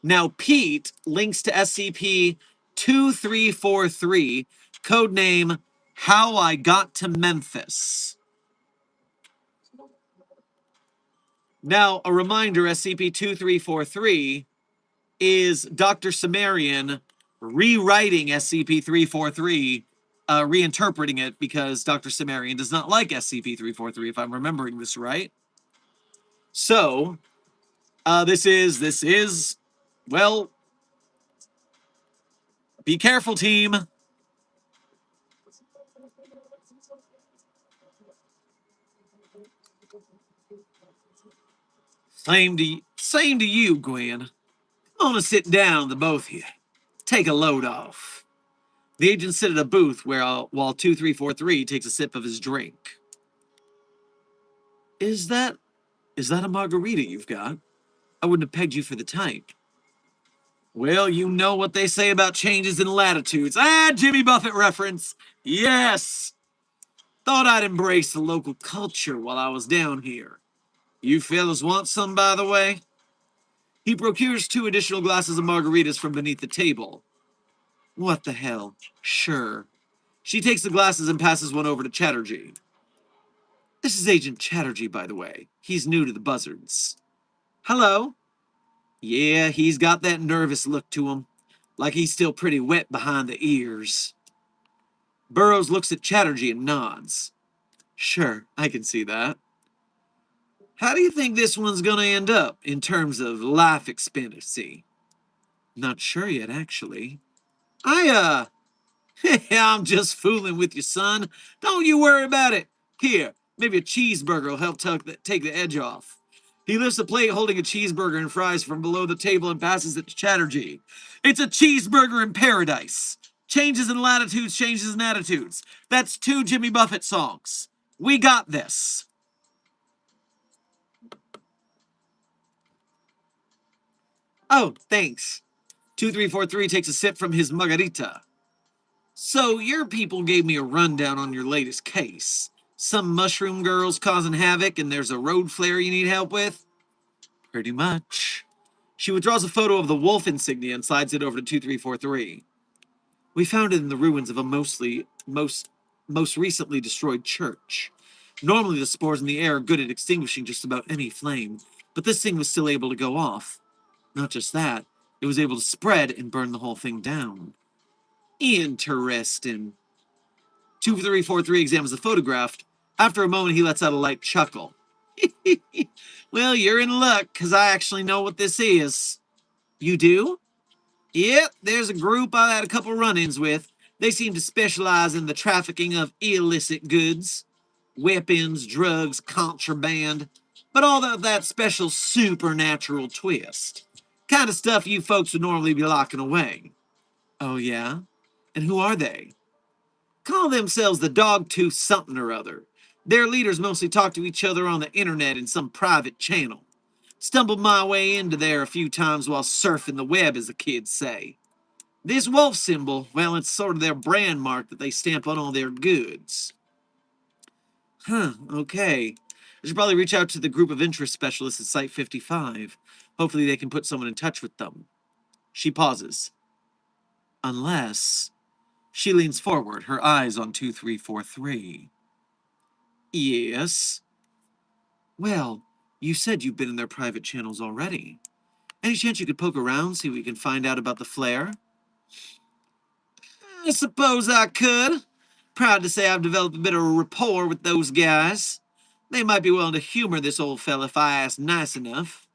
[SPEAKER 1] Now, Pete links to SCP-2343, codename How I Got to Memphis. Now, a reminder, SCP-2343 is Dr. Sumerian rewriting SCP-343, reinterpreting it because Dr. Sumerian does not like SCP-343, if I'm remembering this right. So, this is, well, be careful, team. Same to you, Gwen. I want to sit down, the both of you. Take a load off. The agents sit at a booth while 2343 takes a sip of his drink. Is that a margarita you've got? I wouldn't have pegged you for the type. Well, you know what they say about changes in latitudes. Jimmy Buffett reference. Yes. Thought I'd embrace the local culture while I was down here. You fellas want some, by the way? He procures 2 additional glasses of margaritas from beneath the table. What the hell? Sure. She takes the glasses and passes one over to Chatterjee. This is Agent Chatterjee, by the way. He's new to the Buzzards. Hello. Yeah, he's got that nervous look to him, like he's still pretty wet behind the ears. Burroughs looks at Chatterjee and nods. Sure, I can see that. How do you think this one's gonna end up in terms of life expectancy? Not sure yet, actually. I'm just fooling with you, son. Don't you worry about it. Here, maybe a cheeseburger will help take the edge off. He lifts a plate holding a cheeseburger and fries from below the table and passes it to Chatterjee. It's a cheeseburger in paradise. Changes in latitudes, changes in attitudes. That's 2 Jimmy Buffett songs. We got this. Oh, thanks. 2343 takes a sip from his margarita. So, your people gave me a rundown on your latest case. Some mushroom girls causing havoc, and there's a road flare you need help with? Pretty much. She withdraws a photo of the wolf insignia and slides it over to 2343. We found it in the ruins of a most recently destroyed church. Normally, the spores in the air are good at extinguishing just about any flame, but this thing was still able to go off. Not just that, it was able to spread and burn the whole thing down. Interesting. 2343 examines the photograph. After a moment, he lets out a light chuckle. Well, you're in luck, because I actually know what this is. You do? Yep, there's a group I had a couple run-ins with. They seem to specialize in the trafficking of illicit goods. Weapons, drugs, contraband. But all that special supernatural twist. Kind of stuff you folks would normally be locking away. Oh, yeah? And who are they? Call themselves the Dogtooth something or other. Their leaders mostly talk to each other on the internet in some private channel. Stumbled my way into there a few times while surfing the web, as the kids say. This wolf symbol, well, it's sort of their brand mark that they stamp on all their goods. Huh, okay. I should probably reach out to the group of interest specialists at Site 55. Hopefully they can put someone in touch with them. She pauses. Unless... She leans forward, her eyes on 2343. Yes? Well, you said you've been in their private channels already. Any chance you could poke around, see what you can find out about the flare? I suppose I could. Proud to say I've developed a bit of a rapport with those guys. They might be willing to humor this old fella if I ask nice enough.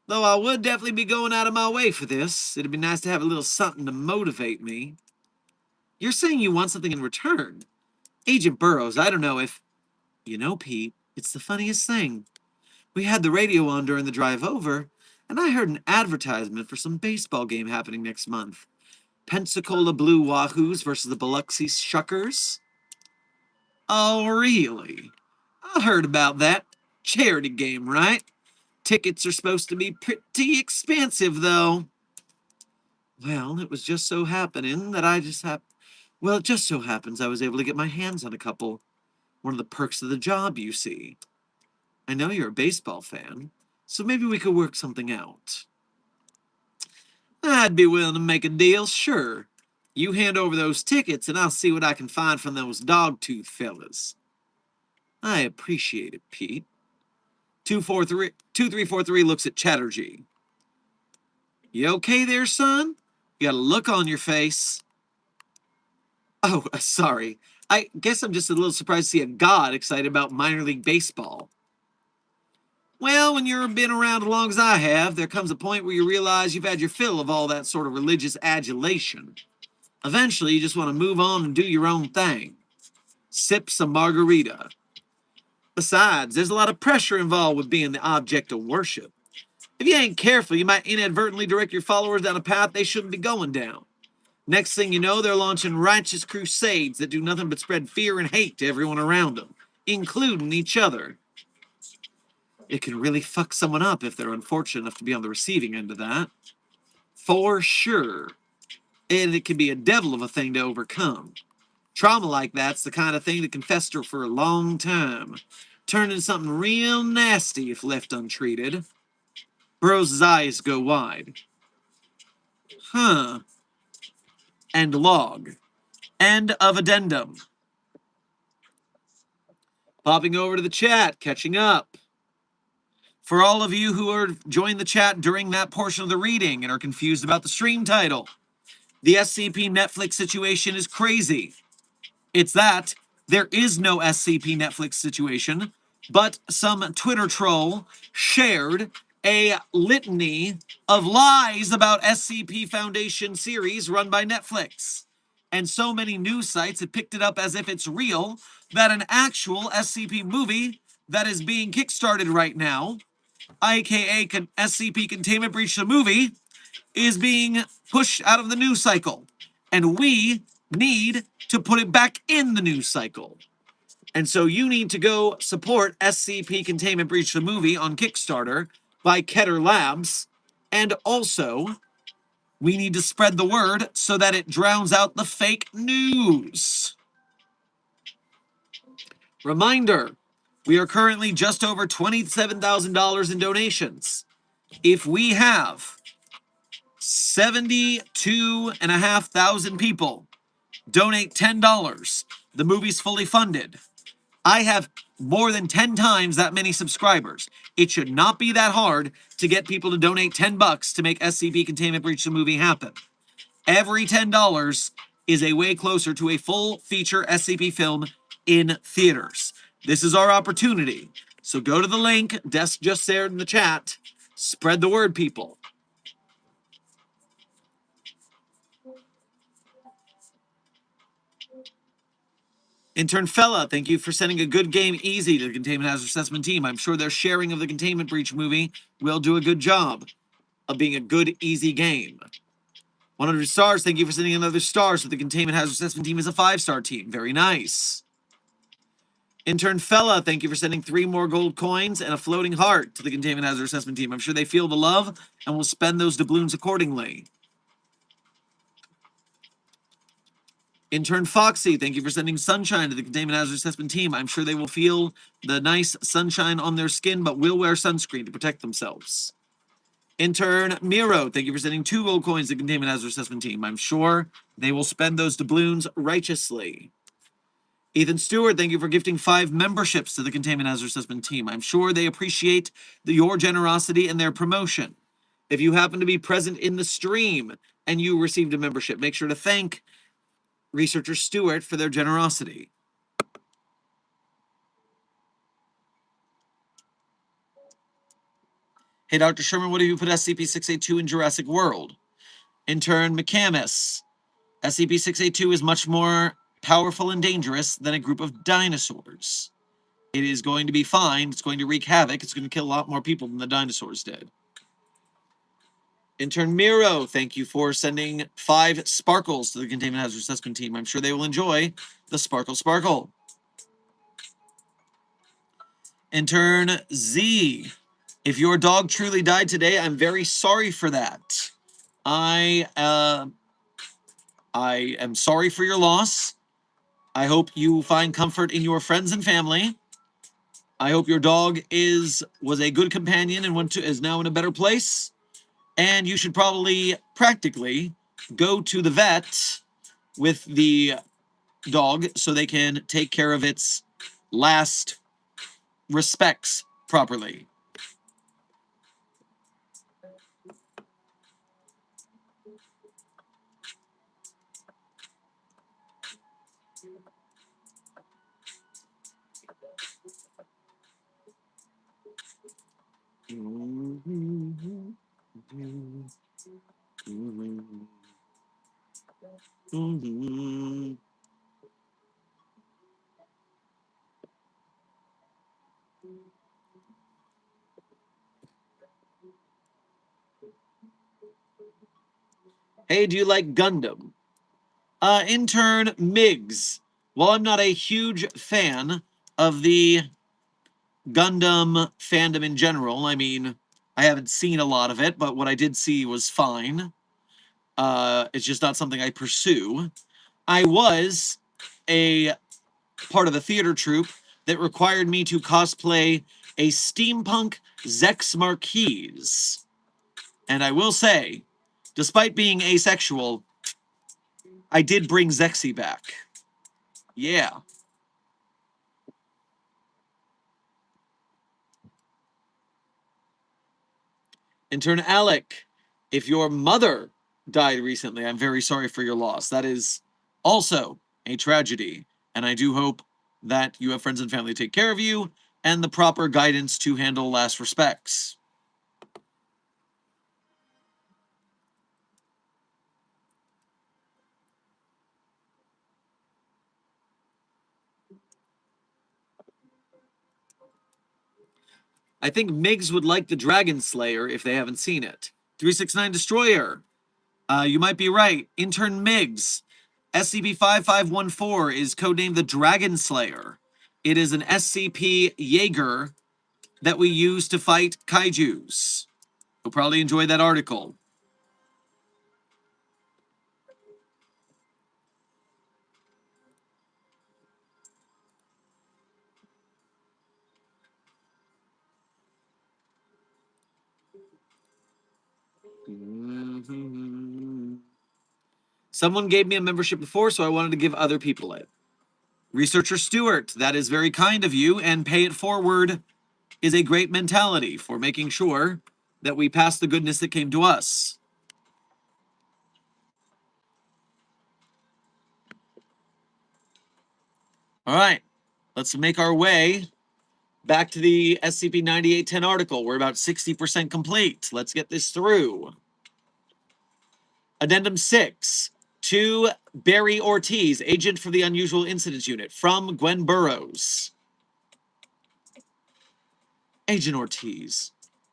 [SPEAKER 1] Though I would definitely be going out of my way for this. It'd be nice to have a little something to motivate me. You're saying you want something in return. Agent Burroughs, I don't know if... You know, Pete, it's the funniest thing. We had the radio on during the drive over, and I heard an advertisement for some baseball game happening next month. Pensacola Blue Wahoos versus the Biloxi Shuckers. Oh, really? I heard about that. Charity game, right? Tickets are supposed to be pretty expensive, though. Well, it was just so happening that Well, it just so happens I was able to get my hands on a couple. One of the perks of the job, you see. I know you're a baseball fan, so maybe we could work something out. I'd be willing to make a deal, sure. You hand over those tickets and I'll see what I can find from those dogtooth fellas. I appreciate it, Pete. 2343 looks at Chatterjee. You okay there, son? You got a look on your face. Oh, sorry. I guess I'm just a little surprised to see a god excited about minor league baseball. Well, when you've been around as long as I have, there comes a point where you realize you've had your fill of all that sort of religious adulation. Eventually, you just want to move on and do your own thing. Sip some margarita. Besides, there's a lot of pressure involved with being the object of worship. If you ain't careful, you might inadvertently direct your followers down a path they shouldn't be going down. Next thing you know, they're launching righteous crusades that do nothing but spread fear and hate to everyone around them, including each other. It can really fuck someone up if they're unfortunate enough to be on the receiving end of that. For sure. And it can be a devil of a thing to overcome. Trauma like that's the kind of thing that can fester for a long time, turn into something real nasty if left untreated. Burroughs' eyes go wide. Huh. End log. End of addendum. Popping over to the chat, catching up. For all of you who are joined the chat during that portion of the reading and are confused about the stream title, the SCP Netflix situation is crazy. It's that there is no SCP Netflix situation, but some Twitter troll shared a litany of lies about SCP Foundation series run by Netflix. And so many news sites have picked it up as if it's real that an actual SCP movie that is being kickstarted right now, aka SCP Containment Breach the movie, is being pushed out of the news cycle. And we need to put it back in the news cycle. And so you need to go support SCP Containment Breach the movie on Kickstarter by Keter Labs. And also, we need to spread the word so that it drowns out the fake news. Reminder, we are currently just over $27,000 in donations. If we have 72,500 people donate $10, the movie's fully funded. I have more than 10 times that many subscribers. It should not be that hard to get people to donate $10 to make SCP Containment Breach the movie happen. Every $10 is a way closer to a full feature SCP film in theaters. This is our opportunity. So go to the link Des just shared in the chat. Spread the word, people. Intern Fella, thank you for sending a good game easy to the Containment Hazard Assessment team. I'm sure their sharing of the Containment Breach movie will do a good job of being a good, easy game. 100 stars, thank you for sending another star so the Containment Hazard Assessment team is a 5-star team. Very nice. Intern Fella, thank you for sending 3 more gold coins and a floating heart to the Containment Hazard Assessment team. I'm sure they feel the love and will spend those doubloons accordingly. Intern Foxy, thank you for sending sunshine to the Containment Hazard Assessment team. I'm sure they will feel the nice sunshine on their skin, but will wear sunscreen to protect themselves. Intern Miro, thank you for sending 2 gold coins to the Containment Hazard Assessment team. I'm sure they will spend those doubloons righteously. Ethan Stewart, thank you for gifting 5 memberships to the Containment Hazard Assessment team. I'm sure they appreciate your generosity and their promotion. If you happen to be present in the stream and you received a membership, make sure to thank Researcher Stewart for their generosity. Hey, Dr. Sherman, what have you put SCP-682 in Jurassic World? Intern McCamus, SCP-682 is much more powerful and dangerous than a group of dinosaurs. It is going to be fine. It's going to wreak havoc. It's going to kill a lot more people than the dinosaurs did. Intern Miro, thank you for sending 5 sparkles to the Containment Hazard Assessment team. I'm sure they will enjoy the Sparkle Sparkle. Intern Z, if your dog truly died today, I'm very sorry for that. I am sorry for your loss. I hope you find comfort in your friends and family. I hope your dog was a good companion and is now in a better place. And you should probably practically go to the vet with the dog so they can take care of its last respects properly. Hey, do you like Gundam? Intern Miggs. While I'm not a huge fan of the Gundam fandom in general, I mean, I haven't seen a lot of it, but what I did see was fine. It's just not something I pursue. I was a part of a theater troupe that required me to cosplay a steampunk Zex Marquise. And I will say, despite being asexual, I did bring Zexy back. Yeah. Intern Alec, if your mother died recently, I'm very sorry for your loss. That is also a tragedy. And I do hope that you have friends and family to take care of you and the proper guidance to handle last respects. I think Migs would like the Dragon Slayer if they haven't seen it. 369 Destroyer. You might be right. Intern Migs. SCP-5514 is codenamed the Dragon Slayer. It is an SCP Jaeger that we use to fight kaijus. You'll probably enjoy that article. Someone gave me a membership before, so I wanted to give other people it. Researcher Stewart, that is very kind of you, and pay it forward is a great mentality for making sure that we pass the goodness that came to us. All right, let's make our way back to the SCP-9810 article. We're about 60% complete. Let's get this through. Addendum 6 to Barry Ortiz, agent for the Unusual Incidents Unit, from Gwen Burrows. Agent Ortiz,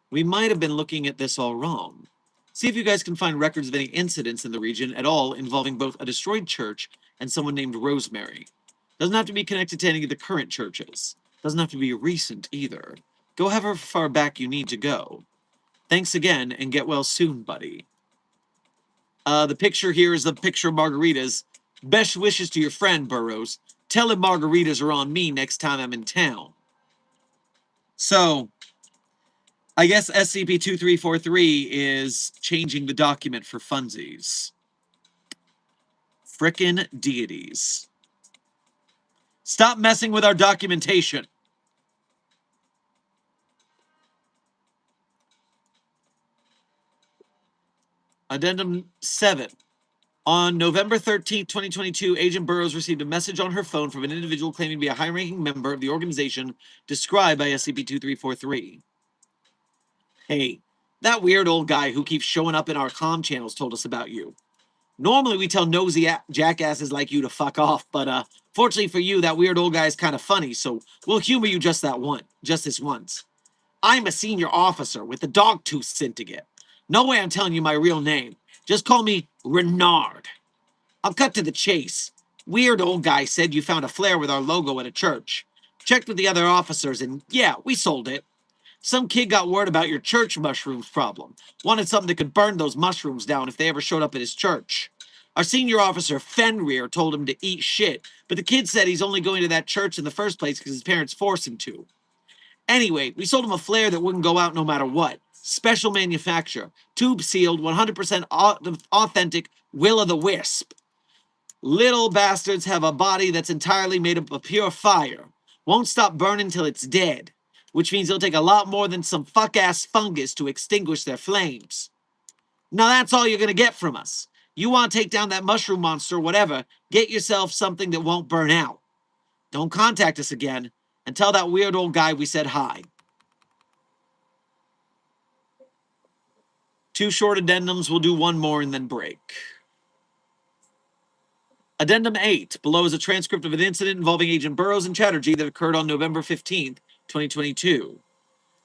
[SPEAKER 1] we might have been looking at this all wrong. See if you guys can find records of any incidents in the region at all involving both a destroyed church and someone named Rosemary. Doesn't have to be connected to any of the current churches. Doesn't have to be recent either. Go however far back you need to go. Thanks again, and get well soon, buddy. The picture here is the picture of margaritas. Best wishes to your friend, Burrows. Tell him margaritas are on me next time I'm in town. So, I guess SCP-2343 is changing the document for funsies. Frickin' deities. Stop messing with our documentation. Addendum 7. On November 13th, 2022, Agent Burrows received a message on her phone from an individual claiming to be a high-ranking member of the organization described by SCP-2343. Hey, that weird old guy who keeps showing up in our comm channels told us about you. Normally, we tell nosy jackasses like you to fuck off, but fortunately for you, that weird old guy is kind of funny, so we'll humor you just this once. I'm a senior officer with the Dogtooth Syndicate. No way I'm telling you my real name. Just call me Renard. I'll cut to the chase. Weird old guy said you found a flare with our logo at a church. Checked with the other officers, and yeah, we sold it. Some kid got word about your church mushrooms problem. Wanted something that could burn those mushrooms down if they ever showed up at his church. Our senior officer, Fenrir, told him to eat shit, but the kid said he's only going to that church in the first place because his parents force him to. Anyway, we sold him a flare that wouldn't go out no matter what. Special manufacture, tube sealed, 100% authentic will-o'-the-wisp. Little bastards have a body that's entirely made up of pure fire. Won't stop burning till it's dead, which means it'll take a lot more than some fuck-ass fungus to extinguish their flames. Now that's all you're gonna get from us. You want to take down that mushroom monster or whatever, get yourself something that won't burn out. Don't contact us again, and tell that weird old guy we said hi. 2 short addendums, we'll do 1 more and then break. Addendum 8. Below is a transcript of an incident involving Agent Burroughs and Chatterjee that occurred on November 15th, 2022.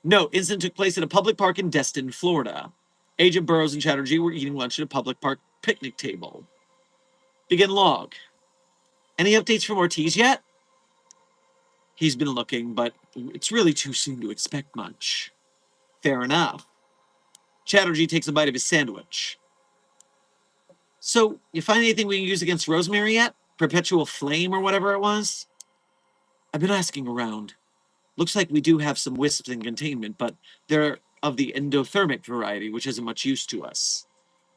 [SPEAKER 1] Note, incident took place at a public park in Destin, Florida. Agent Burroughs and Chatterjee were eating lunch at a public park picnic table. Begin log. Any updates from Ortiz yet? He's been looking, but it's really too soon to expect much. Fair enough. Chatterjee takes a bite of his sandwich. So, you find anything we can use against Rosemary yet? Perpetual flame or whatever it was? I've been asking around. Looks like we do have some wisps in containment, but they're of the endothermic variety, which isn't much use to us.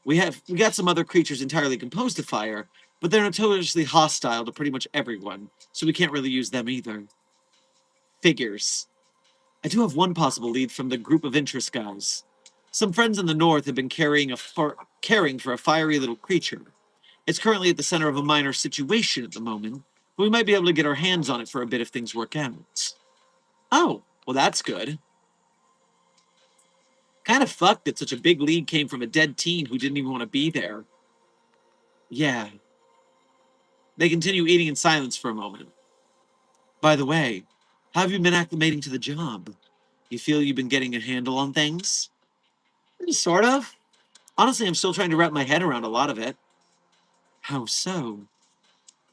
[SPEAKER 1] We got some other creatures entirely composed of fire, but they're notoriously hostile to pretty much everyone, so we can't really use them either. Figures. I do have one possible lead from the group of interest guys. Some friends in the north have been caring for a fiery little creature. It's currently at the center of a minor situation at the moment, but we might be able to get our hands on it for a bit if things work out. Oh, well that's good. Kind of fucked that such a big lead came from a dead teen who didn't even want to be there. Yeah. They continue eating in silence for a moment. By the way, how have you been acclimating to the job? You feel you've been getting a handle on things? Sort of. Honestly, I'm still trying to wrap my head around a lot of it. How so?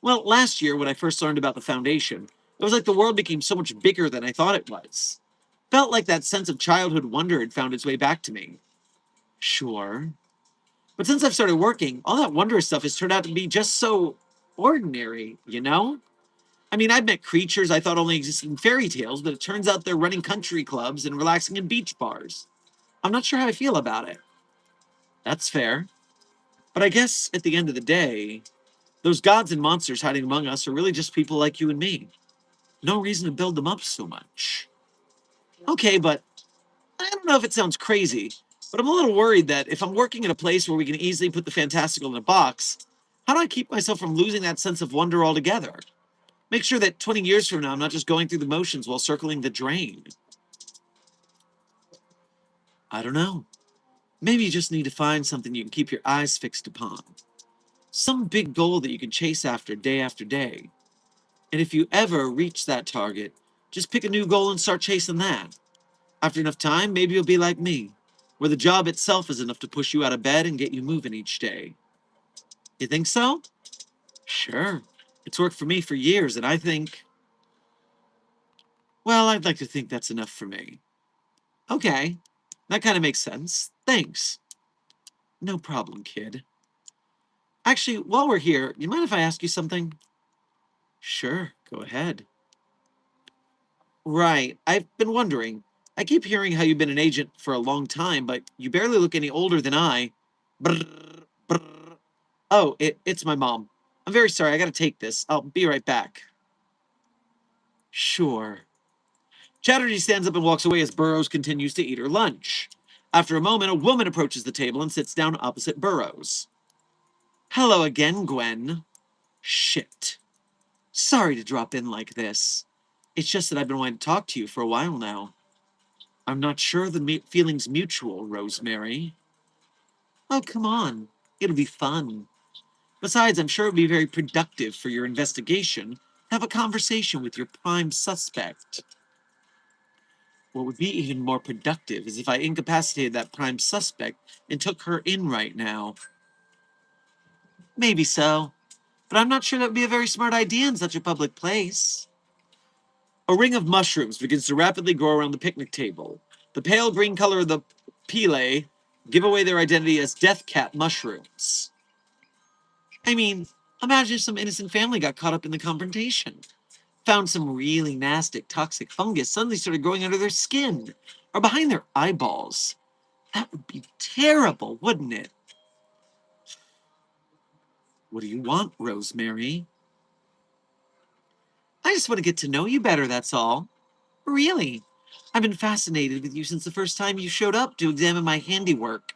[SPEAKER 1] Well, last year, when I first learned about the Foundation, it was like the world became so much bigger than I thought it was. Felt like that sense of childhood wonder had found its way back to me. Sure. But since I've started working, all that wondrous stuff has turned out to be just so ordinary, you know? I mean, I've met creatures I thought only existed in fairy tales, but it turns out they're running country clubs and relaxing in beach bars. I'm not sure how I feel about it. That's fair. But I guess at the end of the day, those gods and monsters hiding among us are really just people like you and me. No reason to build them up so much. Okay, but I don't know if it sounds crazy, but I'm a little worried that if I'm working in a place where we can easily put the fantastical in a box, how do I keep myself from losing that sense of wonder altogether? Make sure that 20 years from now, I'm not just going through the motions while circling the drain. I don't know. Maybe you just need to find something you can keep your eyes fixed upon. Some big goal that you can chase after day. And if you ever reach that target, just pick a new goal and start chasing that. After enough time, maybe you'll be like me, where the job itself is enough to push you out of bed and get you moving each day. You think so? Sure. It's worked for me for years, and I think, well, I'd like to think that's enough for me. Okay, that kind of makes sense. Thanks. No problem, kid. Actually, while we're here, you mind if I ask you something? Sure, go ahead. Right, I've been wondering. I keep hearing how you've been an agent for a long time, but you barely look any older than I. Brrr, brrr. Oh, it's my mom. I'm very sorry, I gotta take this. I'll be right back. Sure. Chatterjee stands up and walks away as Burroughs continues to eat her lunch. After a moment, a woman approaches the table and sits down opposite Burroughs. Hello again, Gwen. Shit. Sorry to drop in like this. It's just that I've been wanting to talk to you for a while now. I'm not sure the feeling's mutual, Rosemary. Oh, come on. It'll be fun. Besides, I'm sure it'd be very productive for your investigation to have a conversation with your prime suspect. What would be even more productive is if I incapacitated that prime suspect and took her in right now. Maybe so, but I'm not sure that would be a very smart idea in such a public place. A ring of mushrooms begins to rapidly grow around the picnic table. The pale green color of the pile give away their identity as death cat mushrooms. I mean, imagine if some innocent family got caught up in the confrontation. found some really nasty toxic fungus suddenly started growing under their skin or behind their eyeballs. That would be terrible, wouldn't it? What do you want, Rosemary? I just want to get to know you better, that's all. Really. I've been fascinated with you since the first time you showed up to examine my handiwork.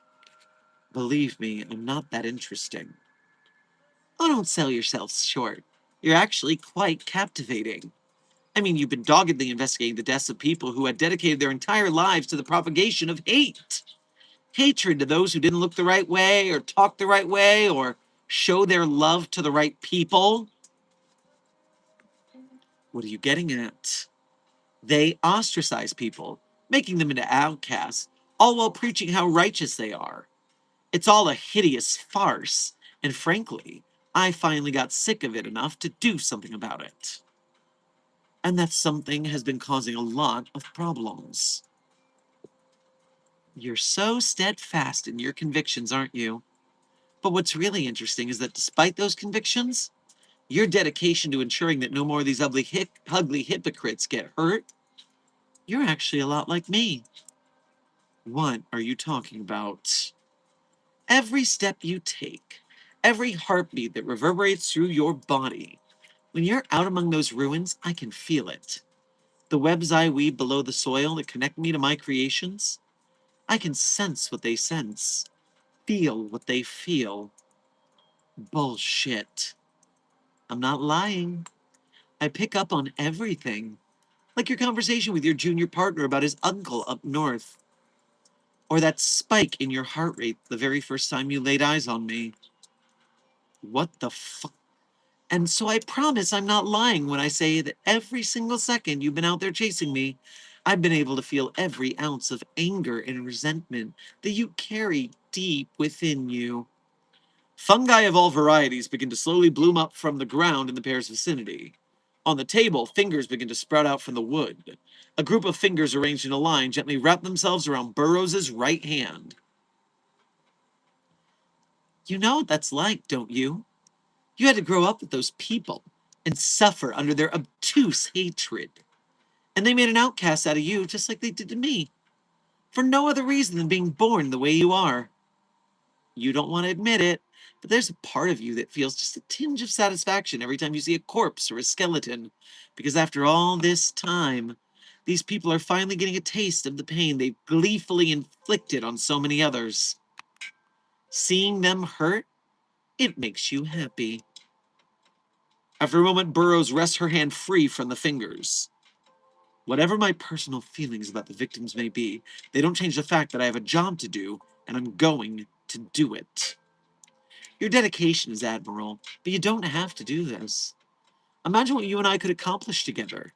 [SPEAKER 1] Believe me, I'm not that interesting. Oh, don't sell yourself short. You're actually quite captivating. I mean, you've been doggedly investigating the deaths of people who had dedicated their entire lives to the propagation of hate. Hatred to those who didn't look the right way, or talk the right way, or show their love to the right people. What are you getting at? They ostracize people, making them into outcasts, all while preaching how righteous they are. It's all a hideous farce, and frankly, I finally got sick of it enough to do something about it. And that something has been causing a lot of problems. You're so steadfast in your convictions, aren't you? But what's really interesting is that despite those convictions, your dedication to ensuring that no more of these ugly hypocrites get hurt, you're actually a lot like me. What are you talking about? Every step you take, every heartbeat that reverberates through your body, when you're out among those ruins, I can feel it. The webs I weave below the soil that connect me to my creations, I can sense what they sense, feel what they feel. Bullshit. I'm not lying. I pick up on everything. Like your conversation with your junior partner about his uncle up north. Or that spike in your heart rate the very first time you laid eyes on me. What the fuck? And so I promise I'm not lying when I say that every single second you've been out there chasing me, I've been able to feel every ounce of anger and resentment that you carry deep within you. Fungi of all varieties begin to slowly bloom up from the ground in the pair's vicinity. On the table, fingers begin to sprout out from the wood. A group of fingers arranged in a line gently wrap themselves around Burroughs' right hand. You know what that's like, don't you? You had to grow up with those people and suffer under their obtuse hatred. And they made an outcast out of you just like they did to me, for no other reason than being born the way you are. You don't want to admit it, but there's a part of you that feels just a tinge of satisfaction every time you see a corpse or a skeleton, because after all this time, these people are finally getting a taste of the pain they've gleefully inflicted on so many others. Seeing them hurt, it makes you happy. After a moment, Burroughs wrests her hand free from the fingers. Whatever my personal feelings about the victims may be, they don't change the fact that I have a job to do, and I'm going to do it. Your dedication is admirable, but you don't have to do this. Imagine what you and I could accomplish together.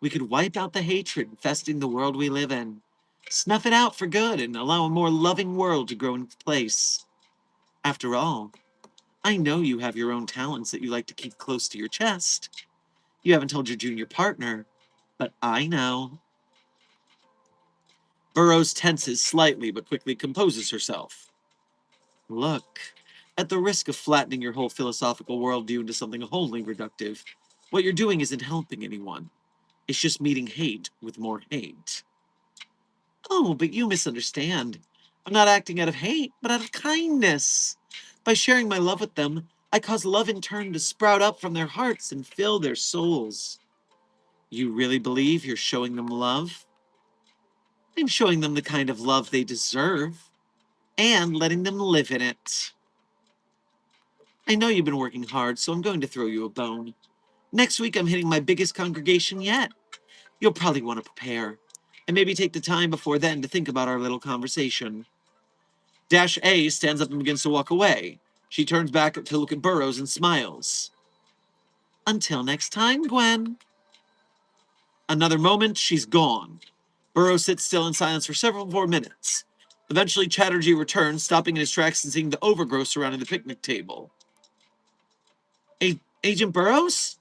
[SPEAKER 1] We could wipe out the hatred infesting the world we live in, snuff it out for good, and allow a more loving world to grow in its place. After all, I know you have your own talents that you like to keep close to your chest. You haven't told your junior partner, but I know. Burroughs tenses slightly but quickly composes herself. Look, at the risk of flattening your whole philosophical worldview into something wholly reductive, what you're doing isn't helping anyone. It's just meeting hate with more hate. Oh, but you misunderstand. I'm not acting out of hate, but out of kindness. By sharing my love with them, I cause love in turn to sprout up from their hearts and fill their souls. You really believe you're showing them love? I'm showing them the kind of love they deserve and letting them live in it. I know you've been working hard, so I'm going to throw you a bone. Next week, I'm hitting my biggest congregation yet. You'll probably want to prepare, and maybe take the time before then to think about our little conversation. Dash A stands up and begins to walk away. She turns back to look at Burroughs and smiles. Until next time, Gwen. Another moment, she's gone. Burroughs sits still in silence for several more minutes. Eventually, Chatterjee returns, stopping in his tracks and seeing the overgrowth surrounding the picnic table. Agent Burroughs?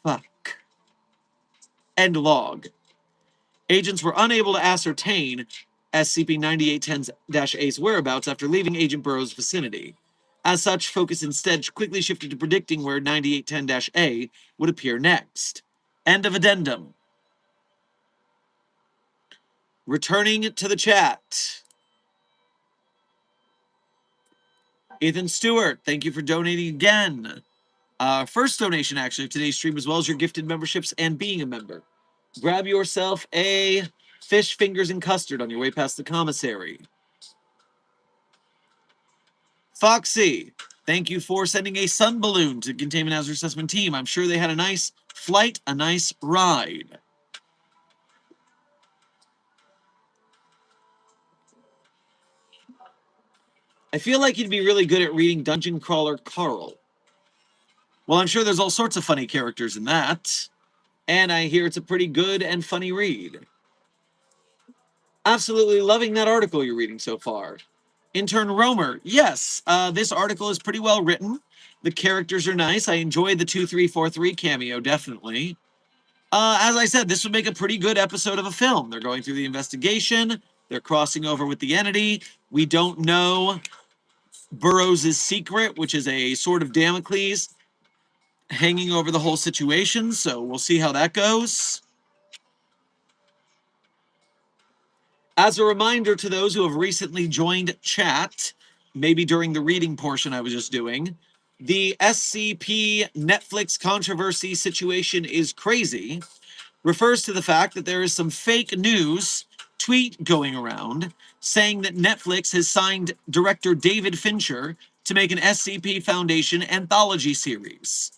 [SPEAKER 1] Fuck. End log. Agents were unable to ascertain SCP-9810-A's whereabouts after leaving Agent Burroughs' vicinity. As such, focus instead quickly shifted to predicting where 9810-A would appear next. End of addendum. Returning to the chat. Ethan Stewart, thank you for donating again. First donation, actually, of today's stream, as well as your gifted memberships and being a member. Grab yourself a fish fingers and custard on your way past the commissary. Foxy, thank you for sending a sun balloon to Containment Hazard Assessment Team. I'm sure they had a nice flight, a nice ride. I feel like you'd be really good at reading Dungeon Crawler Carl. Well, I'm sure there's all sorts of funny characters in that. And I hear it's a pretty good and funny read. Absolutely loving that article you're reading so far. Intern Romer, yes, this article is pretty well written. The characters are nice. I enjoyed the 2343 cameo, definitely. As I said, this would make a pretty good episode of a film. They're going through the investigation. They're crossing over with the entity. We don't know Burroughs' secret, which is a sword of Damocles hanging over the whole situation. So we'll see how that goes. As a reminder to those who have recently joined chat, maybe during the reading portion I was just doing, the SCP Netflix controversy situation is crazy refers to the fact that there is some fake news tweet going around saying that Netflix has signed director David Fincher to make an SCP Foundation anthology series.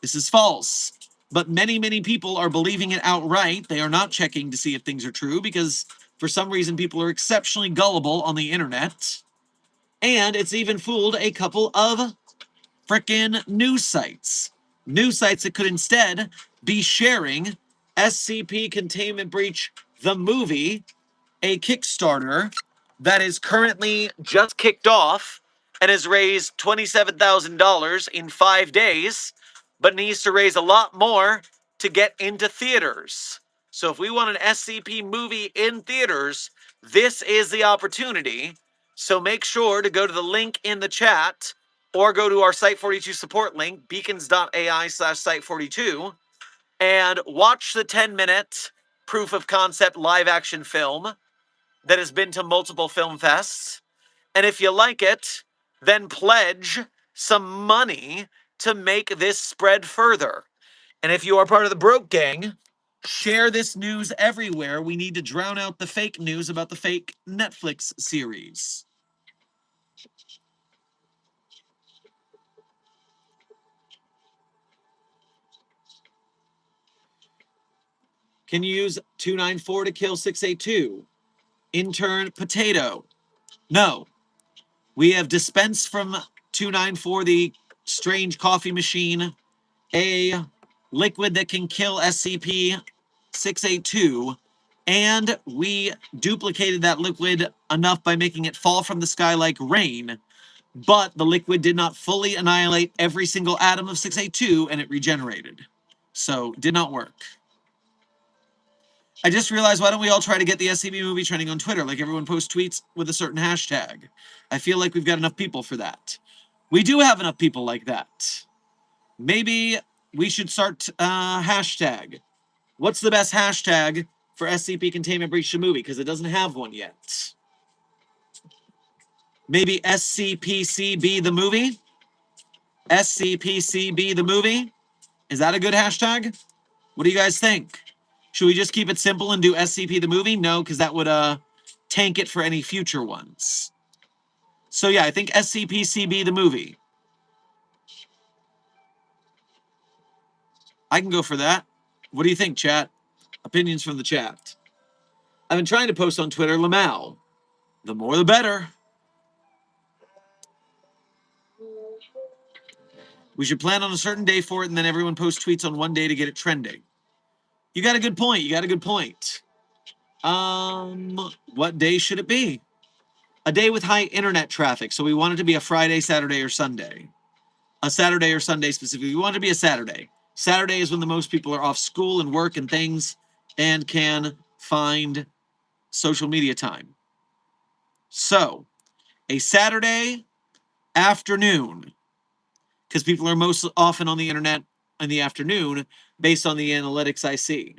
[SPEAKER 1] This is false. But many, many people are believing it outright. They are not checking to see if things are true because for some reason people are exceptionally gullible on the internet. And it's even fooled a couple of frickin' news sites. News sites that could instead be sharing SCP Containment Breach, the movie, a Kickstarter that is currently just kicked off and has raised $27,000 in 5 days, but needs to raise a lot more to get into theaters. So if we want an SCP movie in theaters, this is the opportunity. So make sure to go to the link in the chat or go to our Site42 support link, beacons.ai/Site42, and watch the 10-minute proof of concept live action film that has been to multiple film fests. And if you like it, then pledge some money to make this spread further. And if you are part of the Broke Gang, share this news everywhere. We need to drown out the fake news about the fake Netflix series. Can you use 294 to kill 682? Intern Potato. No. We have dispensed from 294 the strange coffee machine a liquid that can kill SCP-682, and we duplicated that liquid enough by making it fall from the sky like rain, but the liquid did not fully annihilate every single atom of 682, and it regenerated. So, did not work. I just realized, why don't we all try to get the SCP movie trending on Twitter, like everyone posts tweets with a certain hashtag? I feel like we've got enough people for that. We do have enough people like that. Maybe we should start hashtag. What's the best hashtag for SCP Containment Breach the movie? Because it doesn't have one yet. Maybe SCPCB the movie? SCPCB the movie? Is that a good hashtag? What do you guys think? Should we just keep it simple and do SCP the movie? No, because that would tank it for any future ones. So yeah, I think SCPCB the movie. I can go for that. What do you think, chat? Opinions from the chat. I've been trying to post on Twitter, Lamau. The more the better. We should plan on a certain day for it, and then everyone posts tweets on one day to get it trending. You got a good point. You got a good point. What day should it be? A day with high internet traffic. So we want it to be a Friday, Saturday, or Sunday. A Saturday or Sunday specifically. We want it to be a Saturday. Saturday is when the most people are off school and work and things and can find social media time. So, a Saturday Afternoon, because people are most often on the internet in the afternoon based on the analytics I see.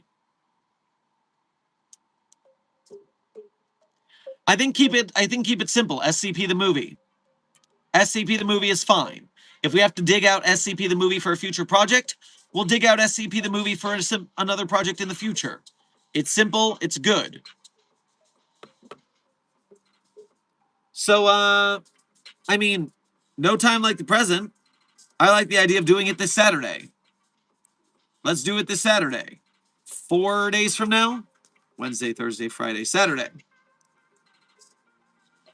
[SPEAKER 1] I think keep it simple. SCP the movie. SCP the movie is fine. If we have to dig out SCP the movie for a future project, we'll dig out SCP the movie for another project in the future. It's simple, it's good. So I mean, no time like the present. I like the idea of doing it this Saturday. Let's do it this Saturday. 4 days from now? Wednesday, Thursday, Friday, Saturday.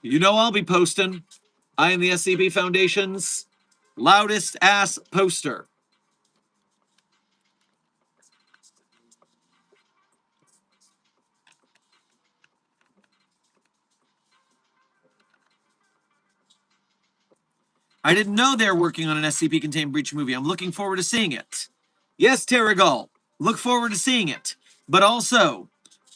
[SPEAKER 1] You know I'll be posting. I am the SCP Foundation's loudest ass poster. I didn't know they were working on an SCP-contained breach movie. I'm looking forward to seeing it. Yes, Terrigal, look forward to seeing it. But also,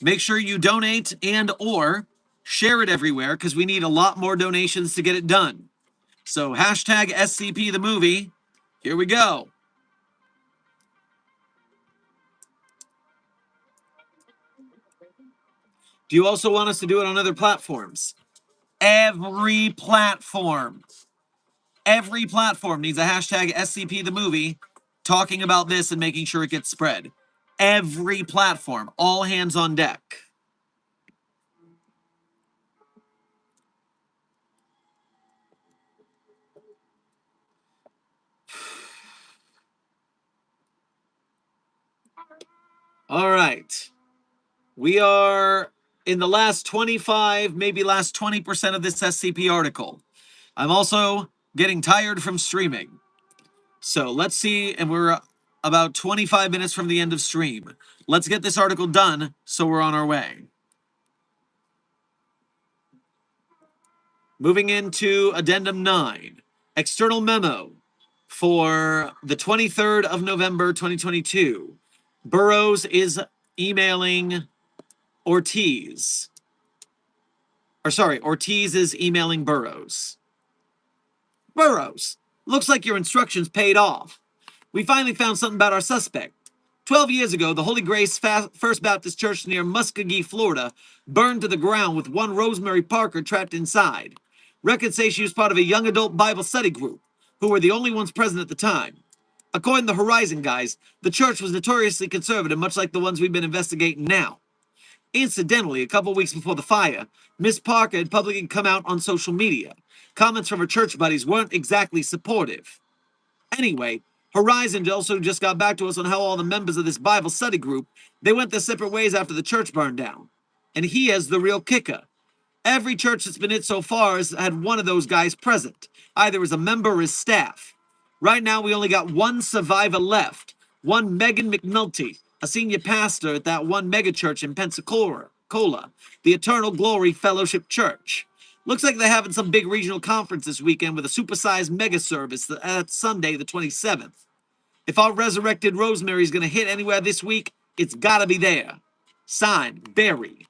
[SPEAKER 1] make sure you donate and or share it everywhere because we need a lot more donations to get it done. So hashtag SCP the movie. Here we go. Do you also want us to do it on other platforms? Every platform. Every platform needs a hashtag SCP the movie talking about this and making sure it gets spread. Every platform. All hands on deck. All right. We are in the last 25, maybe last 20% of this SCP article. I'm also getting tired from streaming. So let's see, and we're about 25 minutes from the end of stream. Let's get this article done so we're on our way. Moving into Addendum 9, external memo for the 23rd of November 2022. Burroughs is emailing Ortiz. Ortiz is emailing Burroughs. Burroughs, looks like your instructions paid off. We finally found something about our suspect. 12 years ago, the Holy Grace First Baptist Church near Muskogee, Florida, burned to the ground with one Rosemary Parker trapped inside. Records say she was part of a young adult Bible study group, who were the only ones present at the time. According to the Horizon guys, the church was notoriously conservative, much like the ones we've been investigating now. Incidentally, a couple weeks before the fire, Miss Parker had publicly come out on social media. Comments from her church buddies weren't exactly supportive. Anyway, Horizon also just got back to us on how all the members of this Bible study group, they went their separate ways after the church burned down. And here's the real kicker. Every church that's been hit so far has had one of those guys present, either as a member or as staff. Right now, we only got one survivor left, one Megan McNulty, a senior pastor at that one megachurch in Pensacola, the Eternal Glory Fellowship Church. Looks like they're having some big regional conference this weekend with a supersized mega service that's Sunday the 27th. If our resurrected Rosemary's gonna hit anywhere this week, it's gotta be there. Signed, Barry.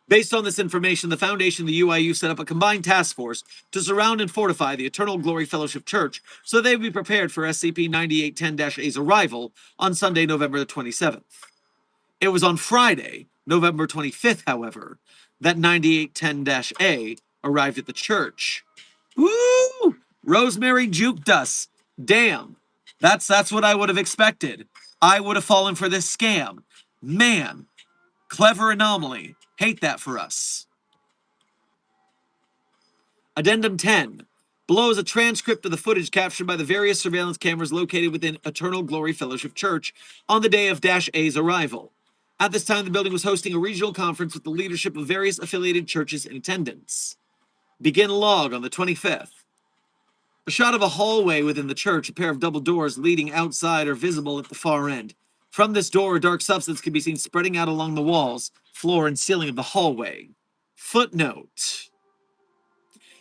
[SPEAKER 1] Based on this information, the Foundation and the UIU set up a combined task force to surround and fortify the Eternal Glory Fellowship Church so they would be prepared for SCP-9810-A's arrival on Sunday, November the 27th. It was on Friday, November 25th, however, that 9810-A arrived at the church. Woo! Rosemary juked us. Damn. That's what I would have expected. I would have fallen for this scam. Man, clever anomaly. Hate that for us. Addendum 10. Below is a transcript of the footage captured by the various surveillance cameras located within Eternal Glory Fellowship Church on the day of A's arrival. At this time, the building was hosting a regional conference with the leadership of various affiliated churches in attendance. Begin log on the 25th. A shot of a hallway within the church, a pair of double doors leading outside are visible at the far end. From this door, a dark substance can be seen spreading out along the walls, floor, and ceiling of the hallway. Footnote.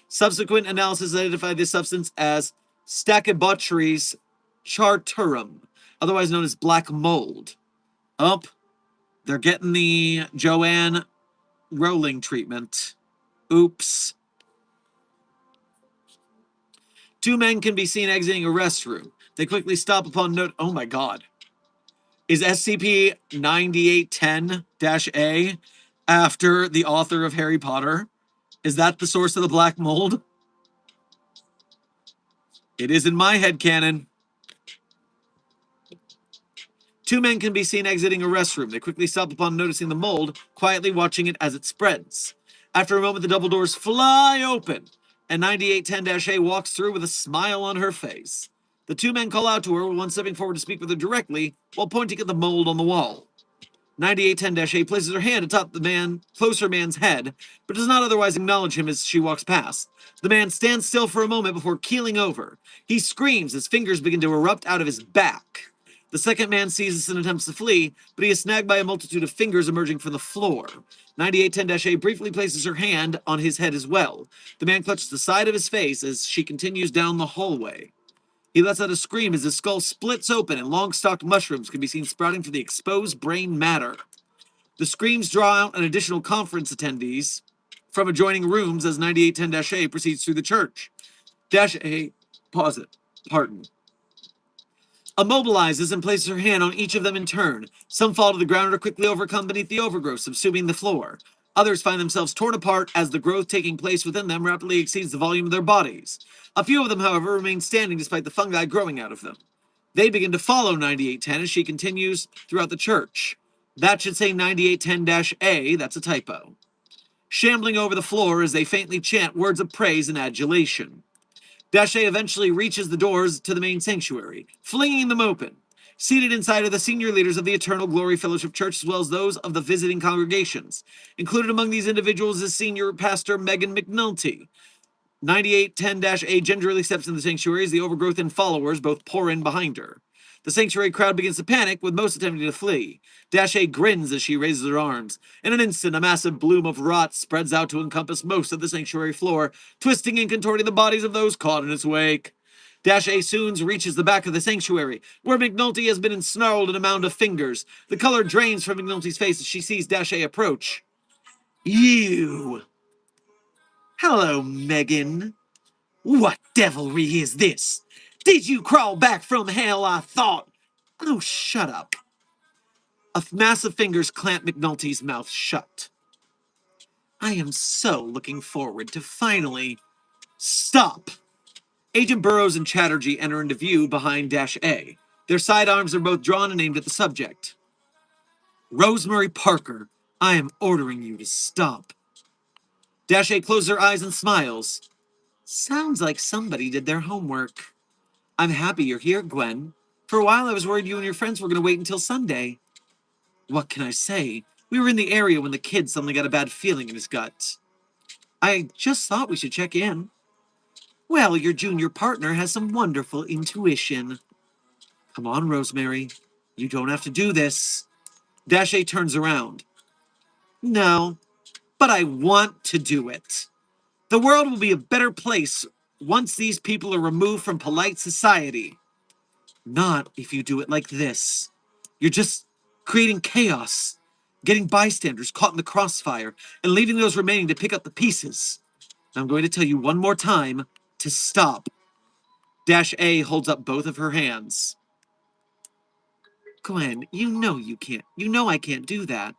[SPEAKER 1] Subsequent analysis identified this substance as Stachybotrys charturum, otherwise known as black mold. Up, they're getting the Joanne Rowling treatment. Oops. Two men can be seen exiting a restroom. They quickly stop upon note. Oh my god. Is SCP 9810 A after the author of Harry Potter? Is that the source of the black mold? It is in my headcanon. Two men can be seen exiting a restroom. They quickly stop upon noticing the mold, quietly watching it as it spreads. After a moment, the double doors fly open, and 9810-A walks through with a smile on her face. The two men call out to her, one stepping forward to speak with her directly, while pointing at the mold on the wall. 9810-A places her hand atop the closer man's head, but does not otherwise acknowledge him as she walks past. The man stands still for a moment before keeling over. He screams as fingers begin to erupt out of his back. The second man sees this and attempts to flee, but he is snagged by a multitude of fingers emerging from the floor. 9810-A briefly places her hand on his head as well. The man clutches the side of his face as she continues down the hallway. He lets out a scream as his skull splits open and long-stalked mushrooms can be seen sprouting from the exposed brain matter. The screams draw out an additional conference attendees from adjoining rooms as 9810-A proceeds through the church. -A, pause it, pardon. Immobilizes and places her hand on each of them in turn. Some fall to the ground or are quickly overcome beneath the overgrowth, subsuming the floor. Others find themselves torn apart as the growth taking place within them rapidly exceeds the volume of their bodies. A few of them, however, remain standing despite the fungi growing out of them. They begin to follow 9810 as she continues throughout the church. That should say 9810-A, that's a typo. Shambling over the floor as they faintly chant words of praise and adulation. -A eventually reaches the doors to the main sanctuary, flinging them open. Seated inside are the senior leaders of the Eternal Glory Fellowship Church as well as those of the visiting congregations. Included among these individuals is Senior Pastor Megan McNulty. 9810-A gingerly steps into the sanctuary as the overgrowth and followers both pour in behind her. The sanctuary crowd begins to panic, with most attempting to flee. -A grins as she raises her arms. In an instant, a massive bloom of rot spreads out to encompass most of the sanctuary floor, twisting and contorting the bodies of those caught in its wake. -A soon reaches the back of the sanctuary, where McNulty has been ensnarled in a mound of fingers. The color drains from McNulty's face as she sees -A approach. You! Hello, Megan. What devilry is this? Did you crawl back from hell, I thought? Oh, shut up. A mass of fingers clamp McNulty's mouth shut. I am so looking forward to finally... Stop! Agent Burroughs and Chatterjee enter into view behind -A. Their sidearms are both drawn and aimed at the subject. Rosemary Parker, I am ordering you to stop. -A closes her eyes and smiles. Sounds like somebody did their homework. I'm happy you're here, Gwen. For a while, I was worried you and your friends were going to wait until Sunday. What can I say? We were in the area when the kid suddenly got a bad feeling in his gut. I just thought we should check in. Well, your junior partner has some wonderful intuition. Come on, Rosemary. You don't have to do this. -A turns around. No, but I want to do it. The world will be a better place once these people are removed from polite society. Not if you do it like this. You're just creating chaos, getting bystanders caught in the crossfire, and leaving those remaining to pick up the pieces. I'm going to tell you one more time to stop. -A holds up both of her hands. Gwen, you know you can't. You know I can't do that.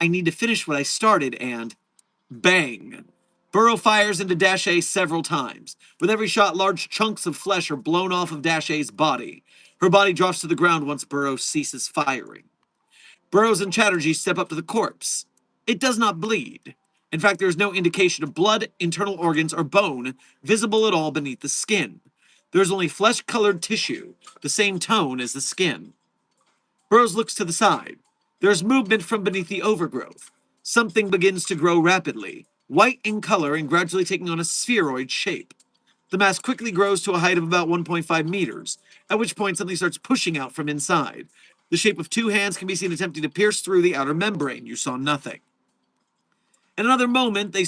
[SPEAKER 1] I need to finish what I started and... Bang! Burrow fires into -A several times. With every shot, large chunks of flesh are blown off of -A's body. Her body drops to the ground once Burrow ceases firing. Burroughs and Chatterjee step up to the corpse. It does not bleed. In fact, there is no indication of blood, internal organs, or bone visible at all beneath the skin. There is only flesh-colored tissue, the same tone as the skin. Burroughs looks to the side. There is movement from beneath the overgrowth. Something begins to grow rapidly, white in color and gradually taking on a spheroid shape. The mass quickly grows to a height of about 1.5 meters, at which point something starts pushing out from inside. The shape of two hands can be seen attempting to pierce through the outer membrane. You saw nothing. In another moment, they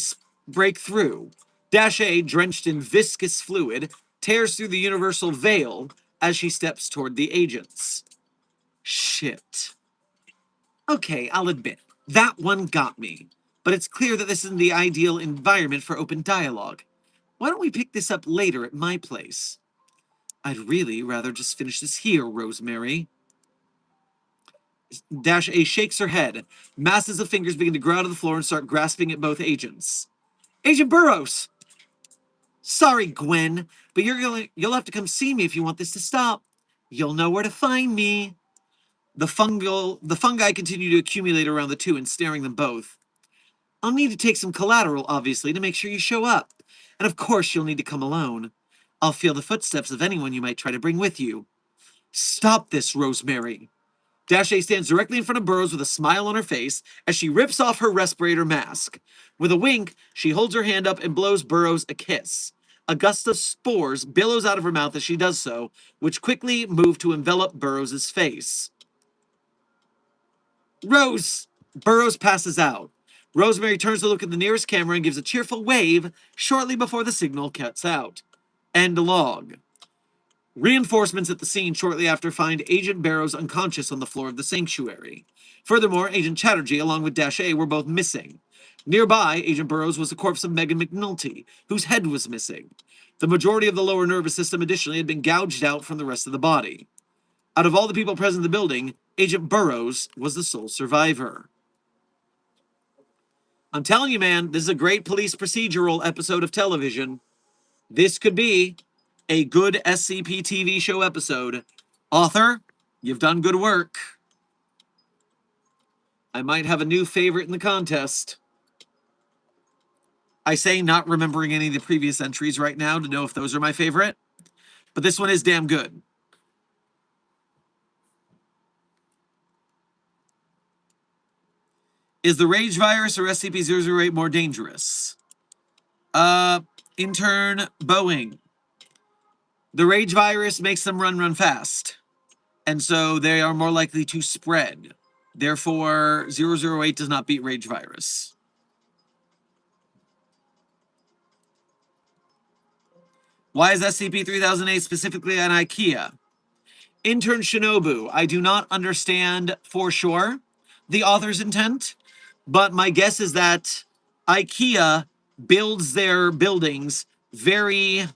[SPEAKER 1] break through. -A, drenched in viscous fluid, tears through the universal veil as she steps toward the agents. Shit. Okay, I'll admit, that one got me. But it's clear that this isn't the ideal environment for open dialogue. Why don't we pick this up later at my place? I'd really rather just finish this here, Rosemary. Dash A shakes her head. Masses of fingers begin to grow out of the floor and start grasping at both agents. Agent Burroughs! Sorry, Gwen, but you'll have to come see me if you want this to stop. You'll know where to find me. The fungi continue to accumulate around the two, ensnaring them both. I'll need to take some collateral, obviously, to make sure you show up. And of course, you'll need to come alone. I'll feel the footsteps of anyone you might try to bring with you. Stop this, Rosemary. Dash A stands directly in front of Burroughs with a smile on her face as she rips off her respirator mask. With a wink, she holds her hand up and blows Burroughs a kiss. A gust of spores billows out of her mouth as she does so, which quickly move to envelop Burroughs' face. Rose! Burroughs passes out. Rosemary turns to look at the nearest camera and gives a cheerful wave shortly before the signal cuts out. End log. Reinforcements at the scene shortly after find Agent Burroughs unconscious on the floor of the sanctuary. Furthermore, Agent Chatterjee, along with Dash A, were both missing. Nearby, Agent Burroughs was the corpse of Megan McNulty, whose head was missing. The majority of the lower nervous system, additionally, had been gouged out from the rest of the body. Out of all the people present in the building, Agent Burroughs was the sole survivor. I'm telling you, man, this is a great police procedural episode of television. This could be a good SCP TV show episode. Author, you've done good work. I might have a new favorite in the contest. I say not remembering any of the previous entries right now to know if those are my favorite, but this one is damn good. Is the Rage virus or SCP-008 more dangerous? Intern Boeing. The Rage virus makes them run fast, and so they are more likely to spread. Therefore, 008 does not beat Rage virus. Why is SCP-3008 specifically an IKEA? Intern Shinobu, I do not understand for sure the author's intent, but my guess is that IKEA builds their buildings very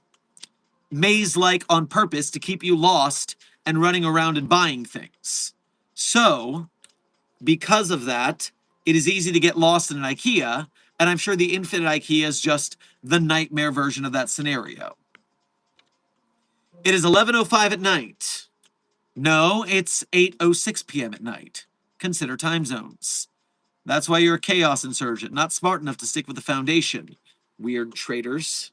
[SPEAKER 1] maze-like on purpose to keep you lost and running around and buying things. So, because of that, it is easy to get lost in an IKEA, and I'm sure the Infinite IKEA is just the nightmare version of that scenario. It is 11:05 at night. No, it's 8:06 p.m. at night. Consider time zones. That's why you're a chaos insurgent, not smart enough to stick with the Foundation. Weird traitors.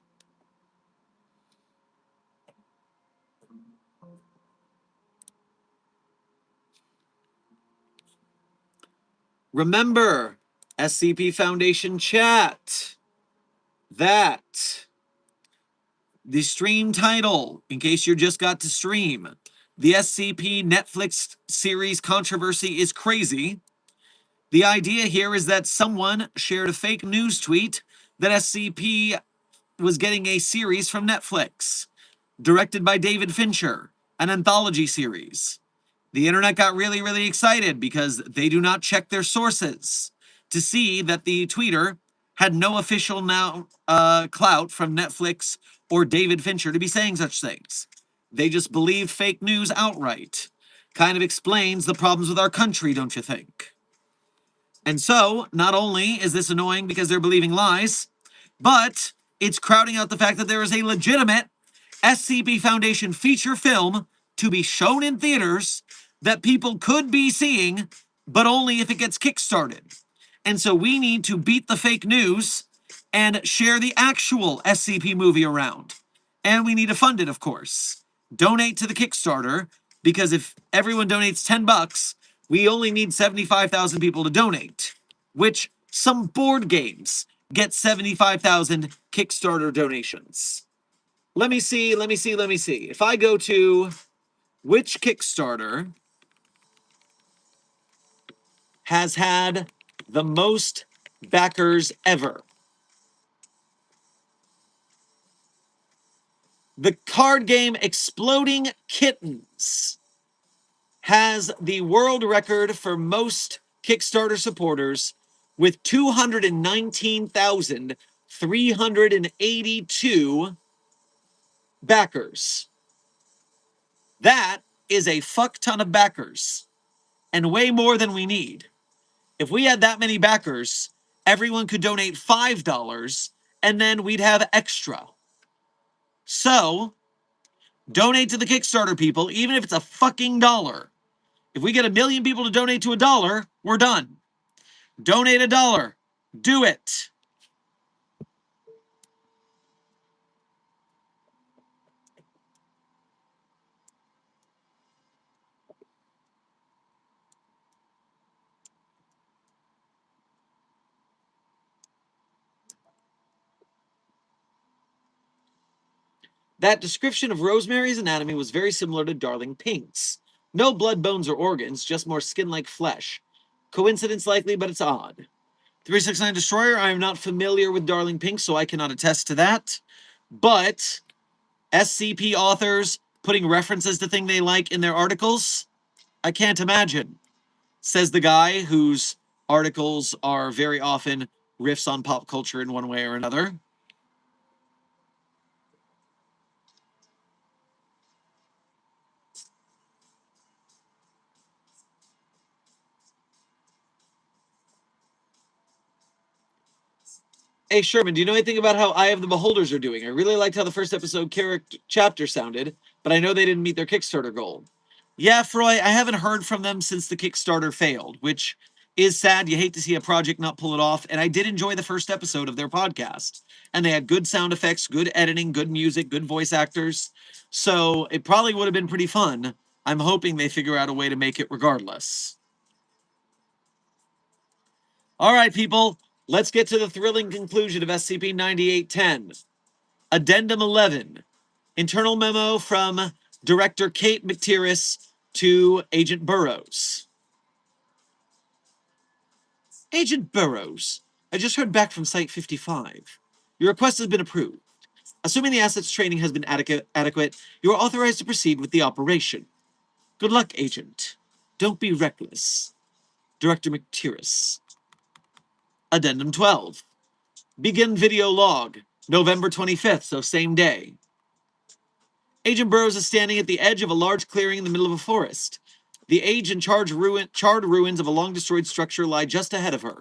[SPEAKER 1] Remember, SCP Foundation chat, that the stream title, in case you just got to stream, the SCP Netflix series controversy is crazy. The idea here is that someone shared a fake news tweet that SCP was getting a series from Netflix, directed by David Fincher, an anthology series. The internet got really excited because they do not check their sources to see that the tweeter had no official clout from Netflix or David Fincher to be saying such things. They just believe fake news outright. Kind of explains the problems with our country, don't you think? And so, not only is this annoying because they're believing lies, but it's crowding out the fact that there is a legitimate SCP Foundation feature film to be shown in theaters that people could be seeing, but only if it gets kickstarted. And so we need to beat the fake news and share the actual SCP movie around. And we need to fund it, of course. Donate to the Kickstarter, because if everyone donates $10, we only need 75,000 people to donate, which some board games get 75,000 Kickstarter donations. Let me see. If I go to which Kickstarter has had the most backers ever. The card game Exploding Kittens has the world record for most Kickstarter supporters with 219,000 382 backers. That is a fuck ton of backers, and way more than we need. If we had that many backers, everyone could donate $5, and then we'd have extra. So, donate to the Kickstarter, people, even if it's a fucking dollar. If we get 1 million people to donate to $1, we're done. Donate $1. Do it. That description of Rosemary's Anatomy was very similar to Darling Pink's. No blood, bones, or organs, just more skin-like flesh. Coincidence likely, but it's odd. 369 Destroyer, I am not familiar with Darling Pink, so I cannot attest to that. But SCP authors putting references to things they like in their articles, I can't imagine. Says the guy whose articles are very often riffs on pop culture in one way or another. Hey, Sherman, do you know anything about how Eye of the Beholders are doing? I really liked how the first episode chapter sounded, but I know they didn't meet their Kickstarter goal. Yeah, Froy, I haven't heard from them since the Kickstarter failed, which is sad. You hate to see a project not pull it off, and I did enjoy the first episode of their podcast. And they had good sound effects, good editing, good music, good voice actors. So it probably would have been pretty fun. I'm hoping they figure out a way to make it regardless. All right, people, let's get to the thrilling conclusion of SCP-9810. Addendum 11. Internal memo from Director Kate McTierris to Agent Burroughs. Agent Burroughs, I just heard back from Site 55. Your request has been approved. Assuming the asset's training has been adequate, you are authorized to proceed with the operation. Good luck, Agent. Don't be reckless. Director McTierris. Addendum 12. Begin video log. November 25th, so same day. Agent Burroughs is standing at the edge of a large clearing in the middle of a forest. The aged and charred ruins of a long-destroyed structure lie just ahead of her.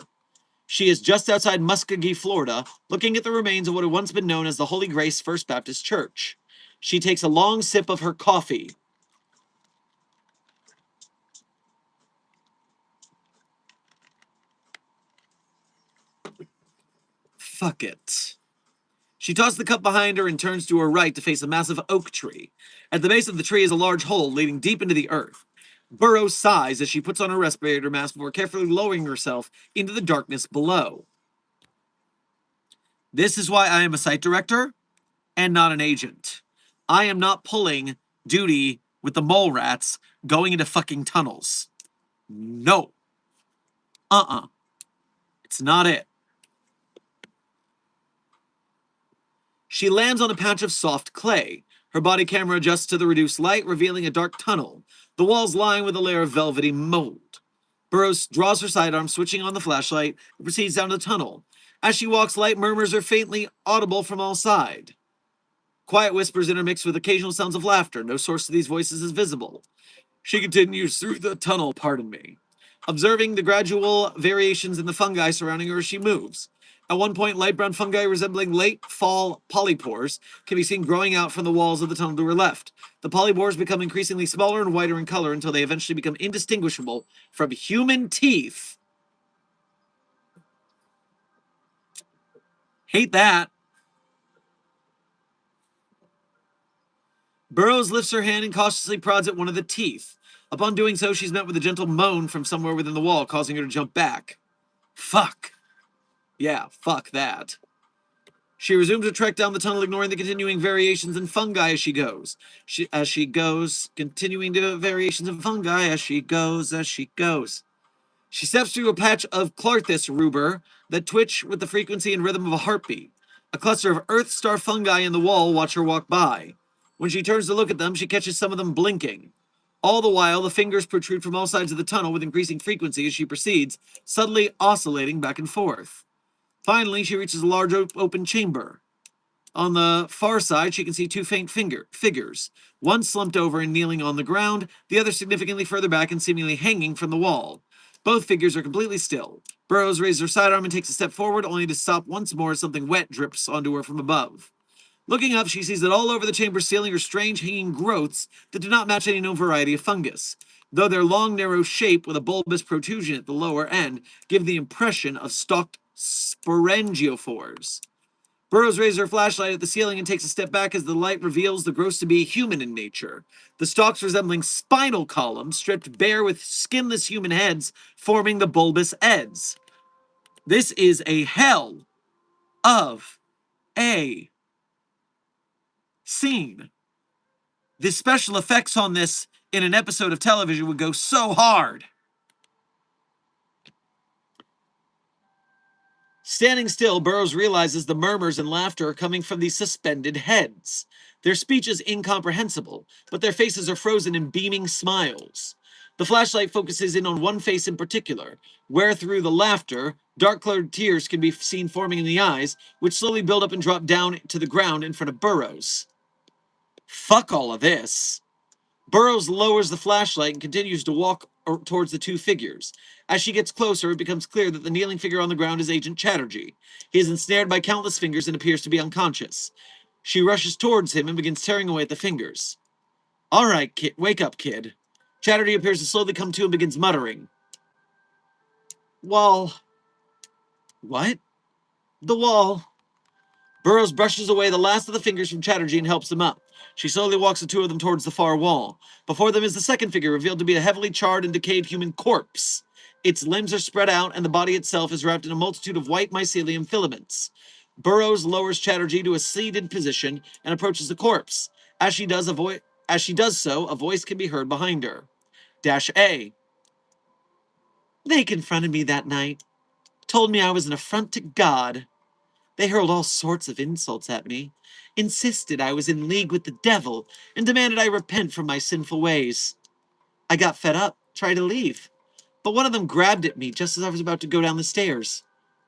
[SPEAKER 1] She is just outside Muskogee, Florida, looking at the remains of what had once been known as the Holy Grace First Baptist Church. She takes a long sip of her coffee. Fuck it. She tosses the cup behind her and turns to her right to face a massive oak tree. At the base of the tree is a large hole leading deep into the earth. Burroughs sighs as she puts on her respirator mask before carefully lowering herself into the darkness below. This is why I am a site director and not an agent. I am not pulling duty with the mole rats going into fucking tunnels. No. It's not it. She lands on a patch of soft clay. Her body camera adjusts to the reduced light, revealing a dark tunnel, the walls lined with a layer of velvety mold. Burroughs draws her sidearm, switching on the flashlight, and proceeds down the tunnel. As she walks, light murmurs are faintly audible from all sides. Quiet whispers intermixed with occasional sounds of laughter. No source of these voices is visible. She continues through the tunnel, observing the gradual variations in the fungi surrounding her as she moves. At one point, light brown fungi resembling late fall polypores can be seen growing out from the walls of the tunnel to her left. The polypores become increasingly smaller and whiter in color until they eventually become indistinguishable from human teeth. Hate that. Burroughs lifts her hand and cautiously prods at one of the teeth. Upon doing so, she's met with a gentle moan from somewhere within the wall, causing her to jump back. Fuck. Yeah, fuck that. She resumes her trek down the tunnel, ignoring the continuing variations in fungi as she goes. Continuing to variations of fungi as she goes. She steps through a patch of Clarthus ruber that twitch with the frequency and rhythm of a heartbeat. A cluster of Earth Star fungi in the wall watch her walk by. When she turns to look at them, she catches some of them blinking. All the while, the fingers protrude from all sides of the tunnel with increasing frequency as she proceeds, subtly oscillating back and forth. Finally, she reaches a large open chamber. On the far side, she can see two faint figures, one slumped over and kneeling on the ground, the other significantly further back and seemingly hanging from the wall. Both figures are completely still. Burroughs raises her sidearm and takes a step forward, only to stop once more as something wet drips onto her from above. Looking up, she sees that all over the chamber ceiling are strange hanging growths that do not match any known variety of fungus, though their long, narrow shape with a bulbous protrusion at the lower end give the impression of stalked sporangiophores. Burroughs raises her flashlight at the ceiling and takes a step back as the light reveals the growths to be human in nature. The stalks resembling spinal columns, stripped bare with skinless human heads, forming the bulbous ends. This is a hell of a scene. The special effects on this in an episode of television would go so hard. Standing still, Burroughs realizes the murmurs and laughter are coming from these suspended heads. Their speech is incomprehensible, but their faces are frozen in beaming smiles. The flashlight focuses in on one face in particular, where through the laughter, dark-colored tears can be seen forming in the eyes, which slowly build up and drop down to the ground in front of Burroughs. Fuck all of this. Burroughs lowers the flashlight and continues to walk towards the two figures. As she gets closer, it becomes clear that the kneeling figure on the ground is Agent Chatterjee. He is ensnared by countless fingers and appears to be unconscious. She rushes towards him and begins tearing away at the fingers. All right, kid, wake up, kid. Chatterjee appears to slowly come to and begins muttering. Wall. What? The wall. Burroughs brushes away the last of the fingers from Chatterjee and helps him up. She slowly walks the two of them towards the far wall. Before them is the second figure, revealed to be a heavily charred and decayed human corpse. Its limbs are spread out, and the body itself is wrapped in a multitude of white mycelium filaments. Burroughs lowers Chatterjee to a seated position and approaches the corpse. As she does so, a voice can be heard behind her. -A. They confronted me that night, told me I was an affront to God. They hurled all sorts of insults at me, insisted I was in league with the devil, and demanded I repent from my sinful ways. I got fed up, tried to leave, but one of them grabbed at me just as I was about to go down the stairs.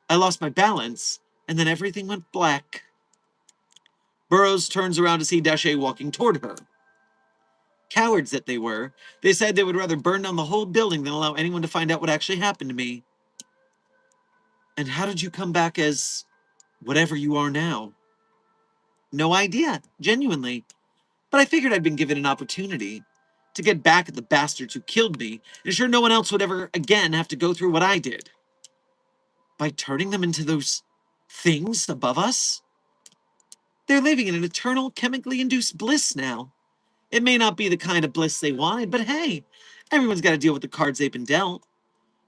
[SPEAKER 1] I lost my balance, and then everything went black. Burroughs turns around to see -A walking toward her. Cowards that they were, they said they would rather burn down the whole building than allow anyone to find out what actually happened to me. And how did you come back as whatever you are now? No idea, genuinely. But I figured I'd been given an opportunity to get back at the bastards who killed me, and sure no one else would ever again have to go through what I did. By turning them into those things above us? They're living in an eternal, chemically induced bliss now. It may not be the kind of bliss they wanted, but hey, everyone's got to deal with the cards they've been dealt.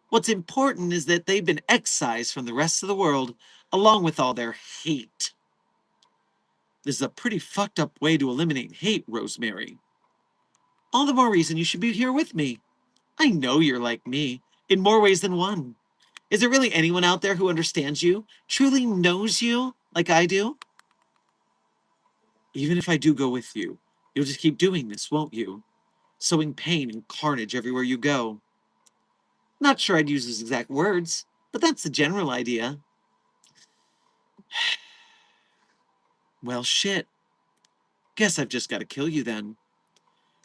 [SPEAKER 1] What's important is that they've been excised from the rest of the world, along with all their hate. This is a pretty fucked up way to eliminate hate, Rosemary. All the more reason you should be here with me. I know you're like me, in more ways than one. Is there really anyone out there who understands you, truly knows you, like I do? Even if I do go with you, you'll just keep doing this, won't you? Sowing pain and carnage everywhere you go. Not sure I'd use those exact words, but that's the general idea. Well, shit. Guess I've just got to kill you then.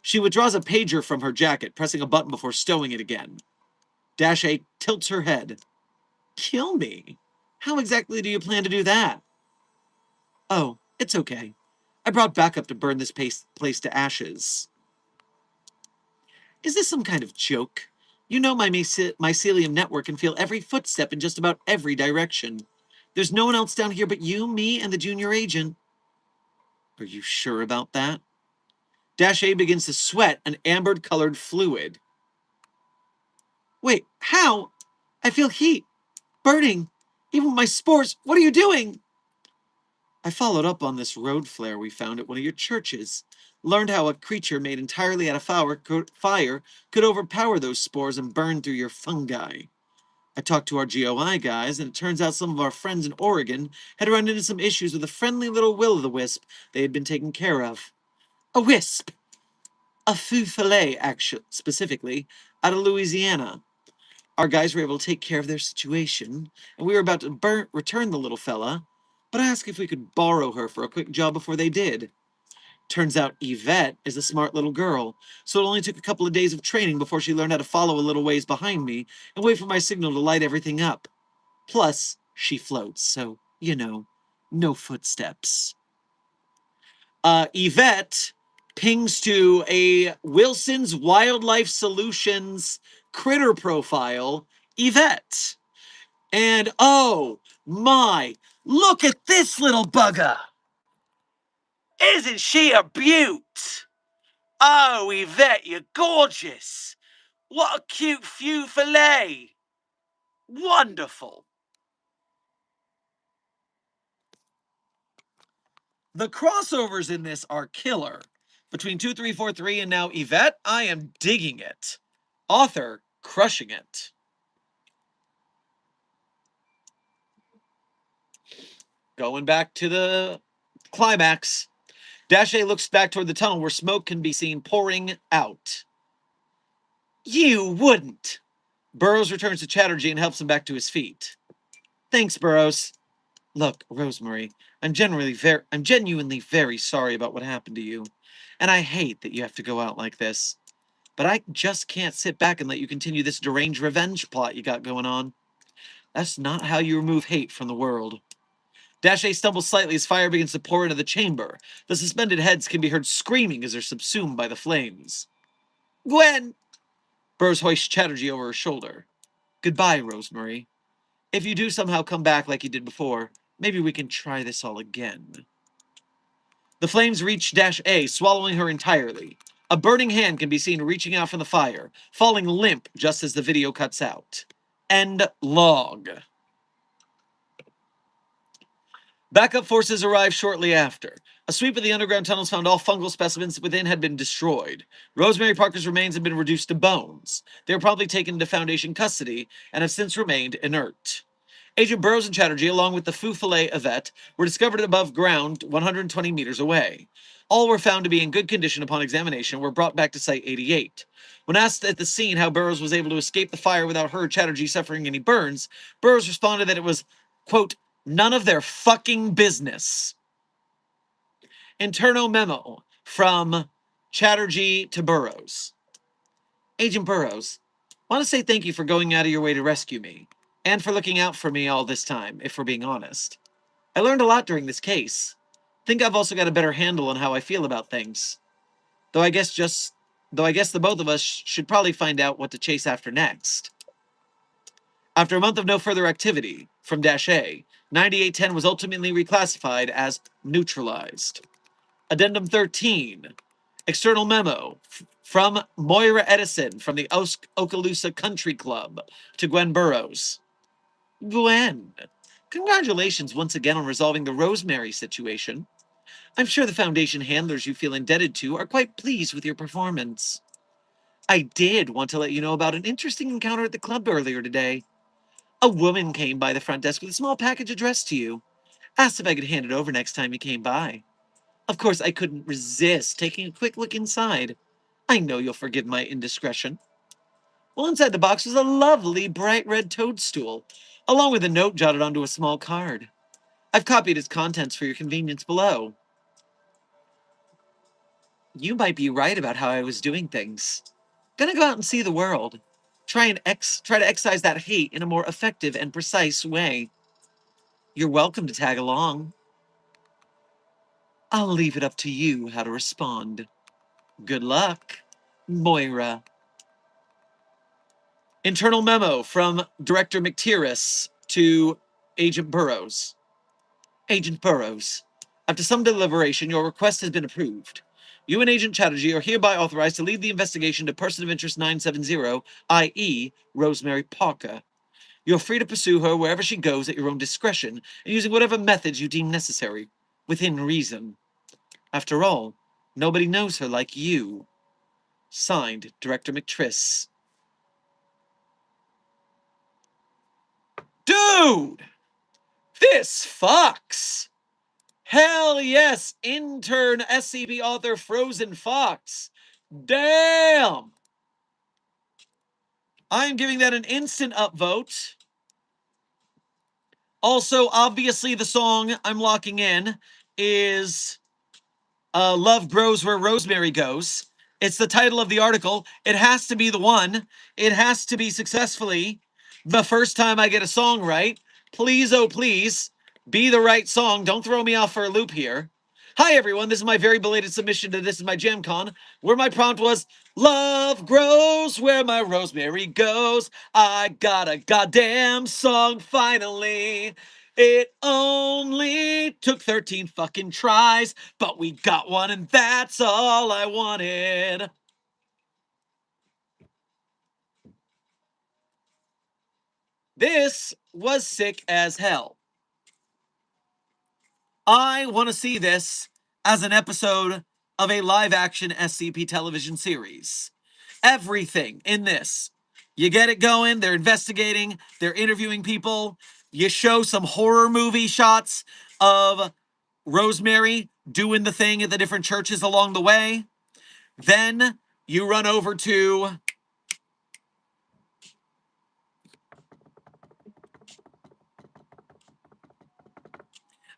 [SPEAKER 1] She withdraws a pager from her jacket, pressing a button before stowing it again. -A tilts her head. Kill me? How exactly do you plan to do that? Oh, it's okay. I brought backup to burn this place to ashes. Is this some kind of joke? You know my mycelium network can feel every footstep in just about every direction. There's no one else down here but you, me, and the junior agent. Are you sure about that? -A begins to sweat an amber-colored fluid. Wait, how? I feel heat. Burning. Even with my spores. What are you doing? I followed up on this road flare we found at one of your churches. Learned how a creature made entirely out of fire could overpower those spores and burn through your fungi. I talked to our GOI guys, and it turns out some of our friends in Oregon had run into some issues with a friendly little will-o'-the-wisp they had been taking care of. A wisp! A feu follet, actually, specifically, out of Louisiana. Our guys were able to take care of their situation, and we were about to return the little fella, but asked if we could borrow her for a quick job before they did. Turns out Yvette is a smart little girl, so it only took a couple of days of training before she learned how to follow a little ways behind me and wait for my signal to light everything up. Plus, she floats, so, no footsteps. Yvette pings to a Wilson's Wildlife Solutions critter profile, Yvette. And oh my, look at this little bugger! Isn't she a beaut? Oh, Yvette, you're gorgeous! What a cute few fillet! Wonderful! The crossovers in this are killer. Between 2343 and now Yvette, I am digging it. Author, crushing it. Going back to the climax. Dash A looks back toward the tunnel where smoke can be seen pouring out. You wouldn't! Burroughs returns to Chatterjee and helps him back to his feet. Thanks, Burroughs. Look, Rosemary, I'm genuinely very sorry about what happened to you. And I hate that you have to go out like this. But I just can't sit back and let you continue this deranged revenge plot you got going on. That's not how you remove hate from the world. Dash A stumbles slightly as fire begins to pour into the chamber. The suspended heads can be heard screaming as they're subsumed by the flames. Gwen! Burroughs hoists Chatterjee over her shoulder. Goodbye, Rosemary. If you do somehow come back like you did before, maybe we can try this all again. The flames reach Dash A, swallowing her entirely. A burning hand can be seen reaching out from the fire, falling limp just as the video cuts out. End log. Backup forces arrived shortly after. A sweep of the underground tunnels found all fungal specimens within had been destroyed. Rosemary Parker's remains had been reduced to bones. They were probably taken into Foundation custody and have since remained inert. Agent Burroughs and Chatterjee, along with the Fou Filet Yvette, were discovered above ground 120 meters away. All were found to be in good condition upon examination and were brought back to Site 88. When asked at the scene how Burroughs was able to escape the fire without her or Chatterjee suffering any burns, Burroughs responded that it was, quote, none of their fucking business. Interno memo from Chatterjee to Burroughs. Agent Burroughs, want to say thank you for going out of your way to rescue me, and for looking out for me all this time, if we're being honest. I learned a lot during this case. Think I've also got a better handle on how I feel about things. Though I guess the both of us should probably find out what to chase after next. After a month of no further activity from Dash A, 9810 was ultimately reclassified as neutralized. Addendum 13. External memo from Moira Edison from the Okaloosa Country Club to Gwen Burroughs. Gwen, congratulations once again on resolving the Rosemary situation. I'm sure the Foundation handlers you feel indebted to are quite pleased with your performance. I did want to let you know about an interesting encounter at the club earlier today. A woman came by the front desk with a small package addressed to you. Asked if I could hand it over next time you came by. Of course, I couldn't resist taking a quick look inside. I know you'll forgive my indiscretion. Well, inside the box was a lovely bright red toadstool, along with a note jotted onto a small card. I've copied its contents for your convenience below. You might be right about how I was doing things. Gonna go out and see the world. Try to excise that hate in a more effective and precise way. You're welcome to tag along. I'll leave it up to you how to respond. Good luck, Moira. Internal memo from Director McTierris to Agent Burroughs. Agent Burroughs, after some deliberation, your request has been approved. You and Agent Chatterjee are hereby authorized to lead the investigation to Person of Interest 970, i.e., Rosemary Parker. You're free to pursue her wherever she goes at your own discretion and using whatever methods you deem necessary, within reason. After all, nobody knows her like you. Signed, Director McTriss. Dude! This fucks! Hell yes, intern SCP author Frozen Fox. Damn! I am giving that an instant upvote. Also, obviously, the song I'm locking in is Love Grows Where Rosemary Goes. It's the title of the article. It has to be the one. It has to be successfully the first time I get a song right. Please, oh please, be the right song. Don't throw me off for a loop here. Hi everyone, this is my very belated submission to This Is My Jam Con, where my prompt was, Love grows where my rosemary goes. I got a goddamn song finally. It only took 13 fucking tries, but we got one and that's all I wanted. This was sick as hell. I want to see this as an episode of a live action SCP television series. Everything in this. You get it going, they're investigating, they're interviewing people, you show some horror movie shots of Rosemary doing the thing at the different churches along the way. Then you run over to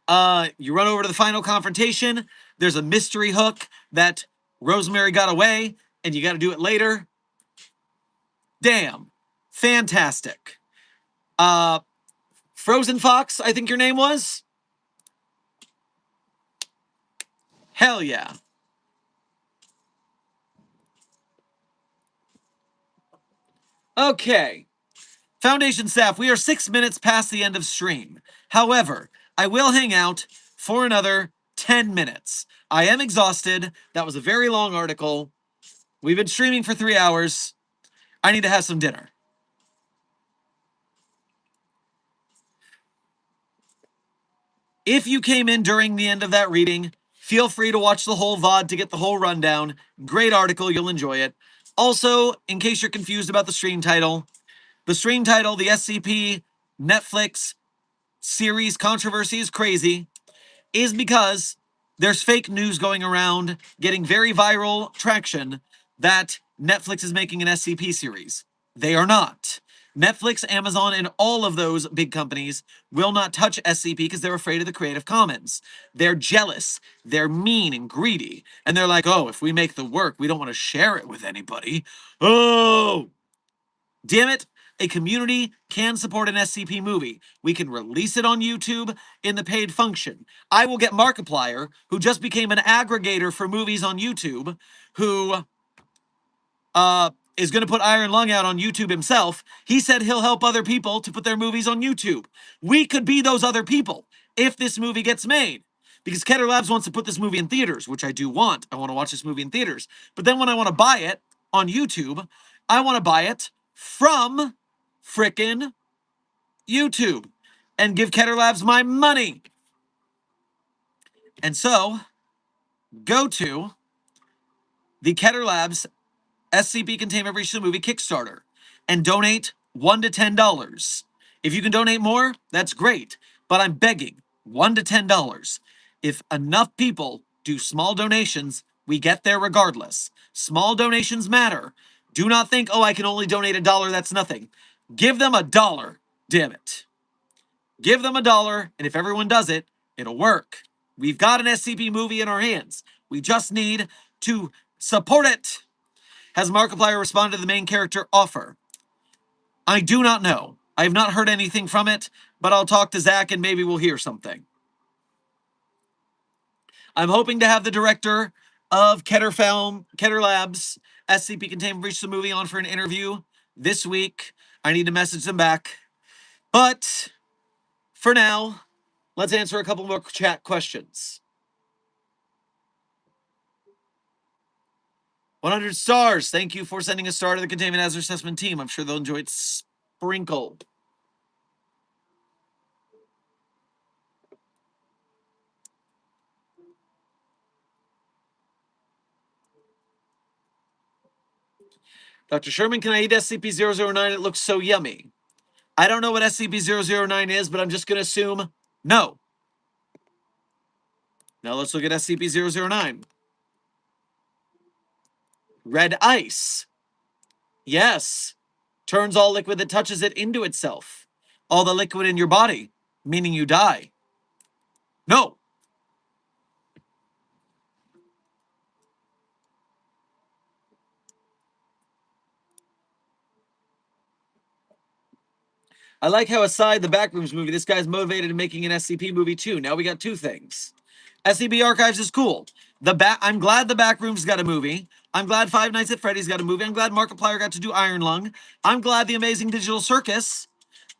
[SPEAKER 1] the final confrontation. There's a mystery hook that Rosemary got away, and you got to do it later. Damn. Fantastic. Frozen Fox, I think your name was? Hell yeah. Okay. Foundation staff, we are 6 minutes past the end of stream. However, I will hang out for another 10 minutes. I am exhausted. That was a very long article. We've been streaming for 3 hours. I need to have some dinner. If you came in during the end of that reading, feel free to watch the whole VOD to get the whole rundown. Great article, you'll enjoy it. Also, in case you're confused about the stream title, the SCP Netflix series controversy is crazy, is because there's fake news going around, getting very viral traction, that Netflix is making an SCP series. They are not. Netflix, Amazon, and all of those big companies will not touch SCP because they're afraid of the Creative Commons. They're jealous, they're mean and greedy, and they're like, oh, if we make the work, we don't want to share it with anybody. Oh, damn it. A community can support an SCP movie. We can release it on YouTube in the paid function. I will get Markiplier, who just became an aggregator for movies on YouTube, who is going to put Iron Lung out on YouTube himself. He said he'll help other people to put their movies on YouTube. We could be those other people if this movie gets made. Because Keter Labs wants to put this movie in theaters, which I do want. I want to watch this movie in theaters. But then when I want to buy it on YouTube, I want to buy it from frickin' YouTube and give Keter Labs my money. And so, go to the Keter Labs SCP Containment Breach the Movie Kickstarter and donate $1 to $10. If you can donate more, that's great. But I'm begging, $1 to $10. If enough people do small donations, we get there regardless. Small donations matter. Do not think, oh, I can only donate $1, that's nothing. Give them $1, damn it. Give them $1, and if everyone does it, it'll work. We've got an SCP movie in our hands. We just need to support it. Has Markiplier responded to the main character offer? I do not know. I have not heard anything from it, but I'll talk to Zach and maybe we'll hear something. I'm hoping to have the director of Keter Labs, SCP Containment Breach the Movie on for an interview this week. I need to message them back. But for now, let's answer a couple more chat questions. 100 stars. Thank you for sending a star to the Containment Hazard Assessment team. I'm sure they'll enjoy it sprinkled. Dr. Sherman, can I eat SCP-009? It looks so yummy. I don't know what SCP-009 is, but I'm just going to assume no. Now let's look at SCP-009. Red ice. Yes. turns all liquid that touches it into itself. All the liquid in your body, meaning you die. No. I like how aside the Backrooms movie, this guy's motivated in making an SCP movie too. Now we got two things. SCP Archives is cool. I'm glad the Backrooms got a movie. I'm glad Five Nights at Freddy's got a movie. I'm glad Markiplier got to do Iron Lung. I'm glad the Amazing Digital Circus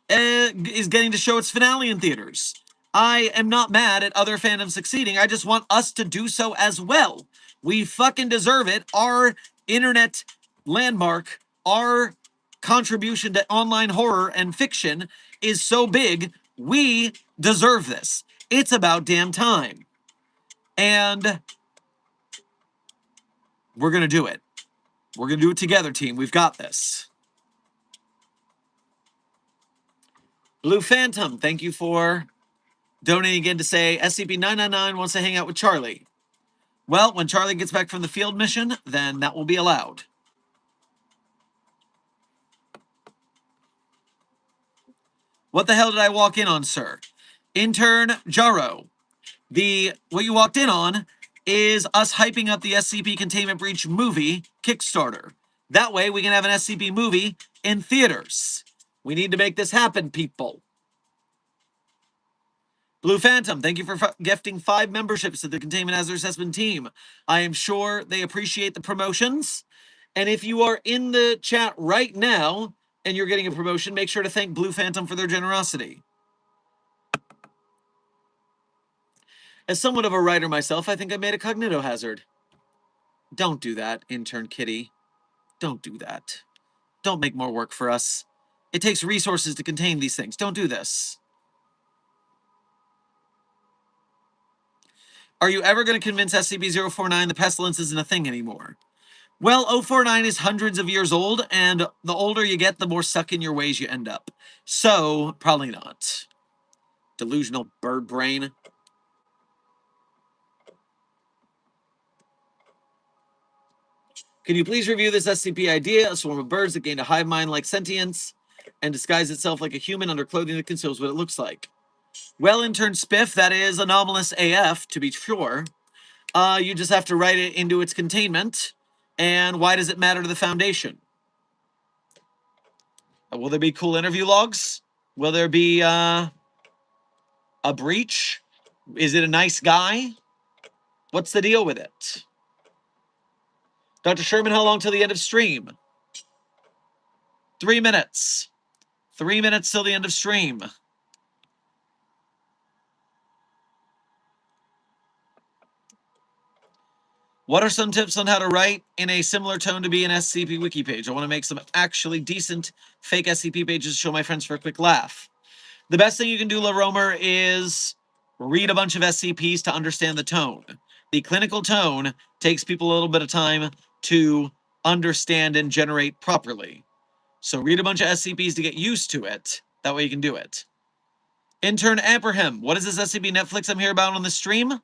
[SPEAKER 1] is getting to show its finale in theaters. I am not mad at other fandoms succeeding. I just want us to do so as well. We fucking deserve it. Our internet landmark, our contribution to online horror and fiction is so big. We deserve this. It's about damn time. And we're going to do it. We're going to do it together, team. We've got this. Blue Phantom, thank you for donating again to say SCP-999 wants to hang out with Charlie. Well, when Charlie gets back from the field mission, then that will be allowed. What the hell did I walk in on, sir? Intern Jaro. What you walked in on is us hyping up the SCP Containment Breach movie Kickstarter. That way we can have an SCP movie in theaters. We need to make this happen, people. Blue Phantom, thank you for gifting 5 memberships to the Containment Hazard Assessment team. I am sure they appreciate the promotions. And if you are in the chat right now and you're getting a promotion, make sure to thank Blue Phantom for their generosity. As somewhat of a writer myself, I think I made a cognitohazard. Don't do that, intern Kitty. Don't do that. Don't make more work for us. It takes resources to contain these things. Don't do this. Are you ever going to convince SCP-049 the pestilence isn't a thing anymore? Well, 049 is hundreds of years old, and the older you get, the more stuck in your ways you end up. So, probably not. Delusional bird brain. Can you please review this SCP idea? A swarm of birds that gain a hive mind-like sentience and disguise itself like a human under clothing that conceals what it looks like. Well, intern Spiff, that is anomalous AF, to be sure. You just have to write it into its containment. And why does it matter to the Foundation? Will there be cool interview logs? Will there be a breach? Is it a nice guy? What's the deal with it? Dr. Sherman, how long till the end of stream? 3 minutes. 3 minutes till the end of stream. What are some tips on how to write in a similar tone to be an SCP wiki page? I want to make some actually decent fake SCP pages to show my friends for a quick laugh. The best thing you can do, La Romer, is read a bunch of SCPs to understand the tone. The clinical tone takes people a little bit of time to understand and generate properly. So read a bunch of SCPs to get used to it. That way you can do it. Intern Abraham, what is this SCP Netflix I'm hearing about on the stream?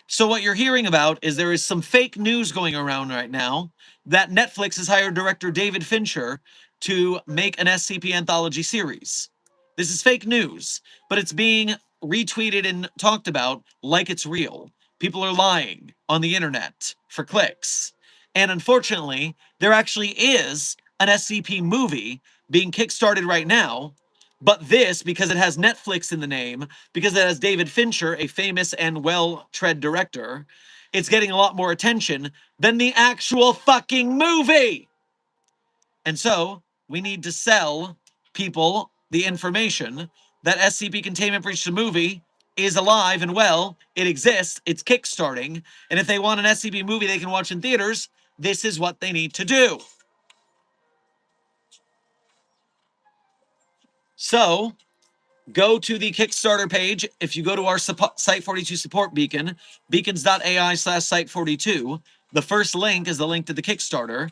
[SPEAKER 1] So what you're hearing about is there is some fake news going around right now that Netflix has hired director David Fincher to make an SCP anthology series. This is fake news, but it's being retweeted and talked about like it's real. People are lying on the internet for clicks. And unfortunately, there actually is an SCP movie being kickstarted right now. But this, because it has Netflix in the name, because it has David Fincher, a famous and well-tread director, it's getting a lot more attention than the actual fucking movie. And so, we need to sell people the information that SCP Containment Breach the movie is alive and well. It exists. It's kickstarting. And if they want an SCP movie they can watch in theaters, this is what they need to do. So, go to the Kickstarter page. If you go to our Site42 support beacon, beacons.ai/Site42, the first link is the link to the Kickstarter.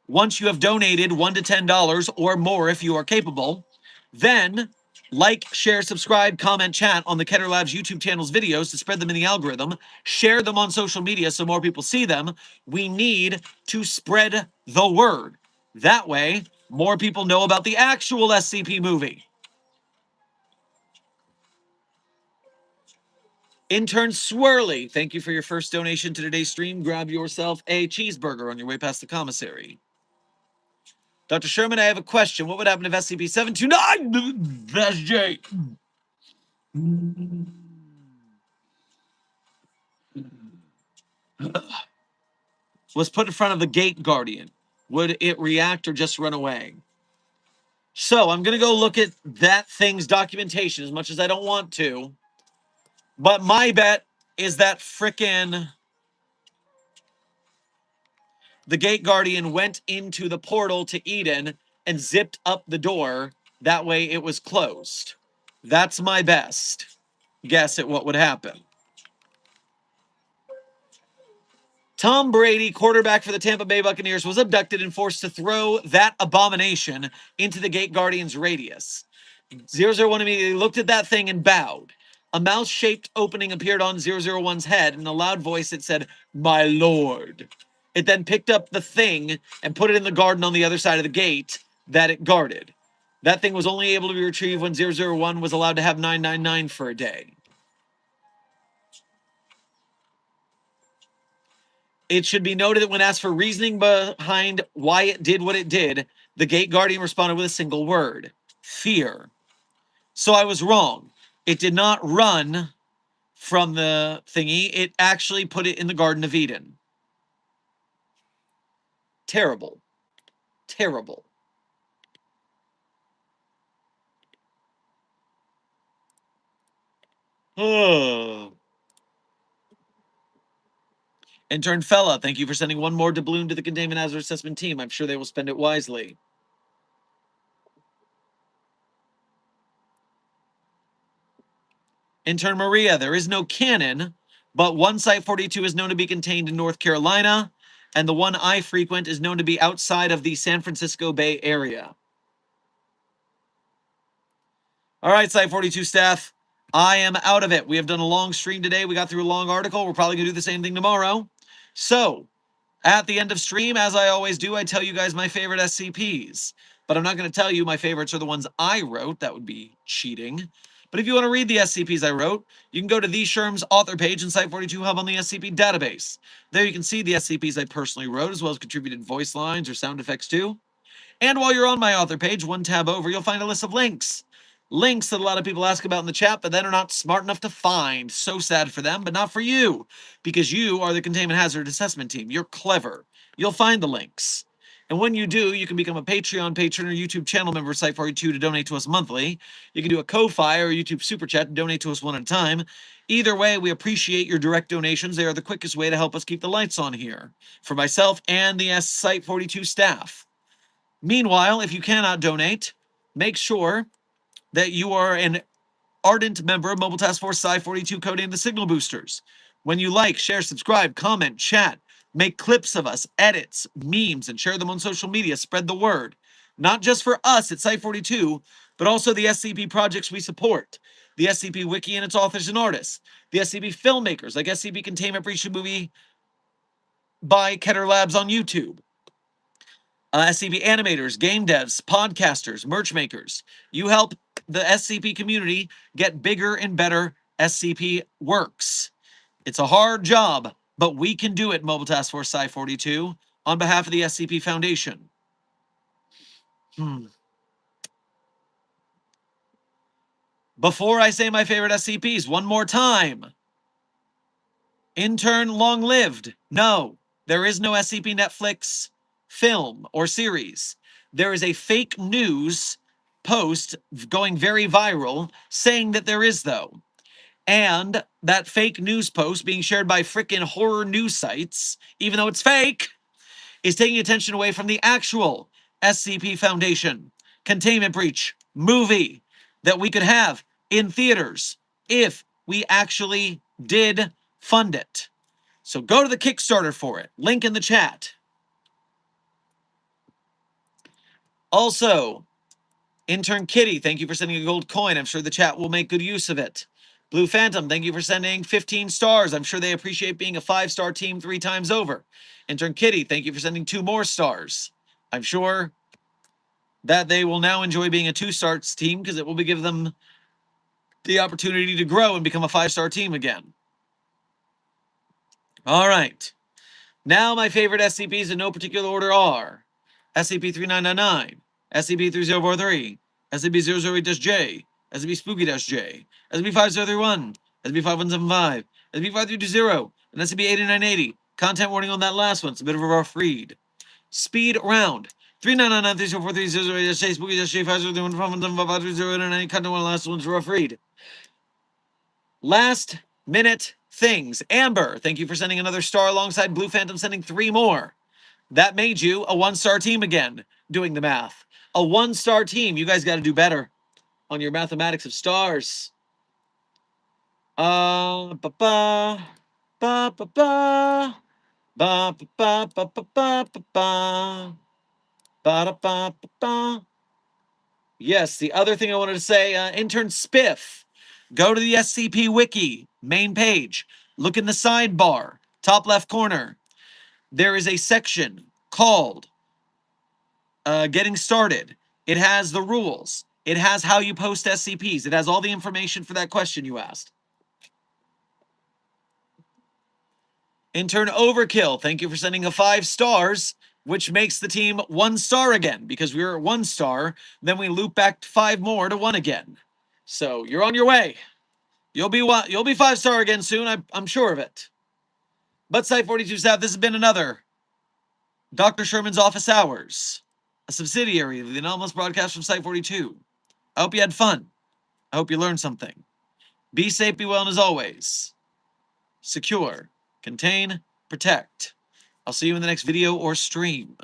[SPEAKER 1] Once you have donated $1 to $10 or more if you are capable, then like, share, subscribe, comment, chat on the Keter Labs YouTube channel's videos to spread them in the algorithm. Share them on social media so more people see them. We need to spread the word. That way, More people know about the actual SCP movie. Intern Swirly, thank you for your first donation to today's stream. Grab yourself a cheeseburger on your way past the commissary. Dr. Sherman, I have a question. What would happen if SCP-729 SJ was put in front of the gate guardian? Would it react or just run away? So I'm going to go look at that thing's documentation as much as I don't want to. But my bet is that frickin' the gate guardian went into the portal to Eden and zipped up the door. That way it was closed. That's my best guess at what would happen. Tom Brady, quarterback for the Tampa Bay Buccaneers, was abducted and forced to throw that abomination into the gate guardian's radius. 001 immediately looked at that thing and bowed. A mouse-shaped opening appeared on 001's head. In a loud voice, it said, "My lord." It then picked up the thing and put it in the garden on the other side of the gate that it guarded. That thing was only able to be retrieved when 001 was allowed to have 999 for a day. It should be noted that when asked for reasoning behind why it did what it did, the gate guardian responded with a single word: fear. So I was wrong. It did not run from the thingy. It actually put it in the Garden of Eden. Terrible. Terrible. Intern Fella, thank you for sending one more doubloon to the Containment Hazard Assessment team. I'm sure they will spend it wisely. Intern Maria, there is no canon, but one Site-42 is known to be contained in North Carolina, and the one I frequent is known to be outside of the San Francisco Bay Area. All right, Site-42 staff, I am out of it. We have done a long stream today. We got through a long article. We're probably going to do the same thing tomorrow. So, at the end of stream, as I always do, I tell you guys my favorite SCPs. But I'm not going to tell you my favorites are the ones I wrote. That would be cheating. But if you want to read the SCPs I wrote, you can go to the Sherm's author page in Site-42 Hub on the SCP database. There you can see the SCPs I personally wrote, as well as contributed voice lines or sound effects too. And while you're on my author page, one tab over, you'll find a list of links. Links that a lot of people ask about in the chat, but then are not smart enough to find. So sad for them, but not for you, because you are the Containment Hazard Assessment team. You're clever. You'll find the links. And when you do, you can become a Patreon patron or YouTube channel member of Site-42 to donate to us monthly. You can do a Ko-Fi or YouTube Super Chat to donate to us one at a time. Either way, we appreciate your direct donations. They are the quickest way to help us keep the lights on here, for myself and the Site-42 staff. Meanwhile, if you cannot donate, make sure that you are an ardent member of Mobile Task Force Sci-42 codenamed the Signal Boosters. When you like, share, subscribe, comment, chat, make clips of us, edits, memes, and share them on social media, spread the word. Not just for us at Site-42, but also the SCP projects we support. The SCP Wiki and its authors and artists. The SCP filmmakers, like SCP Containment Breach, the movie by Keter Labs on YouTube. SCP animators, game devs, podcasters, merch makers. You help the SCP community get bigger and better SCP works. It's a hard job, but we can do it, Mobile Task Force Sci-42, on behalf of the SCP Foundation. Before I say my favorite SCPs, one more time. Intern long lived. No, there is no SCP Netflix film or series. There is a fake news post going very viral saying that there is, though. And that fake news post being shared by frickin' horror news sites, even though it's fake, is taking attention away from the actual SCP Foundation Containment Breach movie that we could have in theaters if we actually did fund it. So go to the Kickstarter for it. Link in the chat. Also, Intern Kitty, thank you for sending a gold coin. I'm sure the chat will make good use of it. Blue Phantom, thank you for sending 15 stars. I'm sure they appreciate being a 5-star team 3 times over. Intern Kitty, thank you for sending 2 more stars. I'm sure that they will now enjoy being a 2-star team because it will give them the opportunity to grow and become a 5-star team again. All right. Now my favorite SCPs in no particular order are SCP-3999, SCP-3043, SCP-008-J, SCP-Spooky-J, SCP-5031, SCP-5175, SCP-5320, and SCP-8980. Content warning on that last one. It's a bit of a rough read. Speed round. 3999-3043-008-J, Spooky-J, 5031, 5175, content warning on the last one's a rough read. Last minute things. Amber, thank you for sending another star alongside Blue Phantom sending 3 more. That made you a 1-star team again, doing the math. A 1-star team. You guys got to do better on your mathematics of stars. Ba ba ba ba ba ba ba ba ba ba ba ba ba ba. Yes, the other thing I wanted to say, intern Spiff, go to the SCP Wiki main page. Look in the sidebar, top left corner. There is a section called Getting Started. It has the rules. It has how you post SCPs. It has all the information for that question you asked. Intern Overkill, thank you for sending a 5 stars, which makes the team 1 star again, because we were at 1 star, then we loop back 5 more to 1 again. So you're on your way. You'll be 5-star again soon, I'm sure of it. But Site 42 staff, this has been another Dr. Sherman's Office Hours, a subsidiary of the anomalous broadcast from Site 42. I hope you had fun. I hope you learned something. Be safe, be well, and as always, secure, contain, protect. I'll see you in the next video or stream.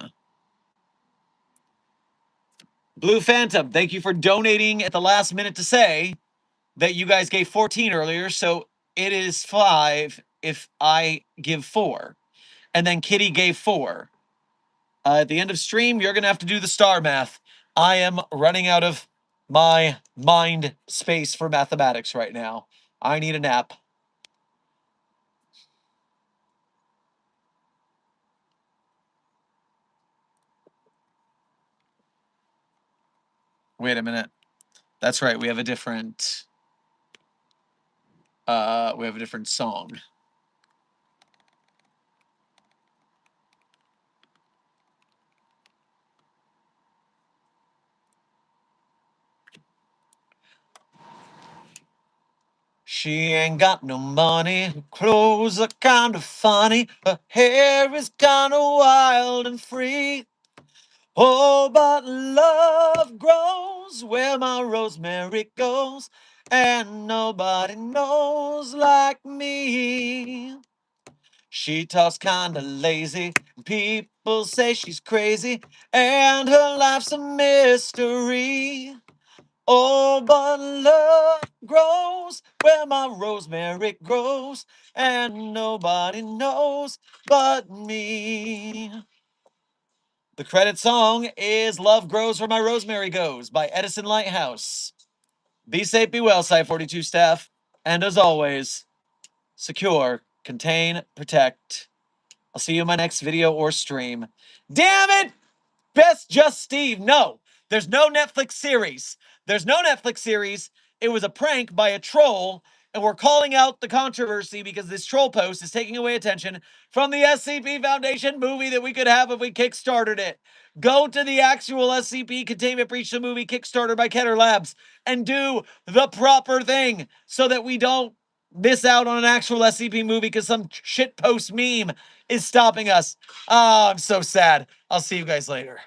[SPEAKER 1] Blue Phantom, thank you for donating at the last minute to say that you guys gave 14 earlier, so it is 5 if I give 4. And then Kitty gave 4. At the end of stream, you're going to have to do the star math. I am running out of my mind space for mathematics right now. I need a nap. Wait a minute. That's right. We have a different song. She ain't got no money, her clothes are kinda funny, her hair is kinda wild and free. Oh, but love grows where my rosemary goes, and nobody knows like me. She talks kinda lazy, people say she's crazy, and her life's a mystery. Oh, but love grows where my rosemary grows, and nobody knows but me. The credit song is Love Grows Where My Rosemary Goes by Edison Lighthouse. Be safe, be well, Site 42 staff. And as always, secure, contain, protect. I'll see you in my next video or stream. Damn it! Best Just Steve. No, there's no Netflix series. There's no Netflix series. It was a prank by a troll, and we're calling out the controversy because this troll post is taking away attention from the SCP Foundation movie that we could have if we kickstarted it. Go to the actual SCP Containment Breach the Movie Kickstarter by Keter Labs and do the proper thing so that we don't miss out on an actual SCP movie because some shitpost meme is stopping us. Oh, I'm so sad. I'll see you guys later.